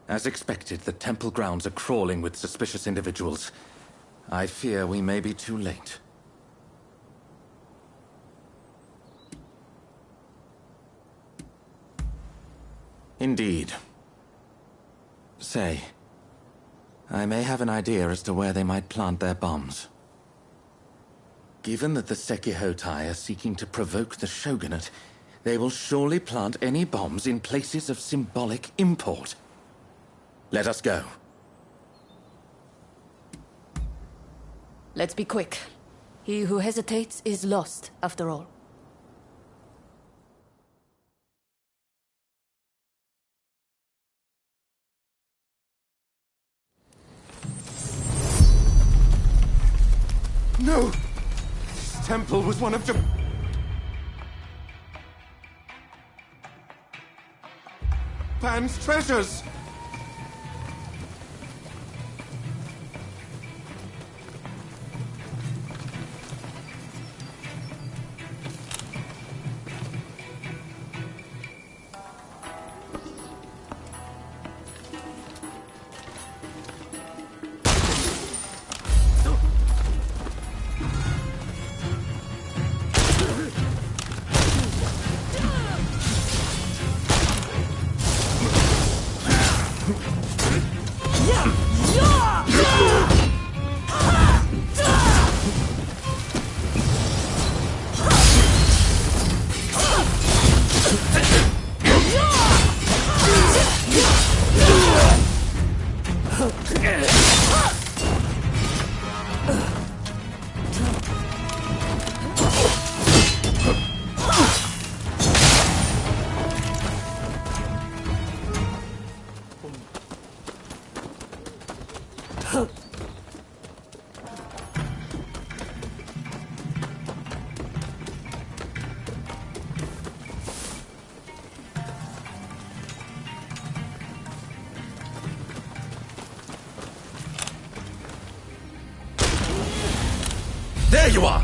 As expected, the temple grounds are crawling with suspicious individuals. I fear we may be too late. Indeed. Say, I may have an idea as to where they might plant their bombs. Given that the Sekihotai are seeking to provoke the shogunate, they will surely plant any bombs in places of symbolic import. Let us go. Let's be quick. He who hesitates is lost, after all. No! This temple was one of Japan's treasures! There you are!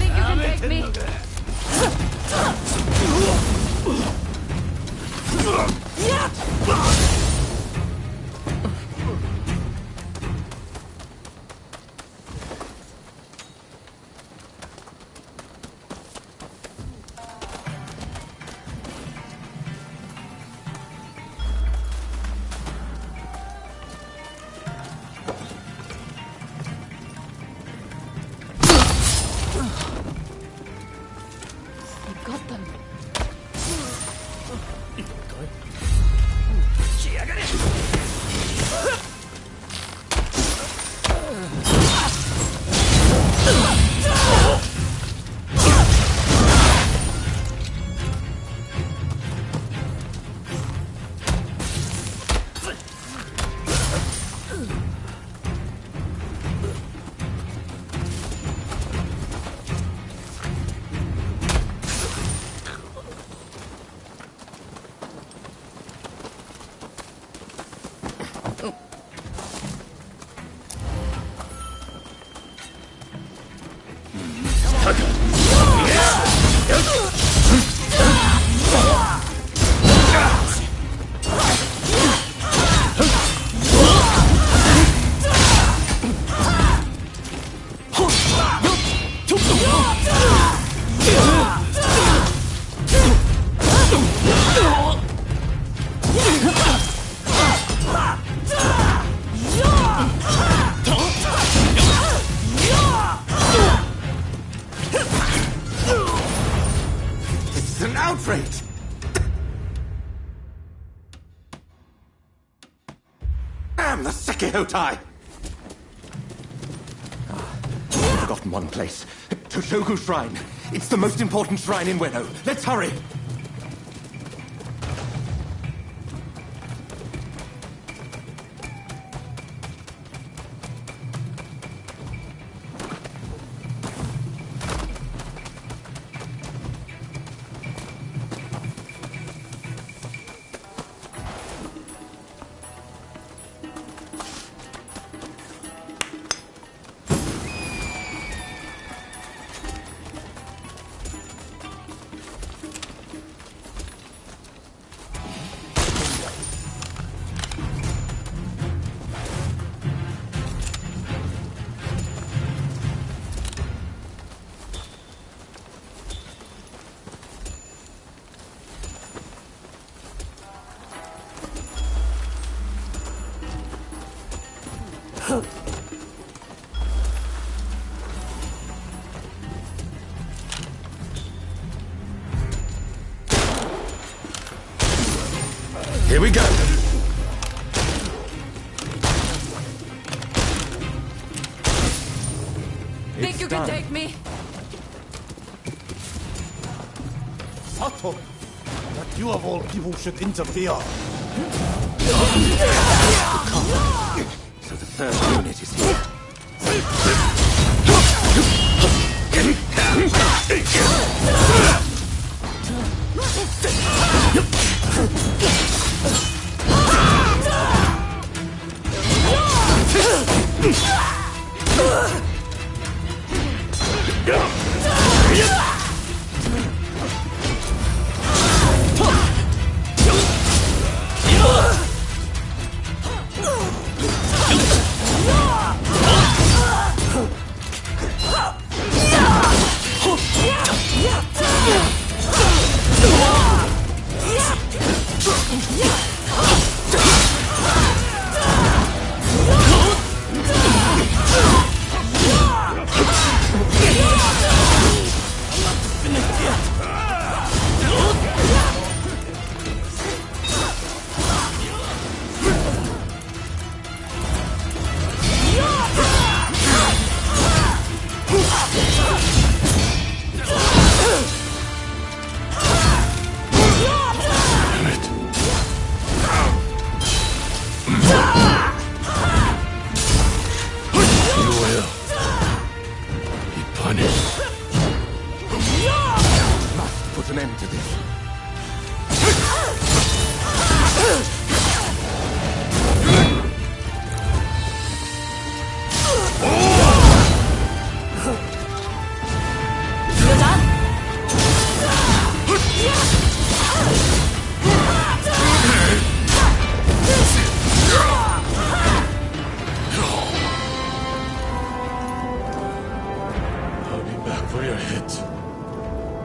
Think you can take me? Sekihotai! I've forgotten one place. Toshogu Shrine. It's the most important shrine in Ueno. Let's hurry! Here we go. Think you can take me? Sato! That you of all people should interfere. So the third unit is here.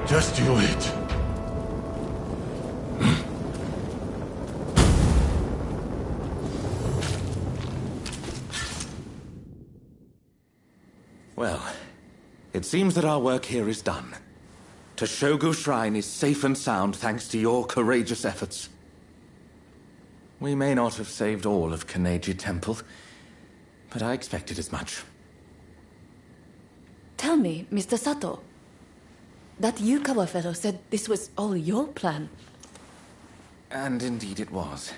Just you wait. Well, it seems that our work here is done. Toshogu Shrine is safe and sound thanks to your courageous efforts. We may not have saved all of Kaneji Temple, but I expected as much. Tell me, Mr. Sato. That Yukawa fellow said this was all your plan. And indeed it was.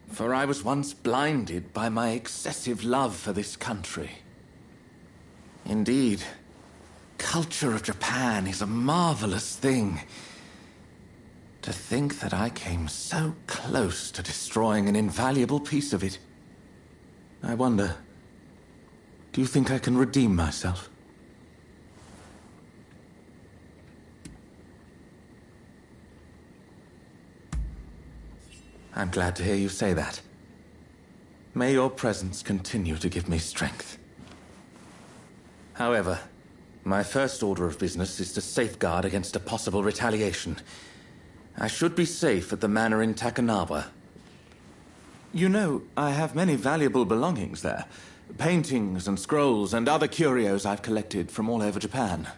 For I was once blinded by my excessive love for this country. Indeed, culture of Japan is a marvelous thing. To think that I came so close to destroying an invaluable piece of it. I wonder, do you think I can redeem myself? I'm glad to hear you say that. May your presence continue to give me strength. However, my first order of business is to safeguard against a possible retaliation. I should be safe at the manor in Takanawa. You know, I have many valuable belongings there. Paintings and scrolls and other curios I've collected from all over Japan.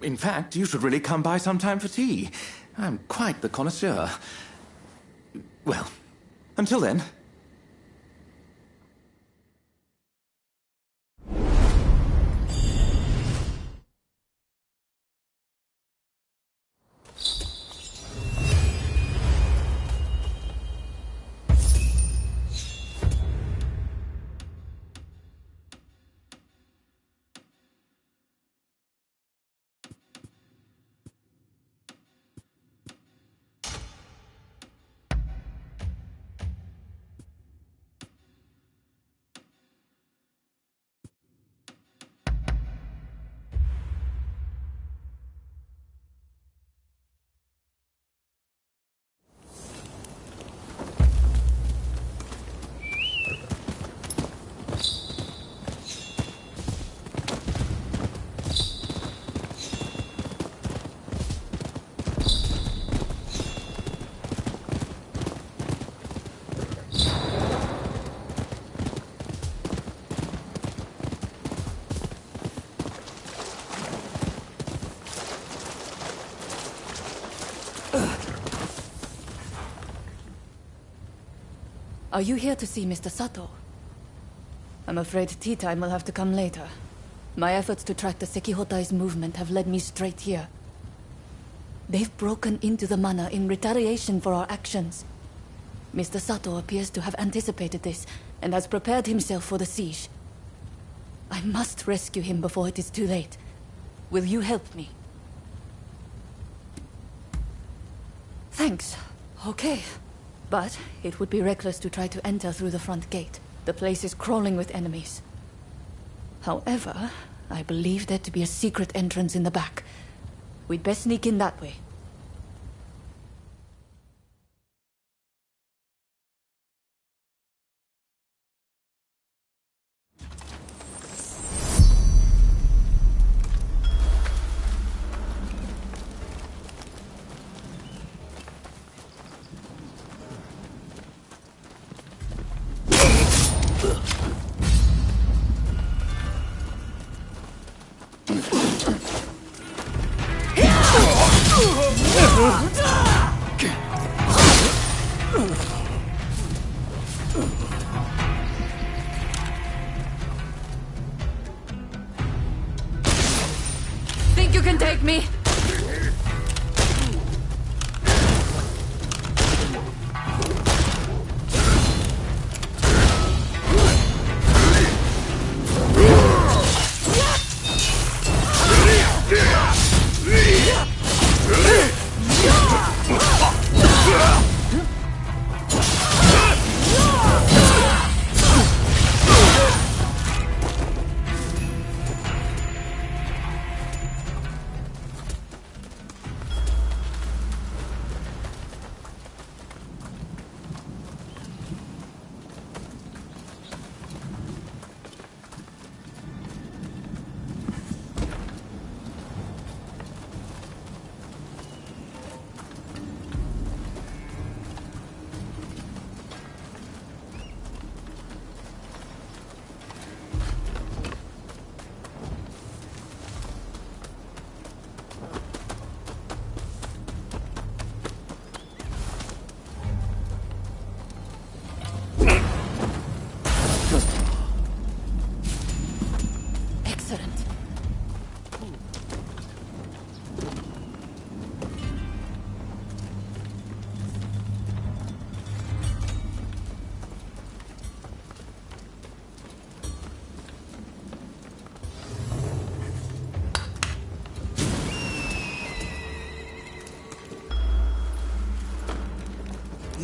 In fact, you should really come by sometime for tea. I'm quite the connoisseur. Well, until then, Are you here to see Mr. Sato? I'm afraid tea time will have to come later. My efforts to track the Sekihotai's movement have led me straight here. They've broken into the manor in retaliation for our actions. Mr. Sato appears to have anticipated this and has prepared himself for the siege. I must rescue him before it is too late. Will you help me? Thanks. Okay. But it would be reckless to try to enter through the front gate. The place is crawling with enemies. However, I believe there to be a secret entrance in the back. We'd best sneak in that way. Think you can take me?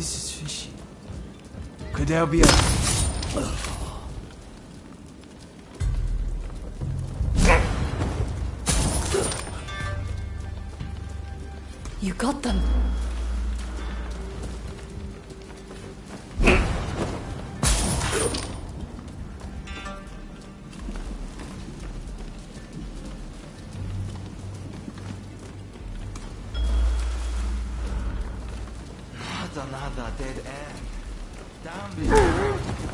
This is fishy. Could there be a... You got them. Not another dead end. Damn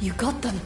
You got them.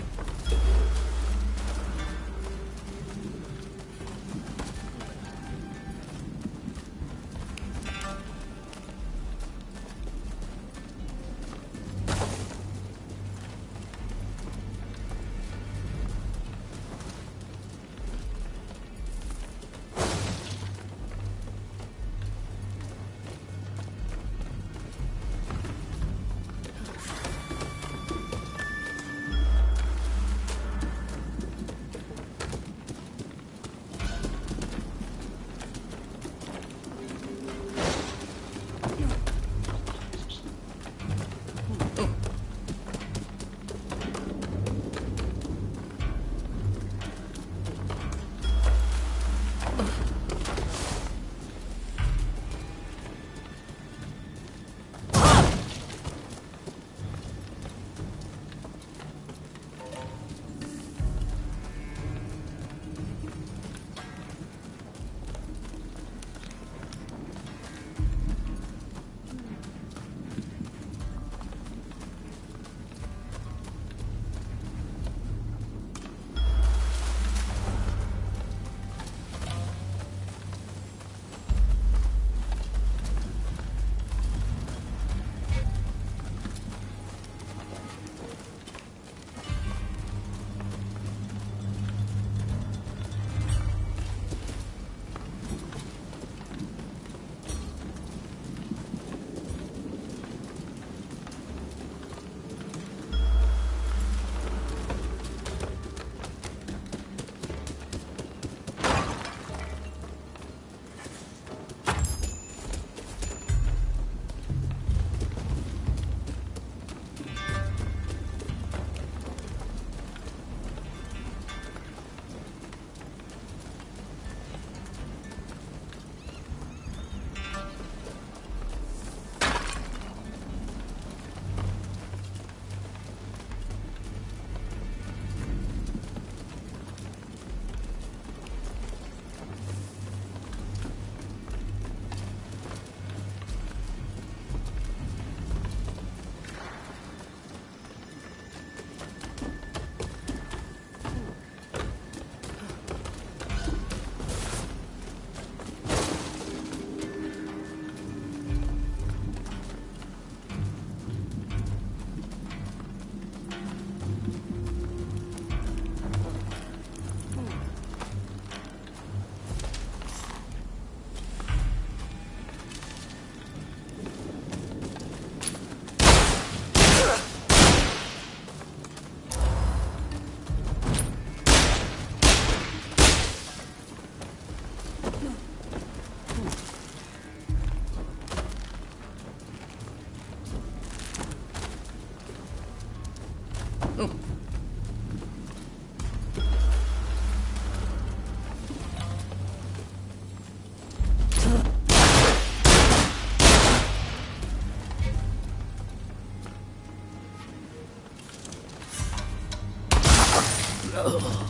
You got them.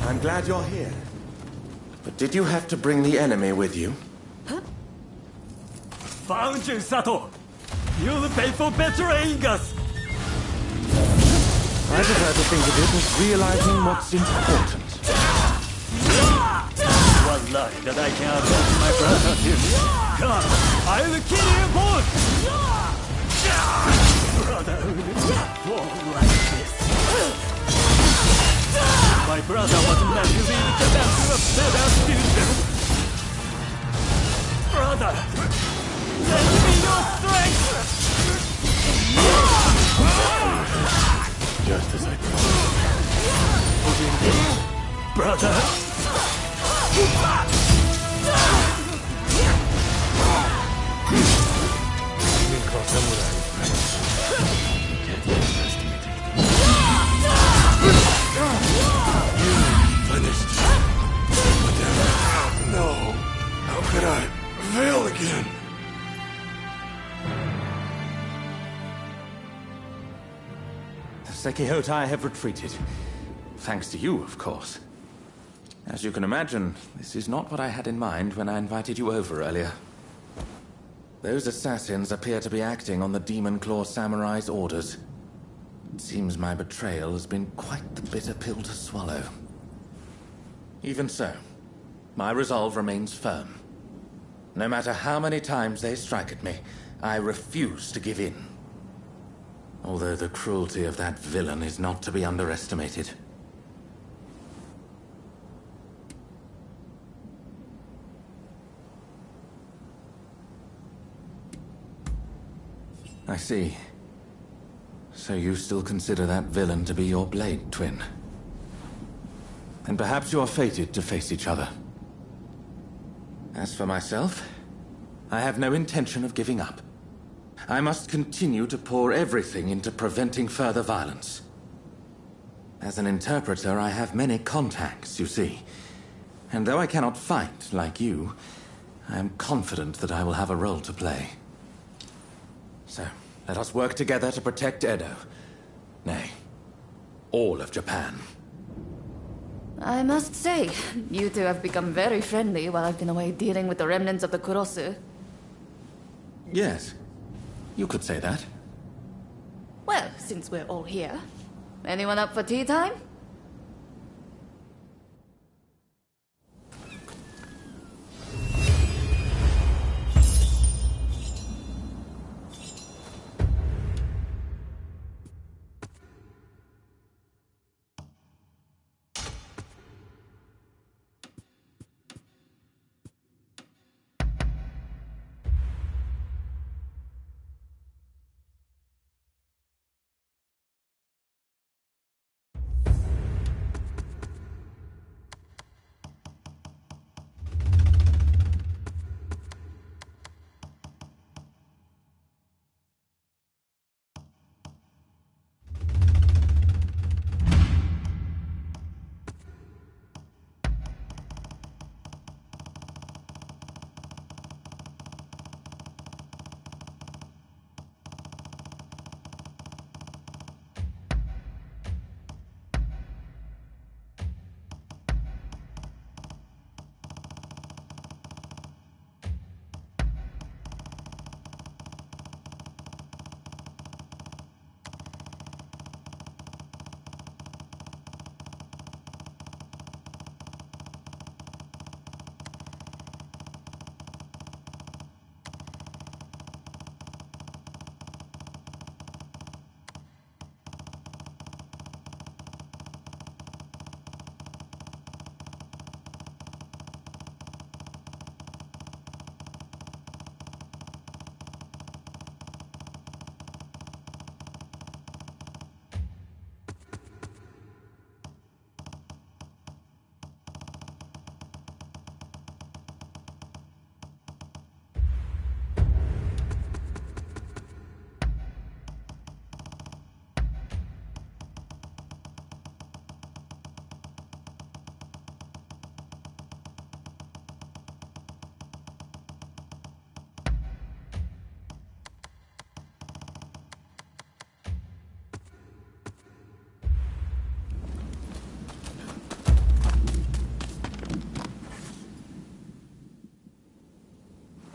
I'm glad you're here. But did you have to bring the enemy with you? Found you, Sato! You'll pay for betraying us! I prefer to think of it as realizing what's important. What luck that I can avenge my brother here. Come, I'll kill you both! Brotherhood won't like this. My brother was meant to be the master of better students. Brother, lend me your strength! Just as I thought. Brother! Finished. No. How could I fail again? Sekihotai have retreated. Thanks to you, of course. As you can imagine, this is not what I had in mind when I invited you over earlier. Those assassins appear to be acting on the Demon Claw Samurai's orders. It seems my betrayal has been quite the bitter pill to swallow. Even so, my resolve remains firm. No matter how many times they strike at me, I refuse to give in. Although the cruelty of that villain is not to be underestimated. I see. So you still consider that villain to be your blade twin? And perhaps you are fated to face each other. As for myself, I have no intention of giving up. I must continue to pour everything into preventing further violence. As an interpreter, I have many contacts, you see. And though I cannot fight like you, I am confident that I will have a role to play. So, Let us work together to protect Edo. Nay, all of Japan. I must say, you two have become very friendly while I've been away dealing with the remnants of the Kurosu. Yes, you could say that. Well, since we're all here, anyone up for tea time?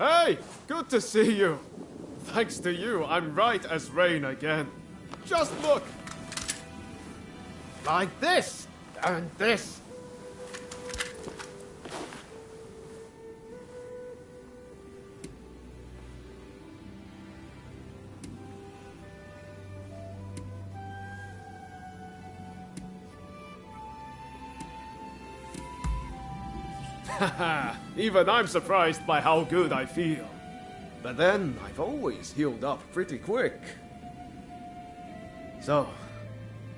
Hey! Good to see you! Thanks to you, I'm right as rain again. Just look! Like this! And this! Haha, even I'm surprised by how good I feel. But then, I've always healed up pretty quick. So,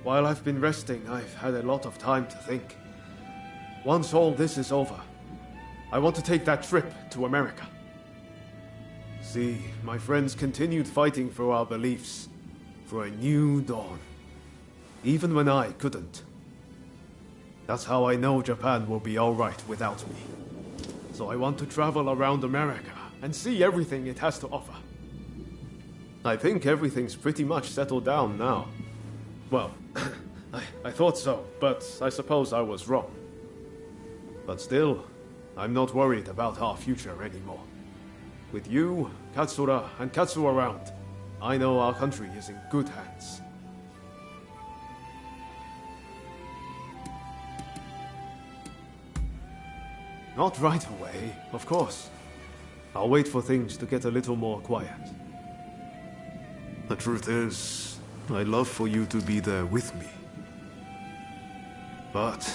while I've been resting, I've had a lot of time to think. Once all this is over, I want to take that trip to America. See, my friends continued fighting for our beliefs, for a new dawn. Even when I couldn't. That's how I know Japan will be alright without me. So I want to travel around America and see everything it has to offer. I think everything's pretty much settled down now. Well, I thought so, but I suppose I was wrong. But still, I'm not worried about our future anymore. With you, Katsura, and Katsu around, I know our country is in good hands. Not right away, of course. I'll wait for things to get a little more quiet. The truth is, I'd love for you to be there with me. But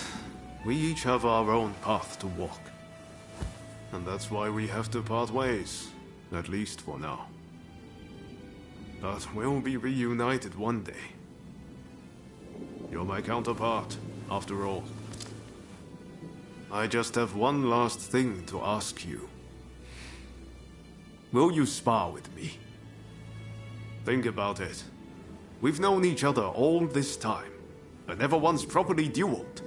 we each have our own path to walk. And that's why we have to part ways, at least for now. But we'll be reunited one day. You're my counterpart, after all. I just have one last thing to ask you. Will you spar with me? Think about it. We've known each other all this time, but never once properly dueled.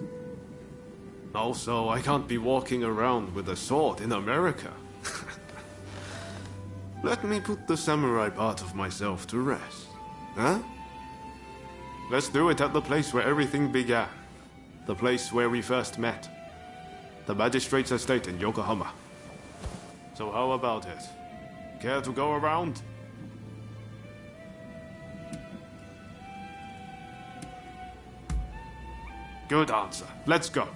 Also, I can't be walking around with a sword in America. Let me put the samurai part of myself to rest. Huh? Let's do it at the place where everything began. The place where we first met. The magistrate's estate in Yokohama. So how about it? Care to go around? Good answer. Let's go.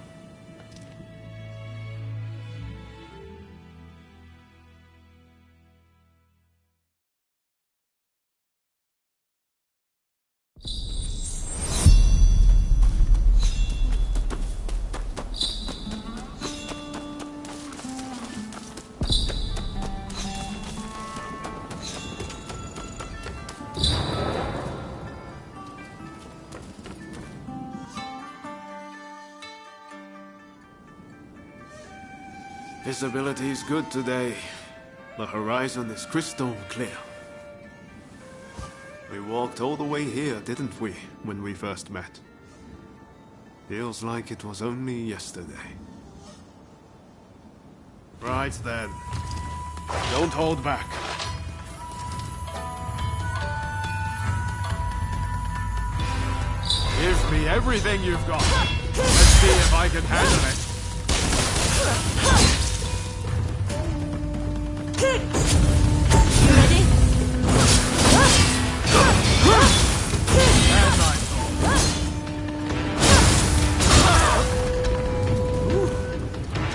Visibility is good today. The horizon is crystal clear. We walked all the way here, didn't we, when we first met? Feels like it was only yesterday. Right then. Don't hold back. Give me everything you've got. Let's see if I can handle it.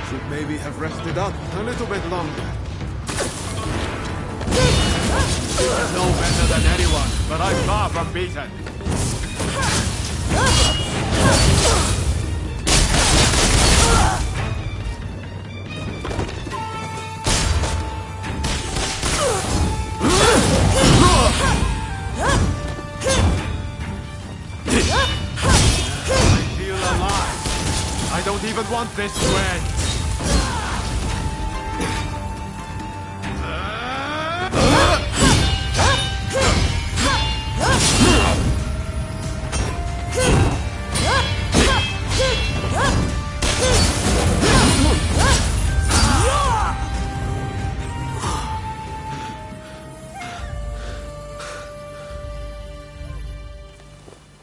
Should maybe have rested up a little bit longer. You're no better than anyone, but I'm far from beaten. I feel alive. I don't even want this to end.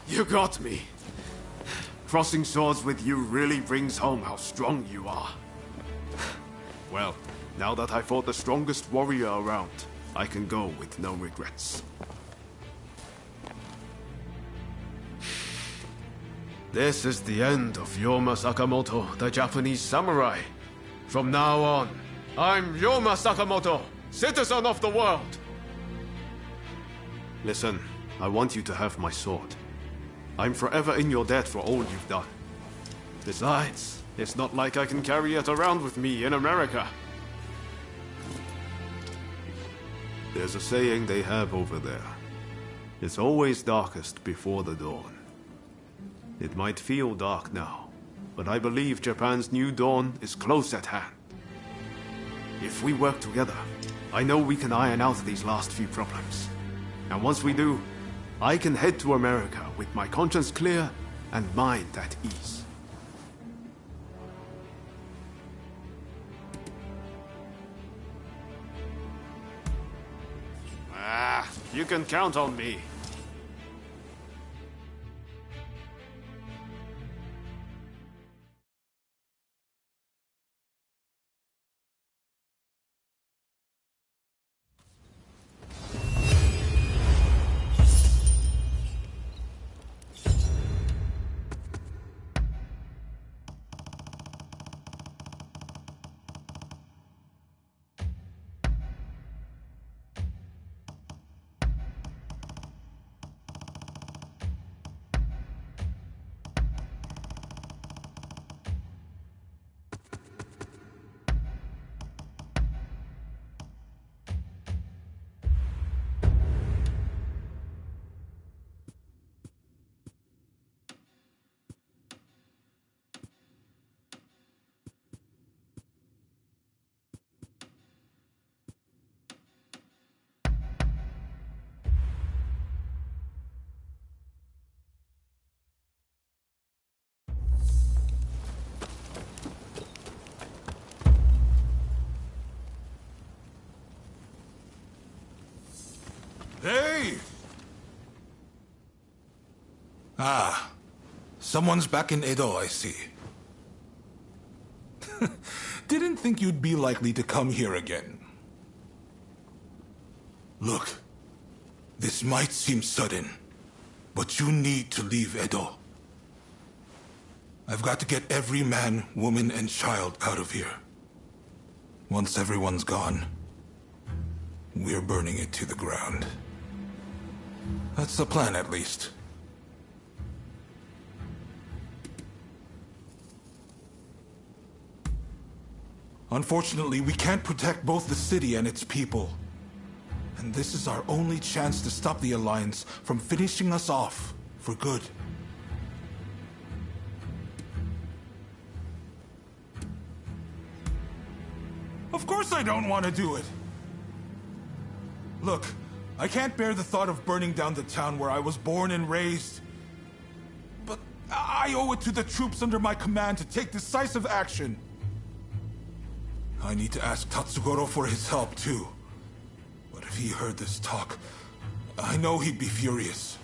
You got me. Crossing swords with you really brings home how strong you are. Well, now that I fought the strongest warrior around, I can go with no regrets. This is the end of Yoma Sakamoto, the Japanese samurai. From now on, I'm Yoma Sakamoto, citizen of the world. Listen, I want you to have my sword. I'm forever in your debt for all you've done. Besides, it's not like I can carry it around with me in America. There's a saying they have over there. It's always darkest before the dawn. It might feel dark now, but I believe Japan's new dawn is close at hand. If we work together, I know we can iron out these last few problems. And once we do, I can head to America with my conscience clear and mind at ease. You can count on me. Ah, someone's back in Edo, I see. Didn't think you'd be likely to come here again. Look, this might seem sudden, but you need to leave Edo. I've got to get every man, woman, and child out of here. Once everyone's gone, we're burning it to the ground. That's the plan, at least. Unfortunately, we can't protect both the city and its people. And this is our only chance to stop the Alliance from finishing us off for good. Of course I don't want to do it! Look, I can't bear the thought of burning down the town where I was born and raised. But I owe it to the troops under my command to take decisive action. I need to ask Tatsugoro for his help, too. But if he heard this talk, I know he'd be furious.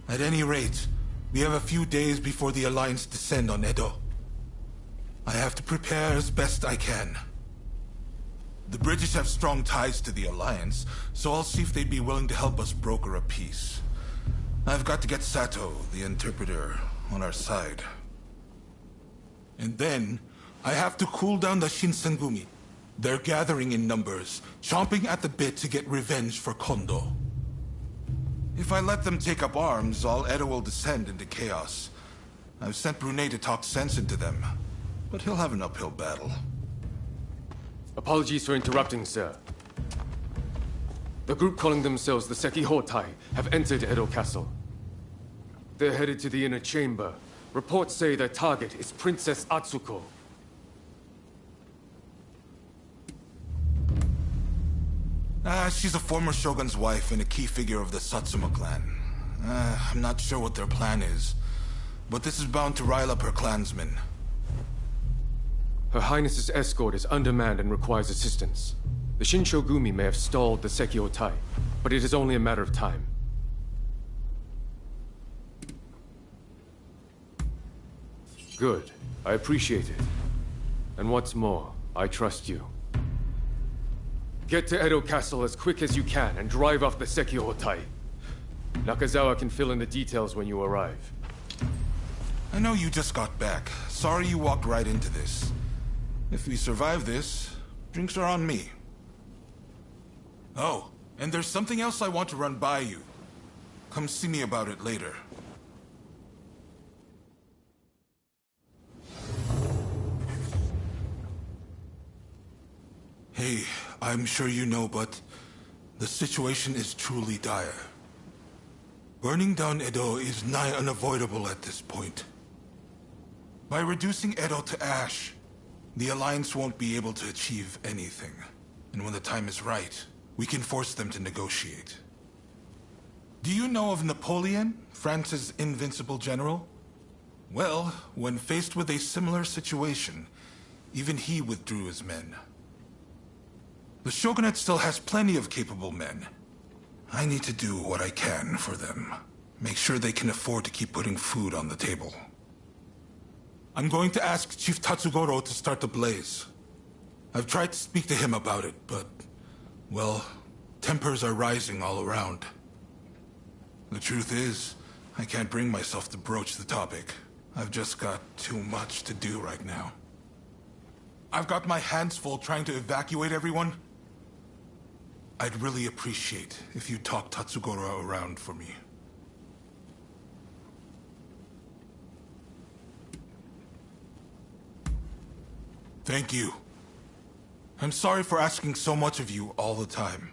At any rate, we have a few days before the Alliance descend on Edo. I have to prepare as best I can. The British have strong ties to the Alliance, so I'll see if they'd be willing to help us broker a peace. I've got to get Sato, the interpreter, on our side. And then, I have to cool down the Shinsengumi. They're gathering in numbers, chomping at the bit to get revenge for Kondo. If I let them take up arms, all Edo will descend into chaos. I've sent Brunei to talk sense into them, but he'll have an uphill battle. Apologies for interrupting, sir. The group calling themselves the Sekihotai have entered Edo Castle. They're headed to the inner chamber. Reports say their target is Princess Atsuko. She's a former shogun's wife and a key figure of the Satsuma clan. I'm not sure what their plan is, but this is bound to rile up her clansmen. Her Highness's escort is undermanned and requires assistance. The Shinshogumi may have stalled the Sekiotai, but it is only a matter of time. Good. I appreciate it. And what's more, I trust you. Get to Edo Castle as quick as you can and drive off the Sekiotai. Nakazawa can fill in the details when you arrive. I know you just got back. Sorry you walked right into this. If we survive this, drinks are on me. Oh, and there's something else I want to run by you. Come see me about it later. Hey, I'm sure you know, but the situation is truly dire. Burning down Edo is nigh unavoidable at this point. By reducing Edo to ash, the Alliance won't be able to achieve anything. And when the time is right, we can force them to negotiate. Do you know of Napoleon, France's invincible general? Well, when faced with a similar situation, even he withdrew his men. The Shogunate still has plenty of capable men. I need to do what I can for them. Make sure they can afford to keep putting food on the table. I'm going to ask Chief Tatsugoro to start the blaze. I've tried to speak to him about it, but, well, tempers are rising all around. The truth is, I can't bring myself to broach the topic. I've just got too much to do right now. I've got my hands full trying to evacuate everyone. I'd really appreciate if you talk Tatsugoro around for me. Thank you. I'm sorry for asking so much of you all the time.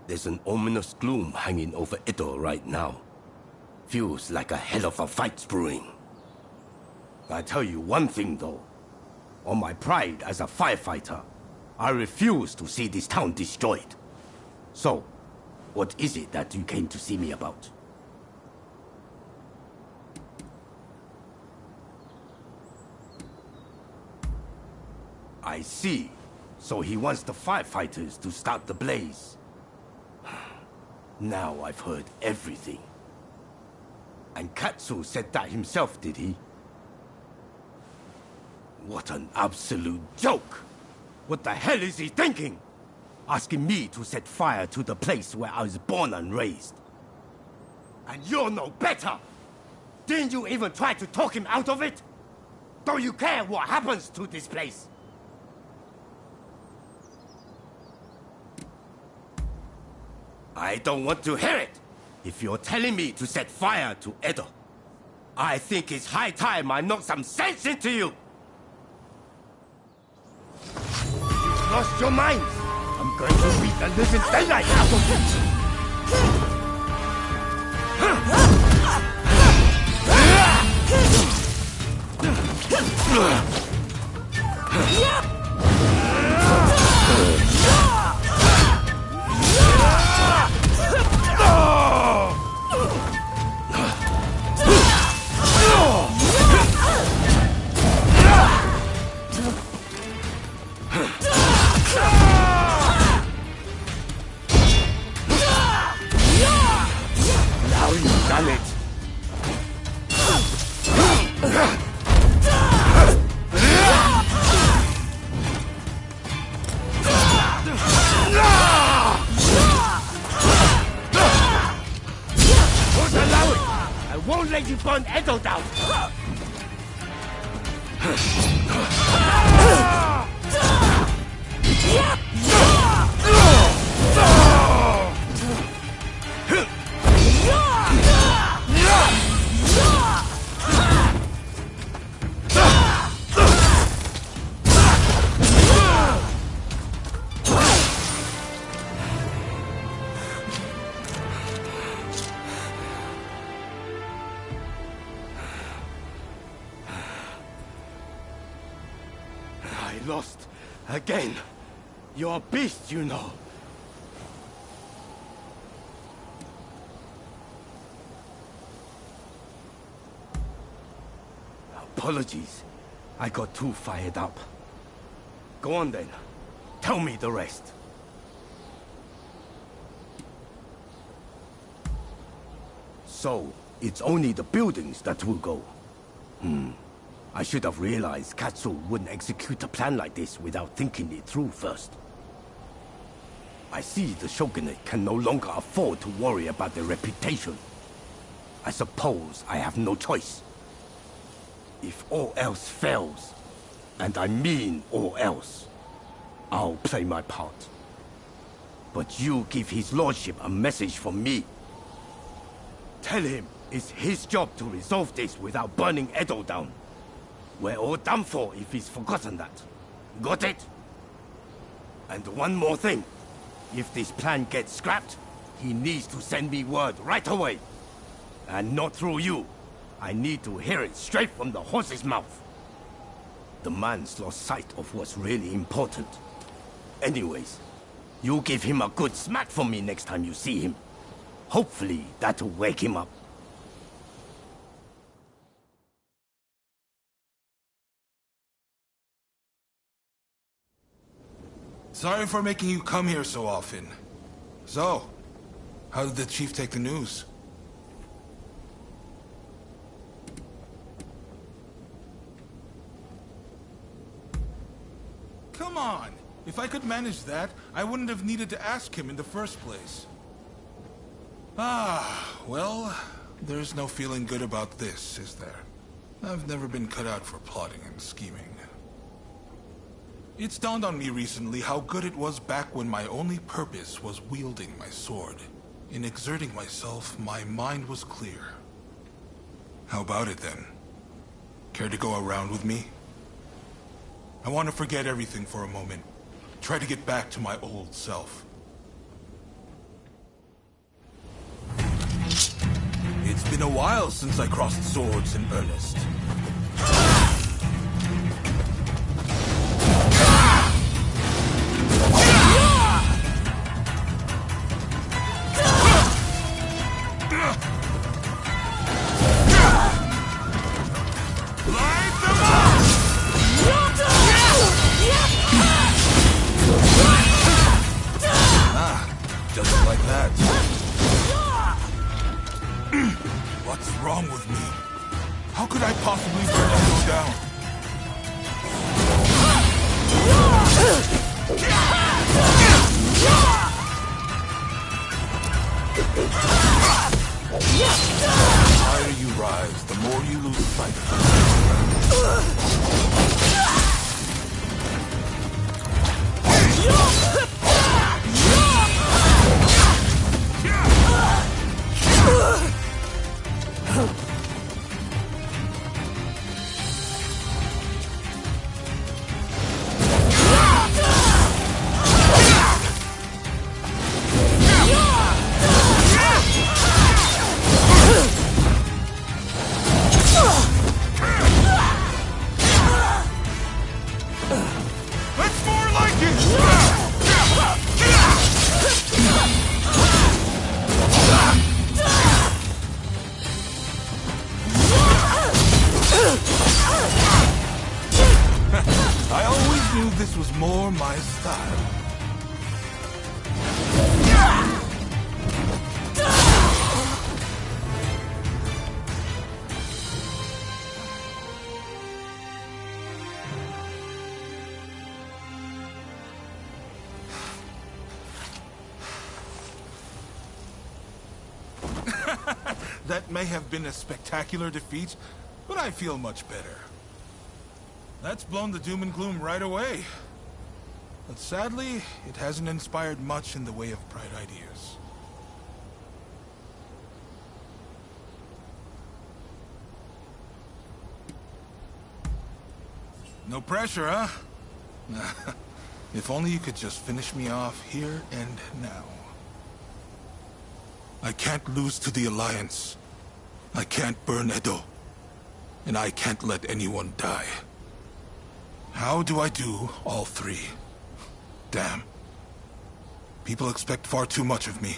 There's an ominous gloom hanging over Edo right now. Feels like a hell of a fight's brewing. I tell you one thing though. On my pride as a firefighter, I refuse to see this town destroyed. So, what is it that you came to see me about? I see. So he wants the firefighters to start the blaze. Now I've heard everything. And Katsu said that himself, did he? What an absolute joke! What the hell is he thinking? Asking me to set fire to the place where I was born and raised. And you're no better! Didn't you even try to talk him out of it? Don't you care what happens to this place? I don't want to hear it! If you're telling me to set fire to Edo, I think it's high time I knock some sense into you! You've lost your minds! I'm going to beat the living daylight out of you! Now you've done it! Won't allow it! I won't let you burn Edo down! I lost again. You're a beast, you know. Apologies. I got too fired up. Go on then. Tell me the rest. So, it's only the buildings that will go. I should have realized Katsu wouldn't execute a plan like this without thinking it through first. I see the Shogunate can no longer afford to worry about their reputation. I suppose I have no choice. If all else fails, and I mean all else, I'll play my part. But you give his lordship a message from me. Tell him it's his job to resolve this without burning Edo down. We're all done for if he's forgotten that. Got it? And one more thing. If this plan gets scrapped, he needs to send me word right away. And not through you. I need to hear it straight from the horse's mouth. The man's lost sight of what's really important. Anyways, you give him a good smack for me next time you see him. Hopefully, that'll wake him up. Sorry for making you come here so often. So, how did the chief take the news? Come on! If I could manage that, I wouldn't have needed to ask him in the first place. Ah, well, there's no feeling good about this, is there? I've never been cut out for plotting and scheming. It's dawned on me recently how good it was back when my only purpose was wielding my sword. In exerting myself, my mind was clear. How about it then? Care to go around with me? I want to forget everything for a moment. Try to get back to my old self. It's been a while since I crossed swords in earnest. Just like that. What's wrong with me? How could I possibly burn Edo down? The higher you rise, the more you lose sight That's more like it! I always knew this was more my style. That may have been a spectacular defeat, but I feel much better. That's blown the doom and gloom right away. But sadly, it hasn't inspired much in the way of bright ideas. No pressure, huh? If only you could just finish me off here and now. I can't lose to the Alliance. I can't burn Edo. And I can't let anyone die. How do I do all three? Damn. People expect far too much of me.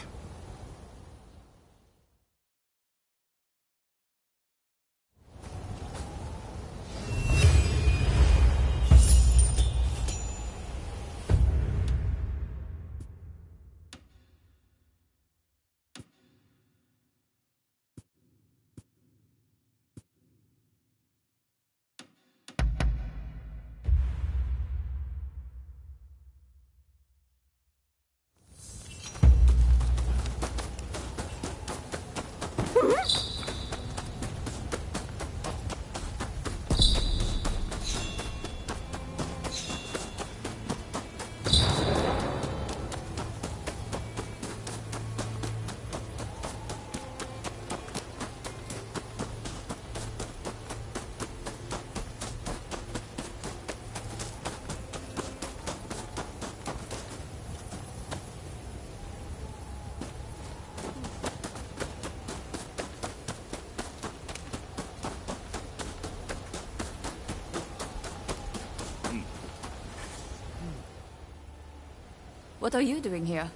What are you doing here?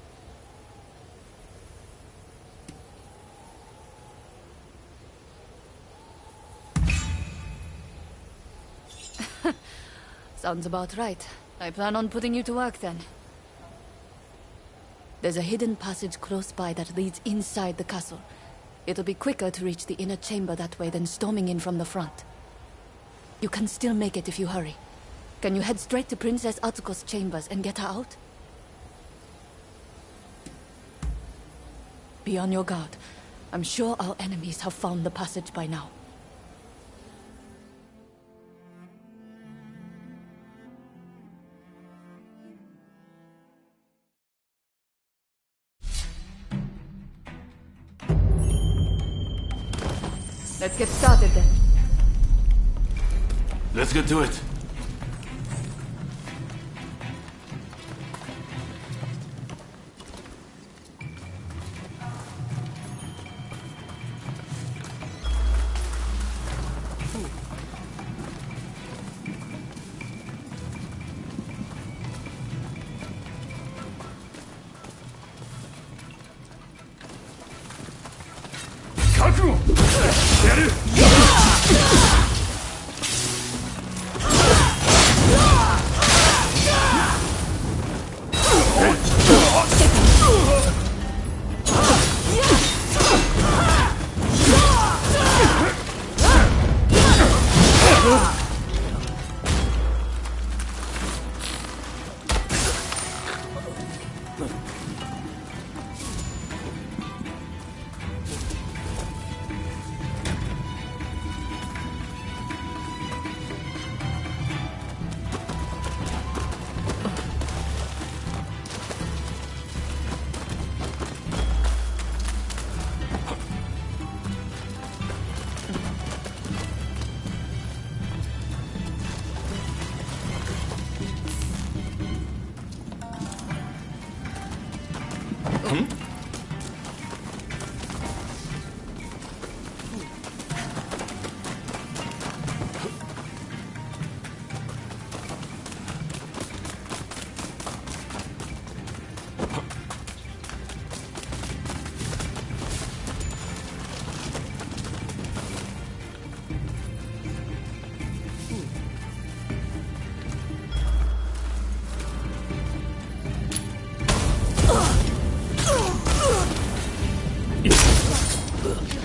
Sounds about right. I plan on putting you to work then. There's a hidden passage close by that leads inside the castle. It'll be quicker to reach the inner chamber that way than storming in from the front. You can still make it if you hurry. Can you head straight to Princess Atsuko's chambers and get her out? Be on your guard. I'm sure our enemies have found the passage by now. Let's get started then. Let's get to it.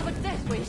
What's that wish?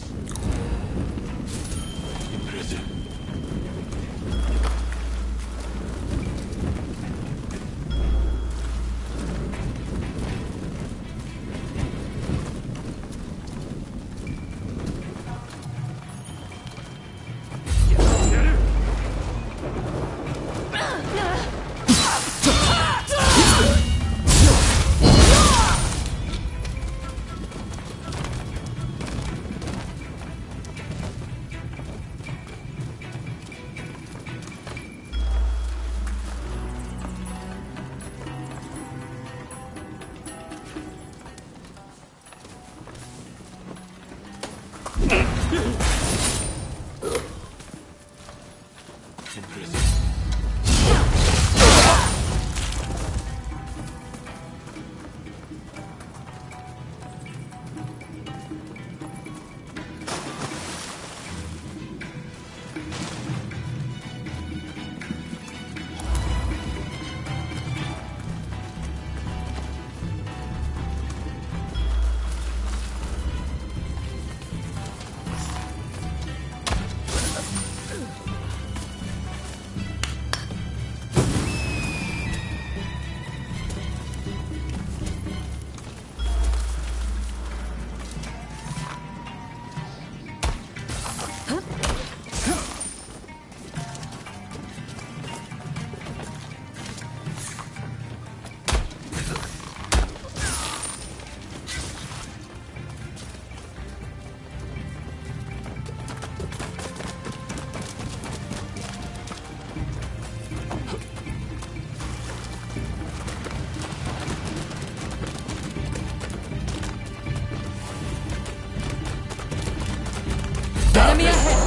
Enemy ahead!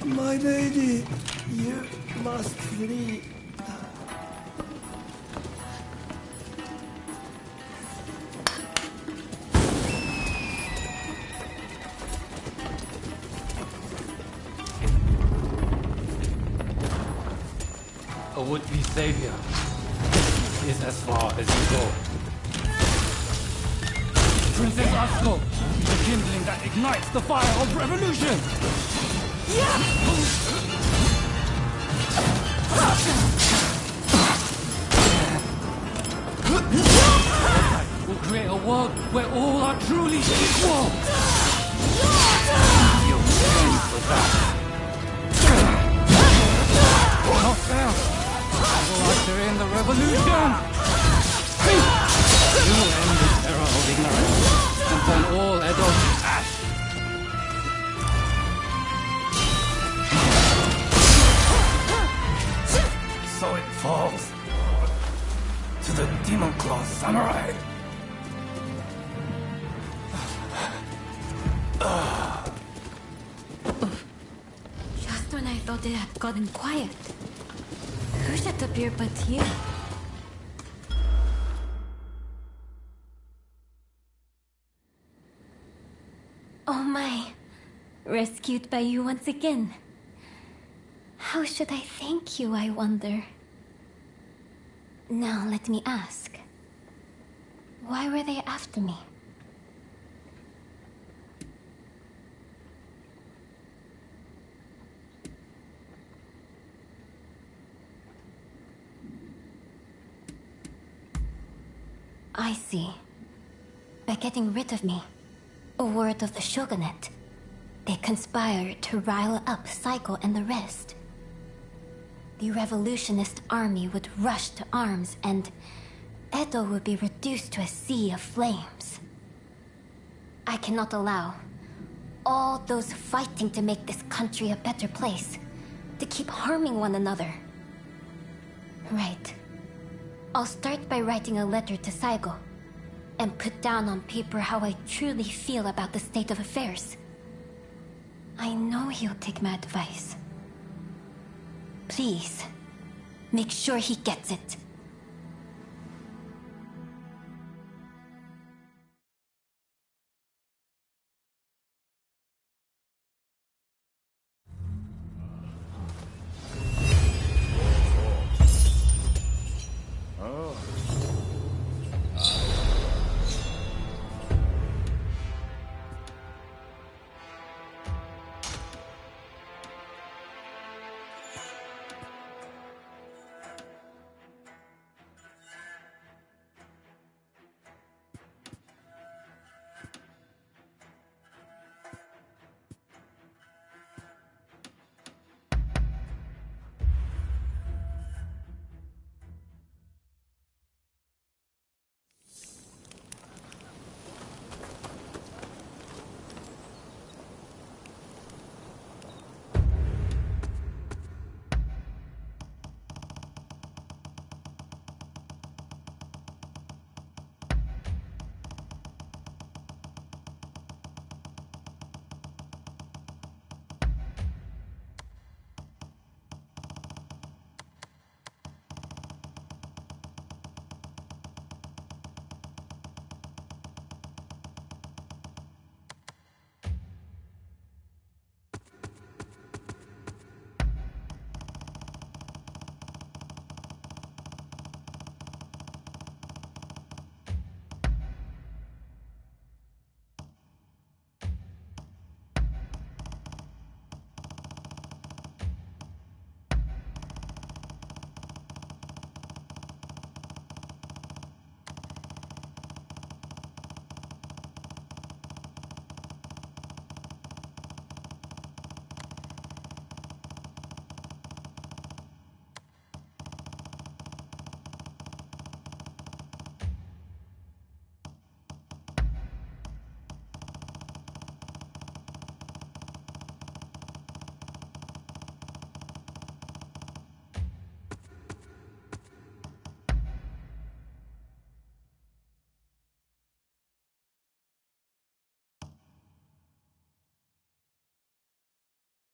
My lady, you must flee. A would-be savior is as far as you go. Princess Asuko, the kindling that ignites the fire of revolution! We'll create a world where all are truly equal! You pay for that. Not fair! I will usher in the revolution! You will end this era of ignorance and turn all Edo to ash! So it falls to the Demon Claw Samurai. Just when I thought it had gotten quiet, who should appear but you? Oh my, rescued by you once again. How should I thank you, I wonder? Now let me ask. Why were they after me? I see. By getting rid of me, a word of the shogunate, they conspired to rile up Saiko and the rest. The revolutionist army would rush to arms, and Edo would be reduced to a sea of flames. I cannot allow all those fighting to make this country a better place to keep harming one another. Right. I'll start by writing a letter to Saigo and put down on paper how I truly feel about the state of affairs. I know he'll take my advice. Please, make sure he gets it.